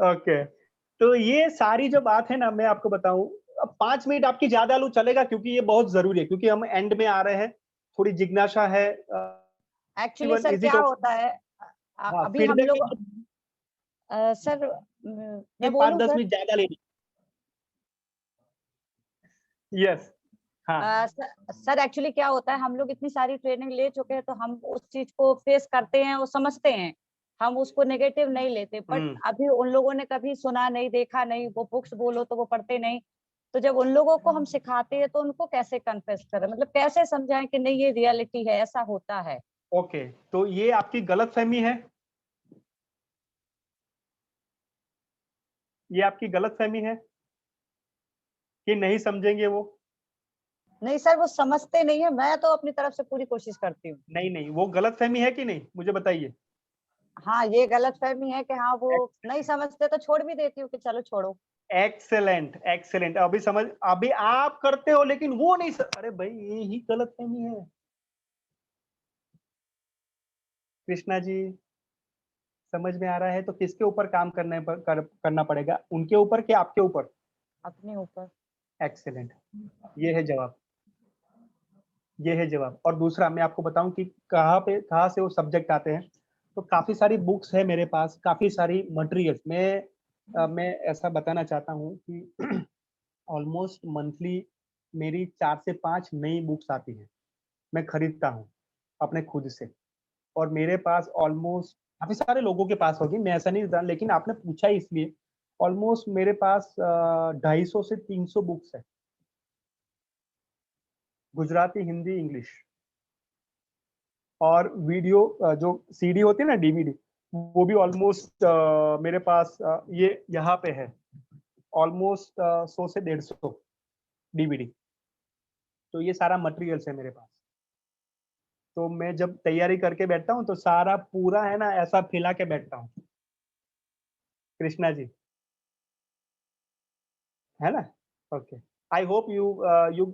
ओके, तो ये सारी जो बात है ना, मैं आपको बताऊं, अब 5 मिनट आपकी ज्यादा लो चलेगा, क्योंकि ये बहुत जरूरी है, क्योंकि हम एंड में आ रहे हैं, थोड़ी जिज्ञासा है। एक्चुअली सर क्या होता है, अभी हम लोग सर मैं बोलूं 5-10 सर? मिनट ज्यादा लेनी। यस, हाँ। सर एक्चुअली क्या होता है, हम लोग इतनी सारी ट्रेनिंग ले चुके हैं तो हम उस चीज को फेस करते हैं और समझते हैं, हम उसको नेगेटिव नहीं लेते, बट अभी उन लोगों ने कभी सुना नहीं, देखा नहीं, वो बुक्स बोलो तो वो पढ़ते नहीं, तो जब उन लोगों को हम सिखाते हैं तो उनको कैसे कन्फेस करें, मतलब कैसे समझाएं कि नहीं ये रियलिटी है, ऐसा होता है। ओके, तो ये आपकी गलतफहमी है, ये आपकी गलतफहमी है कि नहीं समझेंगे वो? नहीं सर, वो समझते नहीं है, मैं तो अपनी तरफ से पूरी कोशिश करती हूँ। नहीं, वो गलतफहमी है कि नहीं, मुझे बताइए। हाँ, ये गलतफहमी है कि हाँ वो नहीं समझते तो छोड़ भी देती हूँ कि चलो छोड़ो। एक्सेलेंट एक्सेलेंट, अभी आप करते हो लेकिन वो नहीं अरे भाई, ये ही गलतफहमी है। कृष्णा जी, समझ में आ रहा है, तो किसके ऊपर काम करना पड़ेगा, उनके ऊपर कि आपके ऊपर? अपने ऊपर। एक्सेलेंट, ये है जवाब, ये है जवाब। और दूसरा मैं आपको बताऊं कि कहाँ से वो सब्जेक्ट आते हैं, तो काफी सारी बुक्स है मेरे पास, काफी सारी मटेरियल्स। मैं ऐसा बताना चाहता हूँ कि ऑलमोस्ट मंथली मेरी 4 से 5 नई बुक्स आती हैं, मैं खरीदता हूँ अपने खुद से, और मेरे पास ऑलमोस्ट, काफी सारे लोगों के पास होगी, मैं ऐसा नहीं जानता, लेकिन आपने पूछा इसलिए, ऑलमोस्ट मेरे पास 250 से 300 बुक्स है, गुजराती, हिंदी, इंग्लिश। और वीडियो जो सीडी होती है ना, डीवीडी, वो भी ऑलमोस्ट मेरे पास ये यहाँ पे है, ऑलमोस्ट 100 से 150 डीवीडी। तो ये सारा मटेरियल्स है मेरे पास, तो मैं जब तैयारी करके बैठता हूँ तो सारा पूरा है ना ऐसा फैला के बैठता हूँ। कृष्णा जी, है ना? Okay, I hope you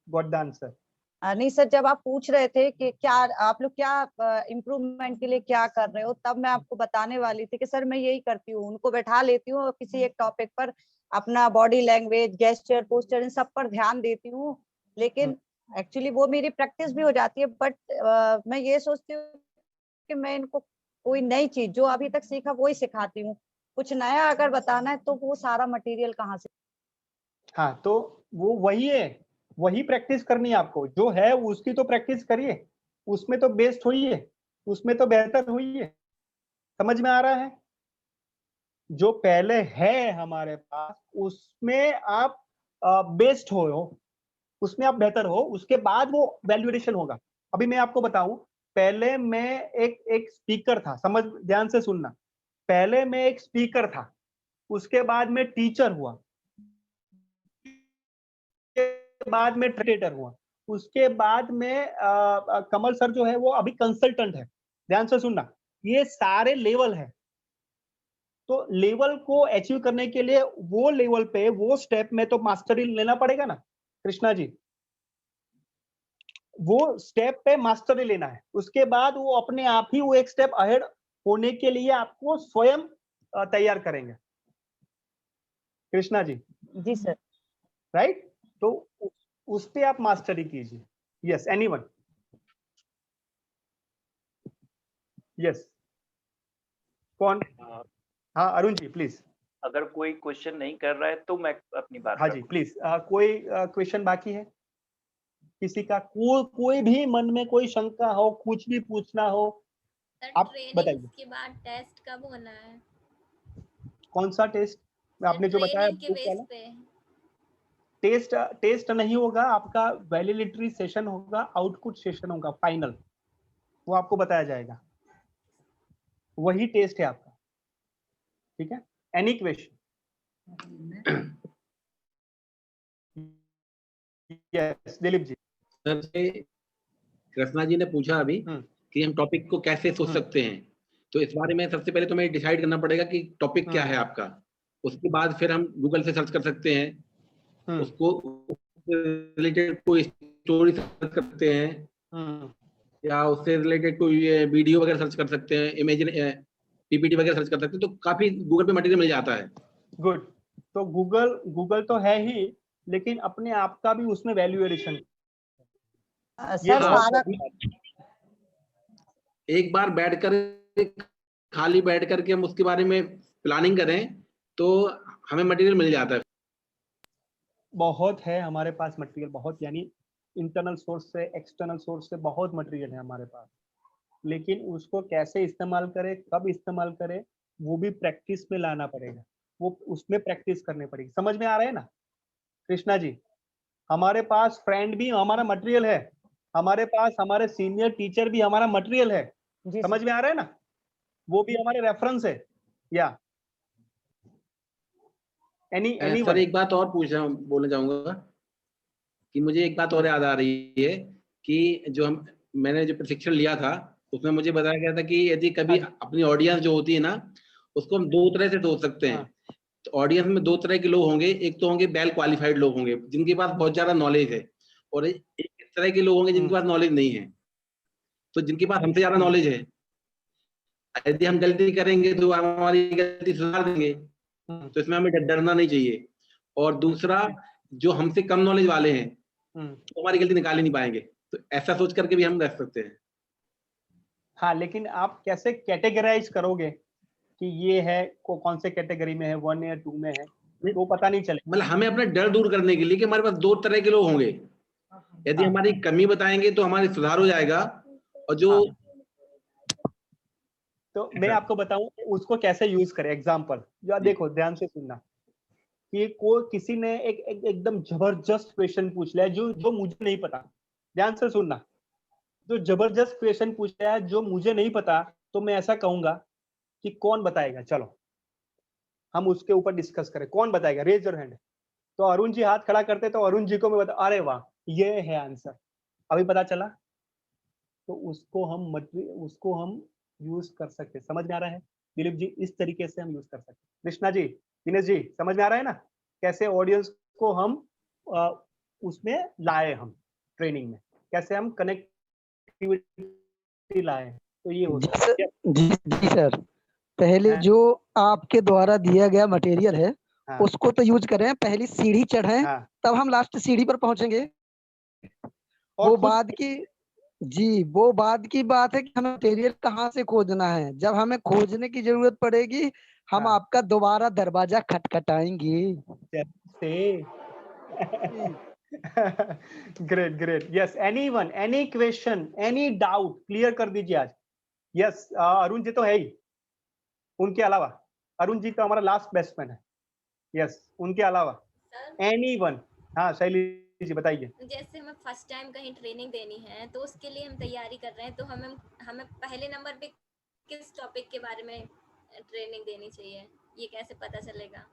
got the answer. नहीं सर, जब आप पूछ रहे थे कि क्या आप लोग क्या इम्प्रूवमेंट के लिए क्या कर रहे हो, तब मैं आपको बताने वाली थी कि सर मैं यही करती हूँ, उनको बैठा लेती हूँ और किसी एक टॉपिक पर अपना बॉडी लैंग्वेज, गेस्चर, पोस्चर, इन सब पर ध्यान देती हूँ, लेकिन एक्चुअली वो मेरी प्रैक्टिस भी हो जाती है। बट मैं ये सोचती हूँ कि मैं इनको कोई नई चीज जो अभी तक सीखा वही सिखाती हूँ, कुछ नया अगर बताना है तो वो सारा मटेरियल कहाँ से। हाँ, तो वो वही है, वही प्रैक्टिस करनी है आपको, जो है उसकी तो प्रैक्टिस करिए, उसमें तो बेस्ट होइए, उसमें तो बेहतर होइए। समझ में आ रहा है? जो पहले है हमारे पास उसमें आप बेस्ट हो, उसमें आप बेहतर हो, उसके बाद वो वैल्यूएशन होगा। अभी मैं आपको बताऊं, पहले मैं एक स्पीकर था, समझ ध्यान से सुनना। पहले मैं एक स्पीकर था, उसके बाद मैं टीचर हुआ, उसके बाद मैं ट्रेडर हुआ, उसके बाद में कमल सर जो है वो अभी कंसल्टेंट है। ध्यान से सुनना, ये सारे लेवल है। तो लेवल को अचीव करने के लिए वो लेवल पे, वो स्टेप में तो मास्टरी लेना पड़ेगा ना कृष्णा जी, वो स्टेप पे मास्टरी लेना है। उसके बाद वो अपने आप ही वो एक स्टेप अहेड होने के लिए आपको स्वयं तैयार करेंगे। कृष्णा जी। जी सर। राइट, तो उस पे आप मास्टरी कीजिए। Yes, anyone? यस, कौन? हाँ अरुण जी प्लीज। अगर कोई क्वेश्चन नहीं कर रहा है तो मैं अपनी बात हाँ जी प्लीज। कोई क्वेश्चन बाकी है किसी का? कोई भी मन में कोई शंका हो, कुछ भी पूछना हो, आप बताइए। के बाद टेस्ट कब होना है? कौन सा टेस्ट? आपने जो बताया के बेस पे। टेस्ट नहीं होगा आपका, वैलिडिटी सेशन होगा, आउटपुट सेशन होगा, फाइनल, वो आपको बताया जाएगा। वही टेस्ट है आपका, ठीक है? Any question? Yes Dilip ji. Sir से कृष्णा जी ने पूछा अभी कि हम टॉपिक को कैसे सोच सकते हैं, तो इस बारे में सबसे पहले तो हमें डिसाइड करना पड़ेगा कि टॉपिक क्या है आपका। उसके बाद फिर हम गूगल से सर्च कर सकते हैं, उसको रिलेटेड कोई स्टोरी सर्च कर सकते हैं, या उससे रिलेटेड कोई वीडियो वगैरह सर्च कर सकते हैं, इमेजिन पीपीटी वगैरह सर्च कर सकते हैं, तो काफी गूगल पे मटेरियल मिल जाता है। गुड। तो गूगल तो है ही, लेकिन अपने आप का भी उसमें वैल्यू एडिशन। एक बार बैठकर खाली बैठ करके हम उसके बारे में प्लानिंग करें तो हमें मटेरियल मिल जाता है। बहुत है हमारे पास मटेरियल, बहुत, यानी इंटरनल सोर्स से, एक्सटर्नल सोर्स से बहुत मटेरियल है हमारे पास, लेकिन उसको कैसे इस्तेमाल करें, कब इस्तेमाल करें, वो भी प्रैक्टिस में लाना पड़ेगा, वो उसमें प्रैक्टिस करनी पड़ेगी। समझ में आ रहा है ना कृष्णा जी? हमारे पास फ्रेंड भी हमारा मटेरियल है, हमारे पास हमारे सीनियर टीचर भी हमारा मटेरियल है। समझ में आ रहा है ना? वो भी हमारे रेफरेंस है। या सर एक बात और बोलना चाहूंगा कि मुझे एक बात और याद आ रही है कि मैंने जो प्रशिक्षण लिया था उसमें मुझे बताया गया था कि यदि कभी अपनी ऑडियंस जो होती है ना, उसको हम दो तरह से सोच सकते हैं। तो ऑडियंस में दो तरह के लोग होंगे, एक तो होंगे वेल क्वालिफाइड लोग होंगे जिनके पास बहुत ज्यादा नॉलेज है, और एक इस तरह के लोग होंगे जिनके पास नॉलेज नहीं है। तो जिनके पास हमसे ज्यादा नॉलेज है, यदि हम गलती करेंगे तो हमारी गलती सुधार देंगे, तो इसमें हमें डरना नहीं चाहिए। और दूसरा, जो हमसे कम नॉलेज वाले हैं तो हमारी गलती निकाल ही नहीं पाएंगे, तो ऐसा सोच करके भी हम रख सकते हैं। हाँ, लेकिन आप कैसे कैटेगराइज करोगे कि ये है कौन से कैटेगरी में है, 1 या 2 में है, तो पता नहीं चलेगा। मतलब हमें अपना डर दूर करने के लिए कि हमारे पास दो तरह के लोग होंगे, यदि हमारी कमी बताएंगे तो हमारी सुधार हो जाएगा, और जो तो मैं आपको बताऊं उसको कैसे यूज करें। एग्जांपल देखो, ध्यान से सुनना कि किसी ने एकदम जबरदस्त क्वेश्चन पूछ लिया जो मुझे नहीं पता। ध्यान से सुनना, जो जबरदस्त क्वेश्चन पूछ लिया है जो मुझे नहीं पता, तो मैं ऐसा कहूंगा कि कौन बताएगा, चलो हम उसके ऊपर डिस्कस करें। कौन बताएगा? Raise your hand. तो अरुण जी हाथ खड़ा करते तो अरुण जी को मैं बता, अरे वाह ये है आंसर, अभी पता चला। तो उसको हम यूज कर सकते। समझ में आ रहा है दिलीप जी? इस तरीके से हम यूज कर सकते। कृष्णा जी, दिनेश जी, समझ में आ रहा है ना कैसे ऑडियंस को हम उसमें लाए, हम ट्रेनिंग में कैसे हम कनेक्टिविटी लाए। तो ये होता है। जी सर, पहले जो आपके द्वारा दिया गया मटेरियल है हाँ। उसको तो यूज करें, पहली सीढ़ी चढ़े, हाँ। तब हम लास्ट सीढ़ी पर पहुंचेंगे। और वो खुद बाद की जी, वो बाद की बात है कि हमें मटेरियल कहाँ से खोजना है। जब हमें खोजने की जरूरत पड़ेगी, हम हाँ। आपका दोबारा दरवाजा खटखटाएंगे। से great great. Yes, anyone, any question, any doubt clear कर दीजिए आज। यस, अरुण जी तो है ही, उनके अलावा अरुण जी तो हमारा लास्ट बेस्टमैन है। यस, उनके अलावा एनीवन। हाँ शैली जी बताइए। जैसे हमें फर्स्ट टाइम कहीं ट्रेनिंग देनी है तो उसके लिए हम तैयारी कर रहे हैं, तो हमें हमें पहले नंबर पे किस टॉपिक के बारे में ट्रेनिंग देनी चाहिए, ये कैसे पता चलेगा?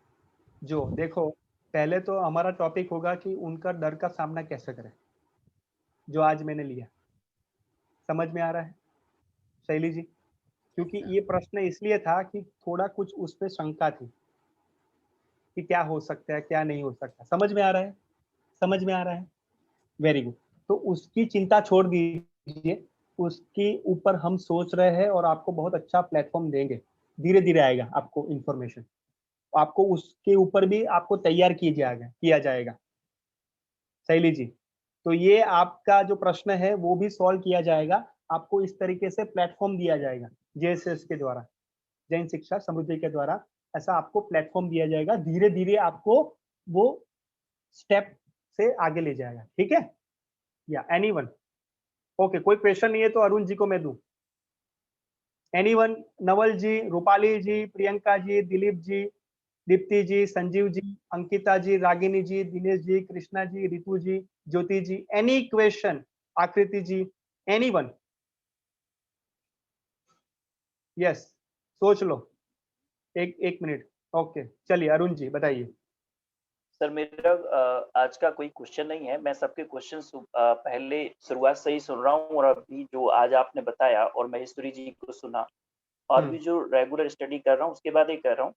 जो देखो, पहले तो हमारा टॉपिक होगा कि उनका डर का सामना कैसे करें, जो आज मैंने लिया। समझ में आ रहा है शैली जी? क्योंकि ये प्रश्न इसलिए था कि थोड़ा कुछ उस पे शंका थी कि क्या हो सकता है, क्या नहीं हो सकता। समझ में आ रहा है? समझ में आ रहा है? Very good. तो उसकी चिंता छोड़ दीजिए, उसके ऊपर हम सोच रहे हैं और आपको बहुत अच्छा प्लेटफॉर्म देंगे। धीरे धीरे आएगा आपको इंफॉर्मेशन, आपको उसके ऊपर भी आपको तैयार किया जाएगा शैली जी। तो ये आपका जो प्रश्न है वो भी सॉल्व किया जाएगा, आपको इस तरीके से प्लेटफॉर्म दिया जाएगा JSS के द्वारा, जैन शिक्षा समृद्धि के द्वारा। ऐसा आपको प्लेटफॉर्म दिया जाएगा, धीरे धीरे आपको वो स्टेप से आगे ले जाएगा। ठीक है? या एनीवन? ओके, कोई क्वेश्चन नहीं है तो अरुण जी को मैं दूं। एनीवन? नवल जी, रूपाली जी, प्रियंका जी, दिलीप जी, दीप्ति जी, संजीव जी, अंकिता जी, रागिनी जी, दिनेश जी, कृष्णा जी, रितु जी, ज्योति जी, एनी क्वेश्चन? आकृति जी, एनीवन? यस, सोच लो, एक मिनट। ओके, चलिए अरुण जी बताइए। सर मेरा आज का कोई क्वेश्चन नहीं है, मैं सबके क्वेश्चन पहले शुरुआत से ही सुन रहा हूँ, और अभी जो आज आपने बताया और महेश्वरी जी को सुना, और भी जो रेगुलर स्टडी कर रहा हूँ उसके बाद ये कह रहा हूँ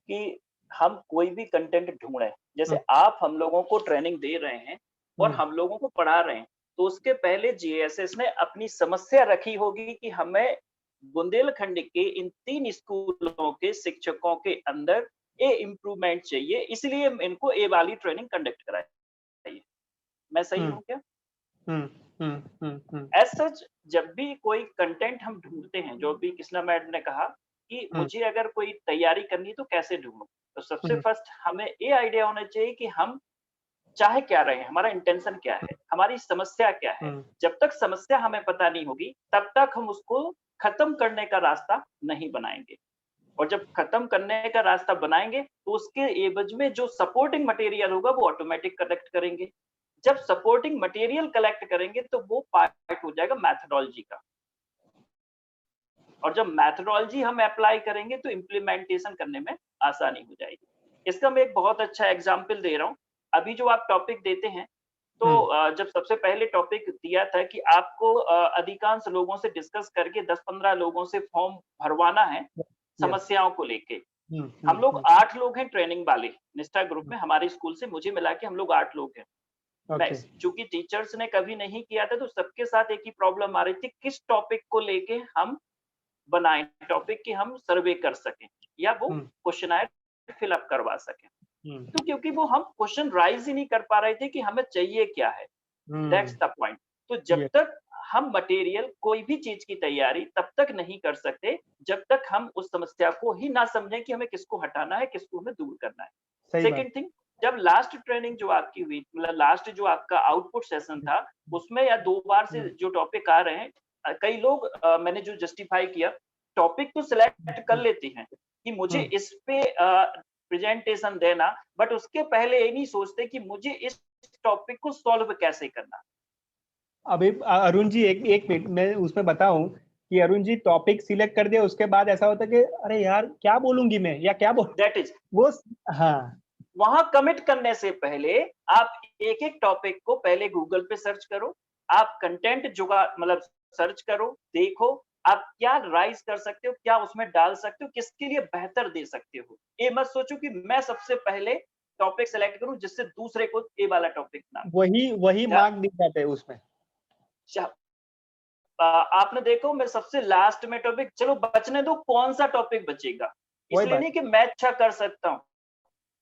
कि हम कोई भी कंटेंट ढूंढें, जैसे आप हम लोगों को ट्रेनिंग दे रहे हैं और हम लोगों को पढ़ा रहे हैं, तो उसके पहले JSS ने अपनी समस्या रखी होगी कि हमें बुंदेलखंड के इन 3 स्कूलों के शिक्षकों के अंदर ये इम्प्रूवमेंट चाहिए, इसलिए इनको ये वाली ट्रेनिंग कंडक्ट कराई। मैं सही हूँ क्या? एज सच जब भी कोई कंटेंट हम ढूंढते हैं, जो भी कृष्णा मैडम ने कहा कि मुझे अगर कोई तैयारी करनी है तो कैसे ढूंढूं, तो सबसे फर्स्ट हमें ये आइडिया होना चाहिए कि हम चाहे क्या रहे हैं, हमारा इंटेंशन क्या है, हमारी समस्या क्या है। जब तक समस्या हमें पता नहीं होगी तब तक हम उसको खत्म करने का रास्ता नहीं बनाएंगे, और जब खत्म करने का रास्ता बनाएंगे तो उसके एवज में जो सपोर्टिंग मटेरियल होगा वो ऑटोमेटिक कलेक्ट करेंगे। जब सपोर्टिंग मटेरियल कलेक्ट करेंगे तो वो पार्ट हो जाएगा मैथडोलॉजी का, और जब मैथडोलॉजी हम अप्लाई करेंगे तो इम्प्लीमेंटेशन करने में आसानी हो जाएगी। इसका मैं एक बहुत अच्छा एग्जांपल दे रहा हूँ। अभी जो आप टॉपिक देते हैं, तो जब सबसे पहले टॉपिक दिया था कि आपको अधिकांश लोगों से डिस्कस करके 10-15 लोगों से फॉर्म भरवाना है समस्याओं को लेके। हम लोग 8 लोग हैं ट्रेनिंग वाले निष्ठा ग्रुप में, हमारे स्कूल से मुझे मिला के हम लोग 8 लोग हैं। चूंकि टीचर्स ने कभी नहीं किया था तो सबके साथ एक ही प्रॉब्लम आ रही थी, किस टॉपिक को लेके हम बनाएं टॉपिक की हम सर्वे कर सकें या वो क्वेश्चनायर फिलअप करवा सकें। तो क्योंकि वो हम क्वेश्चन राइज ही नहीं कर पा रहे थे कि हमें चाहिए क्या है, दैट्स द पॉइंट। तो जब तक हम मटेरियल कोई भी चीज की तैयारी तब तक नहीं कर सकते जब तक हम उस समस्या को ही ना समझें कि हमें किसको हटाना है, किसको हमें दूर करना है। सेकेंड थिंग, जब लास्ट ट्रेनिंग जो आपकी हुई, मतलब लास्ट जो आपका आउटपुट सेशन था, उसमें या 2 बार से जो टॉपिक आ रहे हैं, कई लोग मैंने जो जस्टिफाई किया, टॉपिक तो सिलेक्ट कर लेते हैं कि मुझे इस पे प्रेजेंटेशन देना, बट उसके पहले ये नहीं सोचते कि मुझे इस टॉपिक को सॉल्व कैसे करना। अभी अरुण जी एक मिनट मैं उसमें बताऊं कि अरुण जी टॉपिक सिलेक्ट कर दिया, उसके बाद ऐसा होता है कि अरे यार क्या बोलूंगी मैं या क्या बोल, दैट इज वो हाँ, वहां कमिट करने से पहले आप एक एक टॉपिक को पहले गूगल पे सर्च करो, आप कंटेंट जुगाड़ मतलब सर्च करो, देखो आप क्या राइज कर सकते हो, क्या उसमें डाल सकते हो, किसके लिए बेहतर दे सकते हो। ये मत सोचो कि मैं सबसे पहले टॉपिक सेलेक्ट करूं जिससे दूसरे को ये वाला टॉपिक ना, वही मार्क दिख जाते हैं उसमें। आपने देखो मैं सबसे लास्ट में टॉपिक, चलो बचने दो, कौन सा टॉपिक बचेगा, इसलिए नहीं कि मैं अच्छा कर सकता हूं,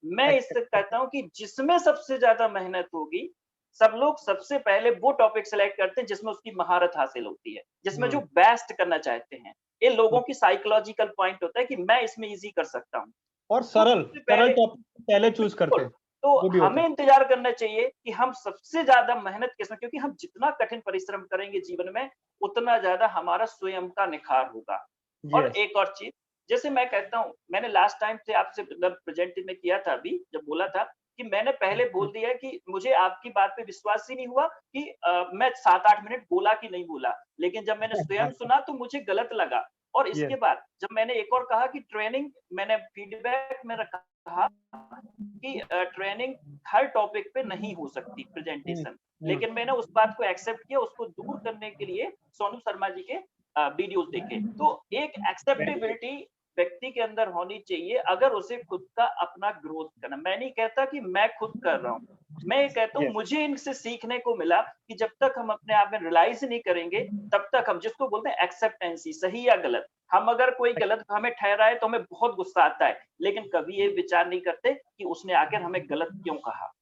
मैं इससे कहता हूँ कि जिसमें सबसे ज्यादा मेहनत होगी, सब लोग सबसे पहले वो टॉपिक सेलेक्ट करते हैं जिसमें उसकी महारत हासिल होती है, जिसमें जो बेस्ट करना चाहते हैं। ये लोगों की साइकोलॉजिकल पॉइंट होता है कि मैं इसमें इजी कर सकता हूँ। और सरल टॉपिक पहले चूज करते हैं, तो वो भी होता हमें है। इंतजार करना चाहिए कि हम सबसे ज्यादा मेहनत किसमें, क्योंकि हम जितना कठिन परिश्रम करेंगे जीवन में, उतना ज्यादा हमारा स्वयं का निखार होगा। और Yes. एक और चीज, जैसे मैं कहता हूँ, मैंने लास्ट टाइम से आपसे मतलब प्रेजेंट में किया था, अभी जब बोला था कि मैंने पहले बोल दिया कि मुझे आपकी बात पे विश्वास ही नहीं हुआ कि मैं 7-8 मिनट बोला कि नहीं बोला, लेकिन जब मैंने स्वयं सुना तो मुझे गलत लगा। और इसके Yes. बाद जब मैंने एक और कहा कि ट्रेनिंग, मैंने फीडबैक में कहा कि ट्रेनिंग हर टॉपिक पे नहीं हो सकती प्रेजेंटेशन, लेकिन मैंने उस बात को एक्सेप्ट किया। उसको दूर करने के लिए सोनू शर्मा जी के वीडियोस देखे। तो एक एक्सेप्टेबिलिटी व्यक्ति के अंदर होनी चाहिए अगर उसे खुद का अपना ग्रोथ करना। मैं नहीं कहता कि मैं खुद कर रहा हूँ, मैं ये कहता हूँ मुझे इनसे सीखने को मिला कि जब तक हम अपने आप में रियलाइज नहीं करेंगे, तब तक हम, जिसको बोलते हैं एक्सेप्टेंसी, सही या गलत, हम अगर कोई गलत हमें ठहराए तो हमें बहुत गुस्सा आता है, लेकिन कभी ये विचार नहीं करते कि उसने आकर हमें गलत क्यों कहा।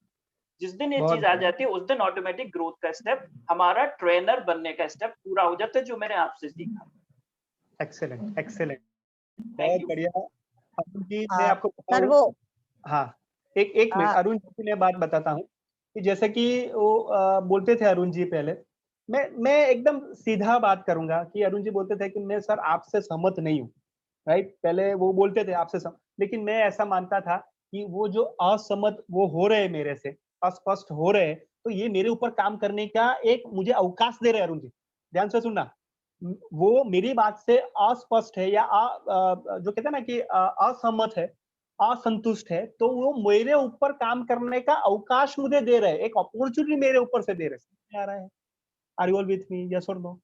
जिस दिन ये चीज आ जाती है, उस दिन ऑटोमेटिक ग्रोथ का स्टेप, हमारा ट्रेनर बनने का स्टेप पूरा हो जाता है, जो मैंने आपसे सीखा। एक्सेलेंट, एक्सेलेंट, बहुत बढ़िया। अरुण जी मैं हाँ, आपको सर बताऊं, वो हाँ एक मिनट, अरुण जी की मैं बात बताता हूँ कि जैसे कि वो बोलते थे अरुण जी पहले, मैं एकदम सीधा बात करूंगा कि अरुण जी बोलते थे कि मैं सर आपसे सहमत नहीं हूँ, राइट। पहले वो बोलते थे आपसे सहमत, लेकिन मैं ऐसा मानता था कि वो जो असहमत वो हो रहे हैं मेरे से, अस्पष्ट हो रहे हैं, तो ये मेरे ऊपर काम करने का एक मुझे अवकाश दे रहे हैं। अरुण जी ध्यान से सुनना, वो मेरी बात से अस्पष्ट है या जो कहते हैं ना कि असहमत है, असंतुष्ट है, तो वो मेरे ऊपर काम करने का अवकाश मुझे दे रहे हैं, एक अपॉर्चुनिटी मेरे ऊपर से दे रहे हैं। आ रहा है, are you all with me, yes और नो?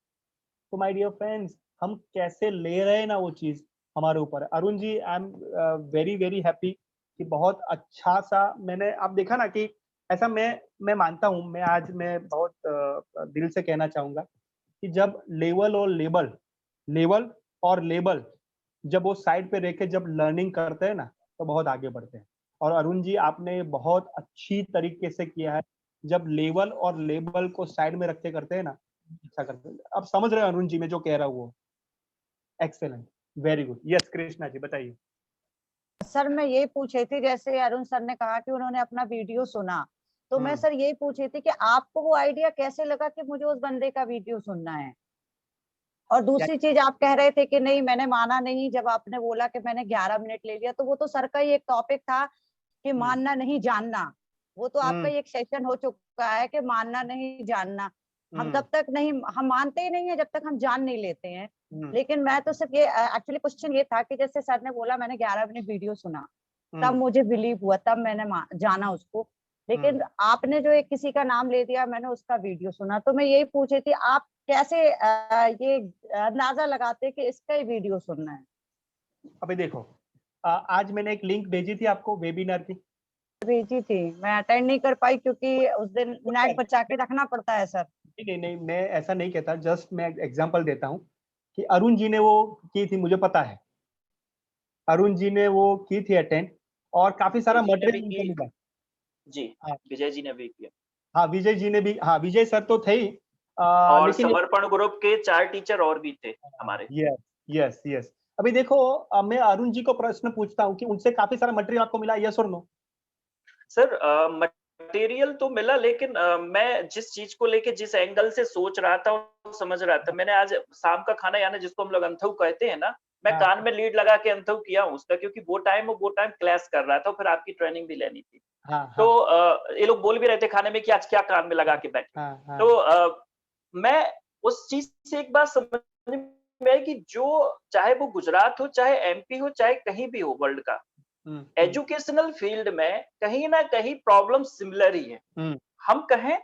तो माय डियर फ्रेंड्स, हम कैसे ले रहे हैं ना वो चीज हमारे ऊपर है। Arun ji I am very very happy कि बहुत अच्छा सा मैंने आप देखा ना कि ऐसा मैं मानता हूँ, मैं आज मैं बहुत दिल से कहना चाहूंगा कि जब लेवल और लेबल जब वो साइड पे रह के जब लर्निंग करते हैं ना, तो बहुत आगे बढ़ते हैं। और अरुण जी आपने बहुत अच्छी तरीके से किया है, जब लेवल और लेबल को साइड में रख के करते हैं ना, अच्छा करते हैं। अब समझ रहे हैं अरुण जी मैं जो कह रहा हूँ वो? Excellent, very good. Yes Krishna ji बताइए। सर मैं यही पूछ रही थी, जैसे अरुण सर ने कहा कि उन्होंने अपना वीडियो सुना, तो मैं सर यही पूछ रही थी कि आपको वो आइडिया कैसे लगा कि मुझे उस बंदे का वीडियो सुनना है? और दूसरी चीज आप कह रहे थे कि नहीं मैंने माना नहीं, जब आपने बोला कि मैंने 11 मिनट ले लिया, तो वो तो सर का ही एक टॉपिक था कि मानना नहीं जानना। वो तो आपका एक सेशन हो चुका है कि मानना नहीं जानना। हम तब तक नहीं, हम मानते ही नहीं है जब तक हम जान नहीं लेते हैं। लेकिन मैं तो सिर्फ ये एक्चुअली क्वेश्चन ये था कि जैसे सर ने बोला मैंने 11 मिनट वीडियो सुना, तब मुझे बिलीव हुआ, तब मैंने जाना उसको। लेकिन आपने जो एक किसी का नाम ले दिया, मैंने उसका वीडियो सुना, तो मैं यही पूछ रही थी आप कैसे ये अंदाजा लगाते कि इसका ही वीडियो सुनना है? अभी देखो, आज मैंने एक लिंक भेजी थी आपको वेबिनार की, भेजी थी, मैं अटेंड नहीं कर पाई क्योंकि उस दिन नेट बचा के रखना पड़ता है सर। नहीं मैं ऐसा नहीं कहता, जस्ट मैं एग्जांपल देता हूँ कि अरुण जी ने वो की थी, मुझे पता है अरुण जी ने वो की थी अटेंड, और काफी सारा मटेरियल उनको मिला जी। विजय जी ने भी किया। हाँ विजय जी ने भी, हाँ विजय सर तो थे ही, और लेकिन समर्पण ग्रुप के 4 टीचर और भी थे हमारे। Yes yes yes. अभी देखो मैं अरुण जी को प्रश्न पूछता हूँ कि उनसे काफी सारा मटेरियल आपको मिला, यस और नो? सर मटेरियल तो मिला, लेकिन मैं जिस चीज को लेके जिस एंगल से सोच रहा था वो समझ रहा था। मैंने आज शाम का खाना, यानी जिसको हम लोग अंथऊ कहते हैं ना, मैं कान में लीड लगा के अंथऊ किया हूँ उसका, क्योंकि वो टाइम क्लास कर रहा था, फिर आपकी ट्रेनिंग भी लेनी थी। तो ये लोग बोल भी रहे थे खाने में कि आज क्या कान में लगा के बैठे। तो मैं उस चीज से एक बात समझ में आई कि जो चाहे वो गुजरात हो, चाहे एमपी हो, चाहे कहीं भी हो वर्ल्ड का, एजुकेशनल फील्ड में कहीं ना कहीं प्रॉब्लम सिमिलर ही है। हम कहें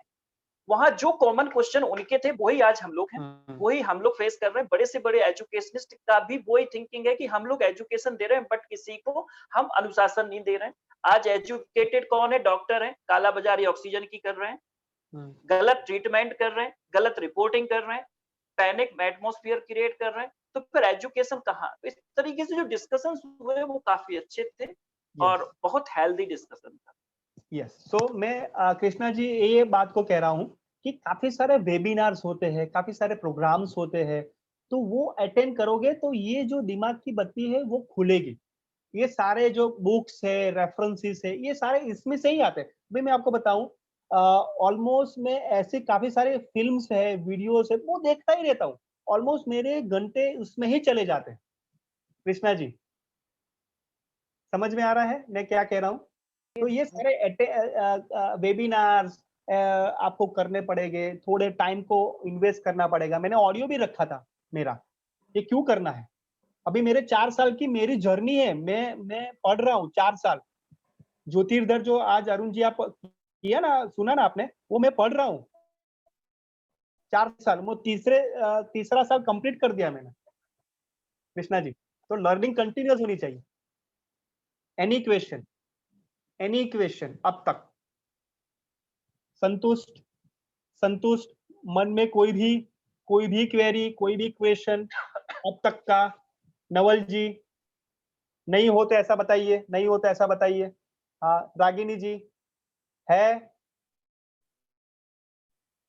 वहां जो कॉमन क्वेश्चन उनके थे वही आज हम लोग हैं, वही हम लोग फेस कर रहे हैं। बड़े से बड़े एजुकेशनिस्ट का भी वही थिंकिंग है कि हम लोग एजुकेशन दे रहे हैं, बट किसी को हम अनुशासन नहीं दे रहे हैं। आज एजुकेटेड कौन है? डॉक्टर है, काला बाजारी ऑक्सीजन की कर रहे हैं, गलत ट्रीटमेंट कर रहे हैं, गलत रिपोर्टिंग कर रहे हैं, पैनिक एटमॉस्फेयर क्रिएट कर रहे हैं। तो फिर एजुकेशन कहाँ? इस तरीके से जो डिस्कशंस हुए वो काफी अच्छे थे। और बहुत हेल्दी डिस्कशन था। यस, सो मैं कृष्णा जी ये बात को कह रहा हूँ कि काफी सारे वेबिनार्स होते हैं, काफी सारे प्रोग्राम्स होते हैं, तो वो अटेंड करोगे तो ये जो दिमाग की बत्ती है वो खुलेगी। ये सारे जो बुक्स है, रेफरेंसेस है, ये सारे इसमें से ही आते हैं। अभी मैं आपको बताऊं, ऑलमोस्ट मैं ऐसे काफी सारे फिल्म्स है, वीडियोस है, वो देखता ही रहता हूँ। ऑलमोस्ट मेरे घंटे उसमें ही चले जाते हैं। कृष्णा जी, समझ में आ रहा है मैं क्या कह रहा हूँ? तो ये सारे वेबिनार्स आपको करने पड़ेंगे, थोड़े टाइम को इन्वेस्ट करना पड़ेगा। मैंने ऑडियो भी रखा था मेरा, ये क्यों करना है। अभी मेरे 4 साल की मेरी जर्नी है, मैं पढ़ रहा हूँ 4 साल। ज्योतिर्धर जो आज अरुण जी आप किया ना, सुना ना आपने, वो मैं पढ़ रहा हूँ 4 साल। वो तीसरा साल कंप्लीट कर दिया मैंने कृष्णा जी। तो लर्निंग कंटिन्यूअस होनी चाहिए। एनी क्वेश्चन अब तक संतुष्ट मन में कोई भी क्वेरी, कोई भी क्वेश्चन अब तक का? नवल जी, नहीं हो तो ऐसा बताइए, नहीं हो तो ऐसा बताइए। हाँ, रागिनी जी है,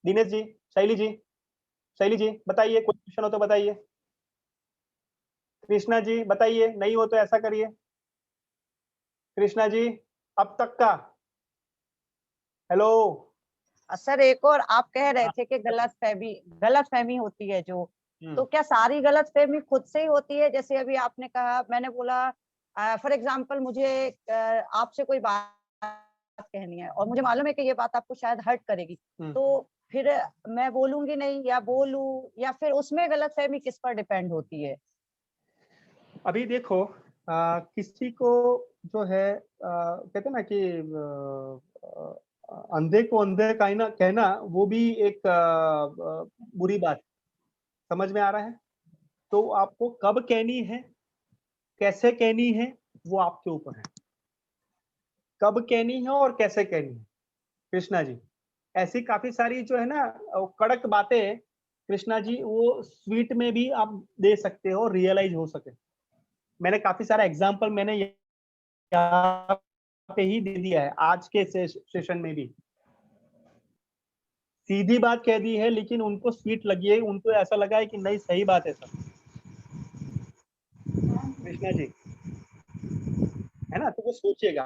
दिनेश जी, शैली जी बताइए, कोई क्वेश्चन हो तो बताइए। कृष्णा जी बताइए, नहीं हो तो ऐसा करिए। कृष्णा जी अब तक का? हेलो सर, एक और आप कह रहे थे कि गलतफहमी होती है जो, तो क्या सारी गलतफहमी खुद से ही होती है? जैसे अभी आपने कहा, मैंने बोला फॉर एग्जांपल मुझे आपसे कोई बात कहनी है और मुझे मालूम है कि ये बात आपको शायद हर्ट करेगी, तो फिर मैं बोलूंगी नहीं या बोलूं, या फिर उसमें गलतफहमी किस पर डिपेंड होती है? अभी देखो, किसी को जो है कहते ना कि अंधे को अंधे कहना वो भी एक बुरी बात। समझ में आ रहा है? तो आपको कब कहनी है, कैसे कहनी है, वो आपके ऊपर है। कब कहनी है और कैसे कहनी है कृष्णा जी। ऐसी काफी सारी जो है ना कड़क बातें कृष्णा जी, वो स्वीट में भी आप दे सकते हो, रियलाइज हो सके। मैंने काफी सारा एग्जांपल मैंने यहाँ पे ही दे दिया है आज के सेशन में भी। सीधी बात कह दी है लेकिन उनको स्वीट लगी है, उनको ऐसा लगा है कि नहीं सही बात है सर। कृष्णा जी है ना, तो वो सोचिएगा।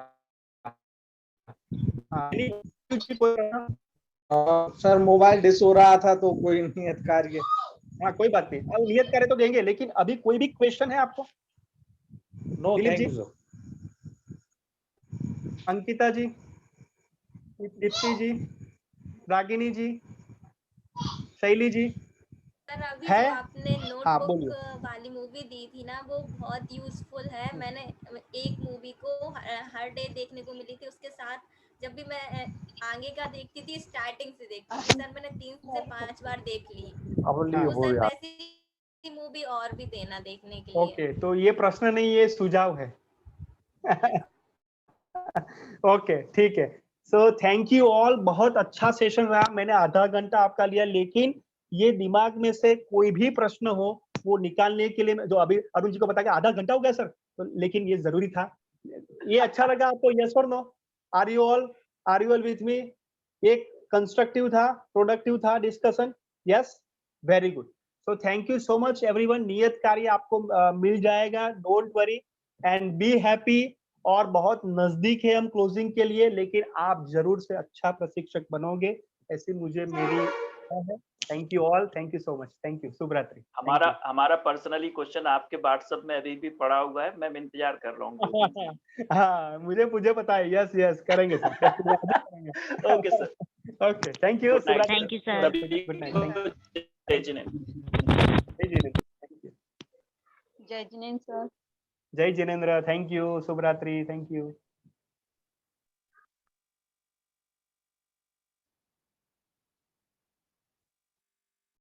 सर मोबाइल डिस हो रहा था तो कोई नियत कार्य। हाँ कोई बात नहीं, अब नियत कार्य तो देंगे, लेकिन अभी कोई भी क्वेश्चन है आपको? No thank you sir. Ankita ji, Deepti ji, Ragini ji, Shaili ji sir अभी है? जो आपने हाँ, नोटबुक बोलिए। वाली मूवी दी थी ना, वो बहुत यूजफुल है। मैंने एक मूवी को हर डे देखने को मिली थी, उसके साथ जब भी मैं आगे का देखती थी, स्टार्टिंग से देखती थी सर, मैंने 3 से 5 बार देख ली। तो सर वैसी मूवी और भी देना देखने के लिए। ओके, तो ये प्रश्न नहीं, ये सुझाव है। ओके ठीक है। सो थैंक यू ऑल, बहुत अच्छा सेशन रहा। मैंने आधा घंटा आपका लिया, लेकिन ये दिमाग में से कोई भी प्रश्न हो वो निकालने के लिए, जो अभी अरुण जी को बता के आधा घंटा हो गया सर, तो लेकिन ये जरूरी था। ये अच्छा लगा आपको? यस और no? Are you all with मी? एक कंस्ट्रक्टिव था, प्रोडक्टिव था discussion? Yes, very good. So thank you so much everyone. नियत कार्य आपको मिल जाएगा, don't worry and be happy. और बहुत नजदीक है हम क्लोजिंग के लिए, लेकिन आप जरूर से अच्छा प्रशिक्षक बनोगे, ऐसी मुझे मेरी है। Thank you all, thank you so much, thank you, शुभ रात्रि। हमारा पर्सनली क्वेश्चन आपके व्हाट्सएप में अभी भी पड़ा हुआ है, मैं इंतजार कर रहा हूँ। हाँ, मुझे पता है। यस करेंगे sir. Okay sir, okay, thank you. Thank you sir. Good night. जय जिनेंद्र। जय जिनेंद्र सर। जय जिनेंद्र, थैंक यू, शुभ रात्रि, थैंक यू।